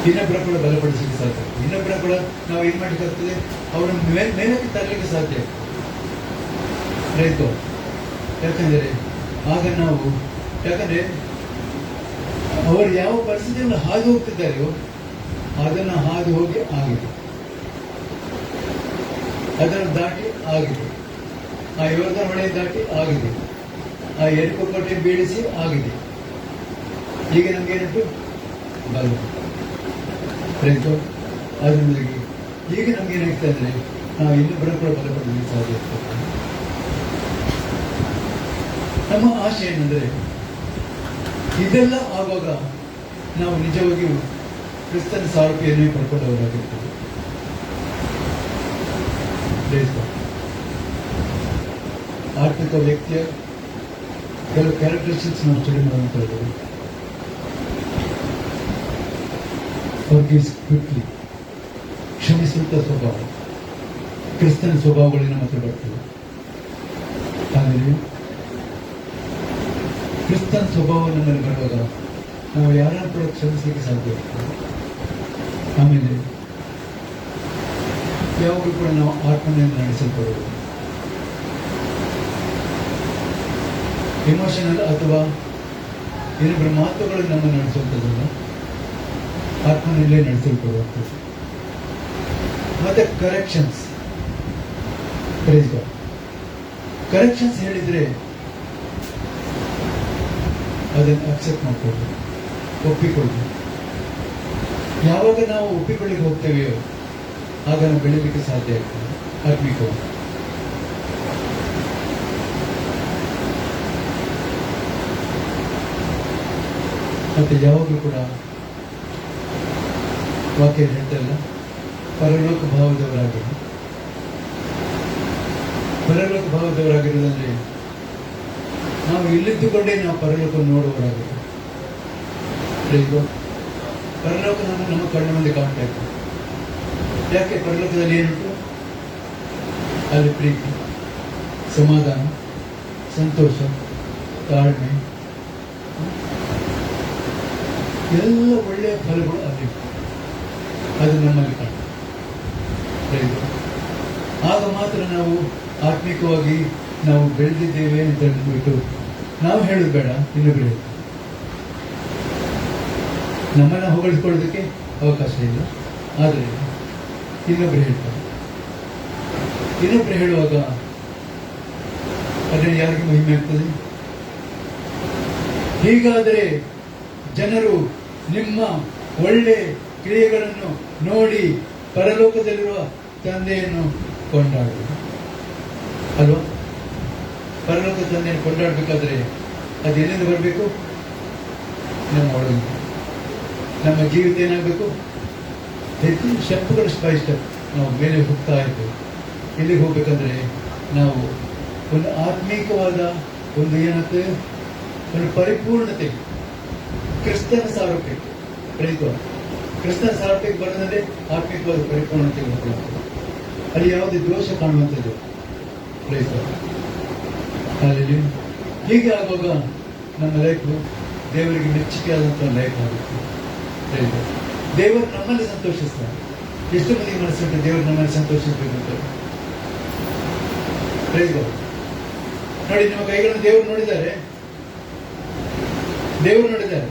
ಇನ್ನೊಬ್ಬರ ಕೂಡ ಬಲಪಡಿಸಲಿಕ್ಕೆ ಸಾಧ್ಯ. ಇನ್ನೊಬ್ಬರ ಕೂಡ ನಾವು ಏನ್ ಮಾಡಲಿಕ್ಕಾಗ್ತದೆ, ಅವರ ಮೇಲಕ್ಕೆ ತರಲಿಕ್ಕೆ ಸಾಧ್ಯ. ಯಾಕಂದ್ರೆ ಆಗ ನಾವು, ಯಾಕಂದ್ರೆ ಅವರು ಯಾವ ಪರಿಸ್ಥಿತಿಯನ್ನು ಹಾದು ಹೋಗ್ತಿದ್ದಾರೆಯೋ ಅದನ್ನು ಹಾದು ಹೋಗಿ ಆಗಿದೆ, ಅದನ್ನು ದಾಟಿ ಆಗಿದೆ, ಆ ಯೋಧನ ಹೊಳೆ ದಾಟಿ ಆಗಿದೆ, ಆ ಎರಿಕೋ ಕೋಟೆ ಬೀಳಿಸಿ ಆಗಿದೆ. ಈಗ ನಮ್ಗೇನುಂಟು ಬಲ. ಅದರಿಂದಾಗಿ ಈಗ ನಮ್ಗೇನಾಗ್ತದೆ ಅಂದ್ರೆ ನಾವು ಇನ್ನೊಬ್ಬರ ಕೂಡ ಬಲ ಪಡೆಯಲಿಕ್ಕೆ ಸಾಧ್ಯ ಇರ್ತದೆ. ನಮ್ಮ ಆಶೆ ಏನಂದ್ರೆ ಇದೆಲ್ಲ ಆಗುವಾಗ ನಾವು ನಿಜವಾಗಿಯೂ ಕ್ರಿಸ್ತನ ಸಾರಥಿಯನ್ನೇ ಪಡ್ಕೊಂಡವರಾಗಿರ್ತೇವೆ. ಆರ್ಥಿಕ ವ್ಯಕ್ತಿಯ ಕೆಲವು ಕ್ಯಾರೆಕ್ಟರಿಸ್ಟಿಕ್ಸ್ ನಾವು ಸ್ಟಡಿ ಮಾಡುವಂಥದ್ದು. ಕ್ವಿಕ್ಲಿ, ಕ್ಷಮಿಸುವಂತ ಸ್ವಭಾವ, ಕ್ರಿಸ್ತನ ಸ್ವಭಾವಗಳು ನಮ್ಮ ಹತ್ರ ಬರ್ತವೆ. ಆದರೆ ಕ್ರಿಸ್ತನ ಸ್ವಭಾವ ನಮ್ಮಲ್ಲಿ ಬರುವಾಗ ನಾವು ಯಾರನ್ನು ಕೂಡ ಕ್ಷಮಿಸಲಿಕ್ಕೆ ಸಾಧ್ಯ ಇರ್ತದೆ. ಆಮೇಲೆ ಯಾವಾಗಲೂ ಕೂಡ ನಾವು ಆತ್ಮನೆಯನ್ನು ನಡೆಸಲ್ಪಡುವುದು. ಇಮೋಷನಲ್ ಅಥವಾ ಇನ್ನೊಬ್ಬರ ಮಾತುಗಳು ನಮ್ಮನ್ನು ನಡೆಸುವಂಥದ್ದನ್ನು ಆತ್ಮನಲ್ಲೇ ನಡೆಸಲ್ಪಡುವಂಥದ್ದು. ಮತ್ತೆ ಕರೆಕ್ಷನ್ಸ್ ಹೇಳಿದ್ರೆ ಅದನ್ನು ಅಕ್ಸೆಪ್ಟ್ ಮಾಡ್ಕೊಳ್ಬೇಕು, ಒಪ್ಪಿಕೊಳ್ಬೇಕು. ಯಾವಾಗ ನಾವು ಒಪ್ಪಿಕೊಳ್ಳಿಕ್ಕೆ ಹೋಗ್ತೇವೆಯೋ ಆಗ ನಾವು ಬೆಳೀಲಿಕ್ಕೆ ಸಾಧ್ಯ ಆಗ್ತದೆ ಆತ್ಮಿಕವಾಗಿ. ಮತ್ತೆ ಯಾವಾಗಲೂ ಕೂಡ ವಾಕ್ಯ ಹೇಳ್ತಲ್ಲ, ಪರಲೋಕ ಭಾವದವರಾಗಿರೋದು. ಪರಲೋಕ ಭಾವದವರಾಗಿರೋದಂದ್ರೆ ನಾವು ಇಲ್ಲಿದ್ದುಕೊಂಡೇ ನಾವು ಪರಲೋಕ ನೋಡುವವರಾಗಿರೋದು. ಪರಲೋಕ ನಮ್ಮ ಕಣ್ಣ ಮುಂದೆ ಕಾಣ್ತಾ ಇತ್ತು. ಯಾಕೆ? ಪರಲೋಕದಲ್ಲಿ ಏನುಂಟು? ಅಲ್ಲಿ ಪ್ರೀತಿ, ಸಮಾಧಾನ, ಸಂತೋಷ, ತಾಳ್ಮೆ, ಎಲ್ಲ ಒಳ್ಳೆಯ ಫಲಗಳು ಅಲ್ಲಿ, ಅದು ನಮ್ಮಲ್ಲಿ ಕಾಣ್ತದೆ. ಆಗ ಮಾತ್ರ ನಾವು ಆತ್ಮಿಕವಾಗಿ ನಾವು ಬೆಳೆದಿದ್ದೇವೆ ಅಂತ ಹೇಳ್ಬಿಟ್ಟು ನಾವು ಹೇಳೋದು ಬೇಡ, ಇನ್ನೊಬ್ರು ಹೇಳ್ತಾರೆ. ನಮ್ಮನ್ನ ಹೊಗಳಿಸ್ಕೊಳ್ಳೋದಕ್ಕೆ ಅವಕಾಶ ಇಲ್ಲ, ಆದರೆ ಇನ್ನೊಬ್ರು ಹೇಳ್ತಾರೆ. ಇನ್ನೊಬ್ರು ಹೇಳುವಾಗ ಅದರಲ್ಲಿ ಯಾರಿಗೆ ಮಹಿಮೆ ಆಗ್ತದೆ? ಹೀಗಾದರೆ ಜನರು ನಿಮ್ಮ ಒಳ್ಳೆ ಕ್ರಿಯೆಗಳನ್ನು ನೋಡಿ ಪರಲೋಕದಲ್ಲಿರುವ ತಂದೆಯನ್ನು ಕೊಂಡಾಡುವುದು ಅಲ್ವಾ? ಪರಲೋಕ ತಂದೆಯನ್ನು ಕೊಂಡಾಡಬೇಕಾದ್ರೆ ಅದು ಎಲ್ಲಿಂದ ಬರಬೇಕು? ನಮ್ಮ ಒಳಗಿಂದ. ನಮ್ಮ ಜೀವಿತ ಏನಾಗಬೇಕು? ಹೆಚ್ಚಿನ ಸ್ಟೆಪ್ಗಳು ಬೈ ಸ್ಟೆಪ್ ನಾವು ಮೇಲೆ ಹೋಗ್ತಾ ಇದ್ದೇವೆ. ಎಲ್ಲಿಗೆ ಹೋಗ್ಬೇಕಂದ್ರೆ ನಾವು ಒಂದು ಆತ್ಮೀಕವಾದ ಒಂದು ಏನಾಗ್ತದೆ, ಒಂದು ಪರಿಪೂರ್ಣತೆ, ಕ್ರಿಸ್ತನ ಸಾರೂಪ್ಯಕ್ಕೆ ಬೆಳೀತವೆ. ಕ್ರಿಸ್ತನ ಸಾರೂಪ್ಯಕ್ಕೆ ಬರೋದಂದ್ರೆ ಆತ್ಮಿಕವಾದ ಪರಿಪೂರ್ಣತೆ ಉಂಟಾಗ್ತದೆ. ಅಲ್ಲಿ ಯಾವುದೇ ದೋಷ ಕಾಣುವಂಥದ್ದು ಬೆಳೀತವೆ. ಅಲ್ಲಿ ಹೀಗೆ ಆಗುವಾಗ ನಮ್ಮ ಲೈಫು ದೇವರಿಗೆ ಮೆಚ್ಚುಗೆಯಾದಂಥ ಲೈಫ್ ಆಗುತ್ತೆ. ದೇವರು ನಮ್ಮಲ್ಲಿ ಸಂತೋಷಿಸ್ತಾರೆ. ಎಷ್ಟು ಮಂದಿ ಮನಸ್ಸುಂಟು ದೇವರು ನಮ್ಮಲ್ಲಿ ಸಂತೋಷಿಸಬೇಕು ಅಂತ? ನೋಡಿ, ನಿಮ್ಮ ಕೈಗಳನ್ನು ದೇವರು ನೋಡಿದ್ದಾರೆ, ದೇವರು ನೋಡಿದ್ದಾರೆ.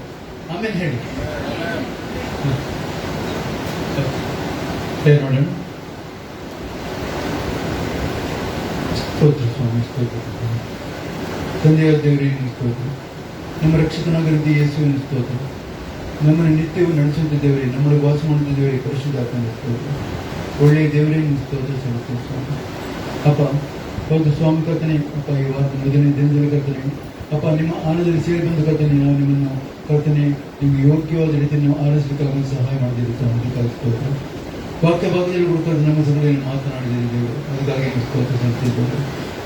ಆಮೇಲೆ ಹೇಳಿ ನೋಡೋಣ. ಸ್ತೋತ್ರ ಸ್ವಾಮಿ, ಸ್ತೋತ್ರ ತಂದೆಯ ದೇವರಿಗೆ ಸ್ತೋತ್ರ. ನಮ್ಮ ರಕ್ಷಕನಾಗಿರುವ ಯೇಸುವಿನ ಸ್ತೋತ್ರ. ನಮ್ಮನ್ನು ನಿತ್ಯವೂ ನಡೆಸುವಂತ ದೇವರೇ, ನಮ್ಮೊಳಗೆ ವಾಸ ಮಾಡುವಂತ ದೇವರೇ, ಪರಿಶುದ್ಧಾತ್ಮನ ಸ್ತೋತ್ರ. ಒಳ್ಳೆಯ ದೇವರೇ ನಿಮ್ಗೆ ಸ್ತೋತ್ರ ಸಲ್ಲಿಸ್ತೇವೆ ಸ್ವಾಮಿ. ಅಪ್ಪ ಹೌದು ಸ್ವಾಮಿ ಕರ್ತನೆ, ಅಪ್ಪ ಈ ವಾರದ ಮೊದಲನೇ ದಿನದಲ್ಲಿ ಕರ್ತನೆ, ಅಪ್ಪ ನಿಮ್ಮ ಆನಂದದಲ್ಲಿ ಸೇರಿ ಬಂದು ಕರ್ತನೆ, ನಾವು ನಿಮ್ಮನ್ನು ಕರ್ತನೆ ನಿಮ್ಗೆ ಯೋಗ್ಯವಾದ ರೀತಿಯಲ್ಲಿ ನಾವು ಆರಿಸಲಿಕ್ಕಾಗಿ ಸಹಾಯ ಮಾಡಿದ್ದೀರಿ ಸ್ವಾಮಿ. ಸ್ತೋತ್ರ. ವಾಕ್ಯ ಭಾಗದಲ್ಲಿ ಹುಡುಕೋದು ನಮ್ಮ ಸಭೆಯಲ್ಲಿ ಮಾತನಾಡಿದ್ದೀರಿ ದೇವರು, ಅದಕ್ಕಾಗಿ ನಿಮ್ಮ ಸ್ತೋತ್ರ ಸಲ್ಲಿಸಿದ್ದೇವೆ.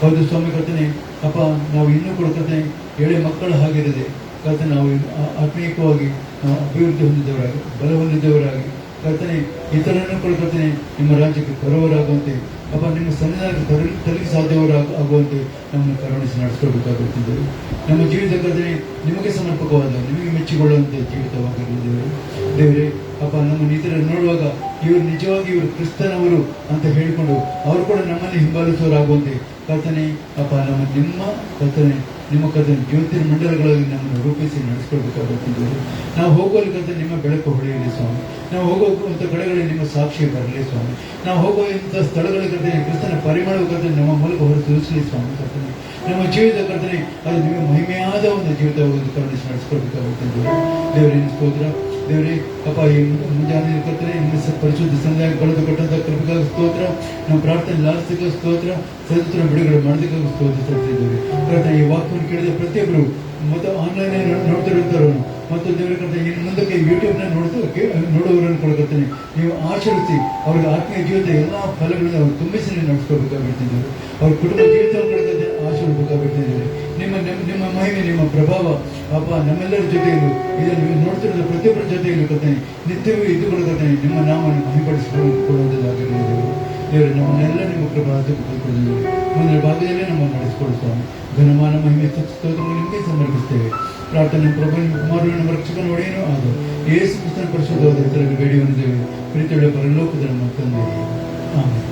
ಹೌದು ಸ್ವಾಮಿ ಕರ್ತನೆ, ಅಪ್ಪ ನಾವು ಇನ್ನೂ ಕೂಡ ಕರ್ತನೆ ಎಳೆ ಮಕ್ಕಳ ಹಾಗಿರದೆ ಕರ್ತನೆ ನಾವು ಆತ್ಮೀಯವಾಗಿ ನಾವು ಅಭಿವೃದ್ಧಿ ಹೊಂದಿದವರಾಗಿ, ಬಲ ಹೊಂದಿದವರಾಗಿ ಕರ್ತನೆ ಇತರರನ್ನು ಕೂಡ ಕರ್ತನೆ ನಿಮ್ಮ ರಾಜ್ಯಕ್ಕೆ ಬರುವವರಾಗುವಂತೆ, ಅಪ್ಪ ನಿಮ್ಮ ಸನ್ನಿಧಾನಕ್ಕೆ ತರಲಿಕ್ಕೆ ಸಾಧ್ಯವಾಗುವಂತೆ ನಮ್ಮನ್ನು ಕರುಣಿಸಿ ನಡೆಸ್ಕೊಳ್ಬೇಕಾಗುತ್ತಿದ್ದೇವೆ. ನಮ್ಮ ಜೀವಿತ ಕರ್ತನೆ ನಿಮಗೆ ಸಮರ್ಪಕವಾದ, ನಿಮಗೆ ಮೆಚ್ಚಿಕೊಳ್ಳುವಂಥ ಜೀವಿತವಾಗಿರುತ್ತೇವೆ ದೇವರೇ. ಅಪ್ಪ ನಮ್ಮನ್ನು ಇತರರು ನೋಡುವಾಗ ಇವರು ನಿಜವಾಗಿ ಇವರು ಕ್ರಿಸ್ತನವರು ಅಂತ ಹೇಳಿಕೊಂಡು ಅವರು ಕೂಡ ನಮ್ಮನ್ನು ಹಿಂಬಾಲಿಸುವವರಾಗುವಂತೆ ಕರ್ತನೆ, ಅಪ್ಪ ನಿಮ್ಮ ಕರ್ತನೆ ನಿಮ್ಮ ಕರ್ತನೆ ಜ್ಯೋತಿರ್ಮಂಡಲಗಳಲ್ಲಿ ನಮ್ಮನ್ನು ರೂಪಿಸಿ ನಡೆಸ್ಕೊಳ್ಬೇಕಾಗುತ್ತೆ ದೇವರು. ನಾವು ಹೋಗೋಲಿಕ್ಕಂತ ನಿಮ್ಮ ಬೆಳಕು ಹೊಳೆಯಲಿ ಸ್ವಾಮಿ. ನಾವು ಹೋಗುವಂಥ ಕಡೆಗಳಲ್ಲಿ ನಿಮ್ಮ ಸಾಕ್ಷಿ ಬರಲಿ ಸ್ವಾಮಿ. ನಾವು ಹೋಗುವಂಥ ಸ್ಥಳಗಳ ಕರ್ತನೆ ಕ್ರಿಸ್ತನ ಪರಿಮಳ ಕರ್ತನೆ ನಮ್ಮ ಮೂಲಕ ಹೊರಸೂಸಲಿ ಸ್ವಾಮಿ ಕರ್ತನೆ. ನಮ್ಮ ಜೀವಿತ ಕರ್ತನೆ ಅದು ನಿಮ್ಮ ಮಹಿಮೆಯಾದ ಒಂದು ಜೀವಿತ ಕರುಣಿಸಿ ನಡೆಸ್ಕೊಳ್ಬೇಕಾಗುತ್ತೆ ದೇವರಿನ ಸ್ತೋತ್ರ. ದೇವರೇ ಅಪ್ಪ, ಈ ಮುಂಜಾನೆ ಕರ್ತನೆ ನಿಮ್ಮ ಪರಿಶುದ್ಧ ಸಂಧ್ಯಾಗ ಕಳೆದುಕೊಟ್ಟಂತ ಕೃಪೆಗಾಗಿ ಸ್ತೋತ್ರ. ನಮ್ಮ ಪ್ರಾರ್ಥನೆ ಲಾಲಿಸಕ್ಕೆ ಸ್ತೋತ್ರ. ಸದಸ್ಯರ ಬಿಡುಗಡೆ ಮಾಡೋದಕ್ಕಾಗಿ ಸ್ತೋತ್ರ ಸಲ್ಲಿಸಿದ್ದೇವೆ ಕರ್ತನೆ. ಈ ವಾಕ್ಯವನ್ನು ಕೇಳಿದ ಪ್ರತಿಯೊಬ್ಬರು ಮತ್ತು ಆನ್ಲೈನ್ ನೋಡ್ತಿರುವಂತವರು ಮತ್ತು ದೇವರ ಕರ್ತನೆ ಇನ್ನು ಮುಂದಕ್ಕೆ ಯೂಟ್ಯೂಬ್ನ ನೋಡುವವರನ್ನು ಕೊಡ್ಕೊಳ್ತೇನೆ. ನೀವು ಆಚರಿಸಿ ಅವ್ರಿಗೆ ಆತ್ಮೀಯ ಜೀವಿತ ಎಲ್ಲ ಫಲಗಳನ್ನು ಅವ್ರು ತುಂಬಿಸಿ ನಡೆಸ್ಕೊಳ್ಬೇಕಾಗಿರ್ತಿದ್ದಾರೆ. ಅವ್ರ ಕುಟುಂಬ ಜೀವಿತವನ್ನು ಆಶೀರ್ಬೇಕಾಗಿರ್ತಿದ್ದಾರೆ. ನಿಮ್ಮ ಮಹಿಮೆ, ನಿಮ್ಮ ಪ್ರಭಾವ ಅಪ್ಪ ನಮ್ಮೆಲ್ಲರ ಜೊತೆಯಲ್ಲೂ ಇದನ್ನು ನೋಡ್ತಿರೋದು ಪ್ರತಿಯೊಬ್ಬರ ಜೊತೆಯಲ್ಲೂ ಕರ್ತನೆ ನಿತ್ಯವೂ ಇದ್ದುಕೊಂಡು ಕರ್ತನೆ ನಿಮ್ಮ ನಾಮವನ್ನು ಮಹಿಪಡಿಸಿಕೊಳ್ಳುವುದಾಗಿರುವುದು ದೇವರು. ನಮ್ಮನ್ನೆಲ್ಲ ನಿಮ್ಮ ಕೃಪಾದ ಕೊಟ್ಟಿದ್ದೇವೆ. ಮುಂದಿನ ಭಾಗದಲ್ಲೇ ನಮ್ಮನ್ನು ನಡೆಸಿಕೊಳ್ಳು ಸ್ವಾಮಿ. ಘನಮಾನ ಮಹಿಮೆ ಸ್ತೋತ್ರವನ್ನು ನಿಮಗೆ ಸಮರ್ಪಿಸ್ತೇವೆ. ಪ್ರಾರ್ಥನೆ ಪ್ರಭು ಕುಮಾರ ನಮ್ಮ ರಕ್ಷಕನ ಒಡೆಯನೂ ಆದ ಯೇಸು ಕ್ರಿಸ್ತನ ಪರಿಶುದ್ಧವಾದ ಹೆಸರಲ್ಲಿ ಬೇಡಿ ಹೊಂದಿದ್ದೇವೆ. ಪ್ರೀತಿಯುಳ್ಳ ಪರಲೋಕದ ನಮ್ಮ ತಂದೆ. ಆಮೆನ್.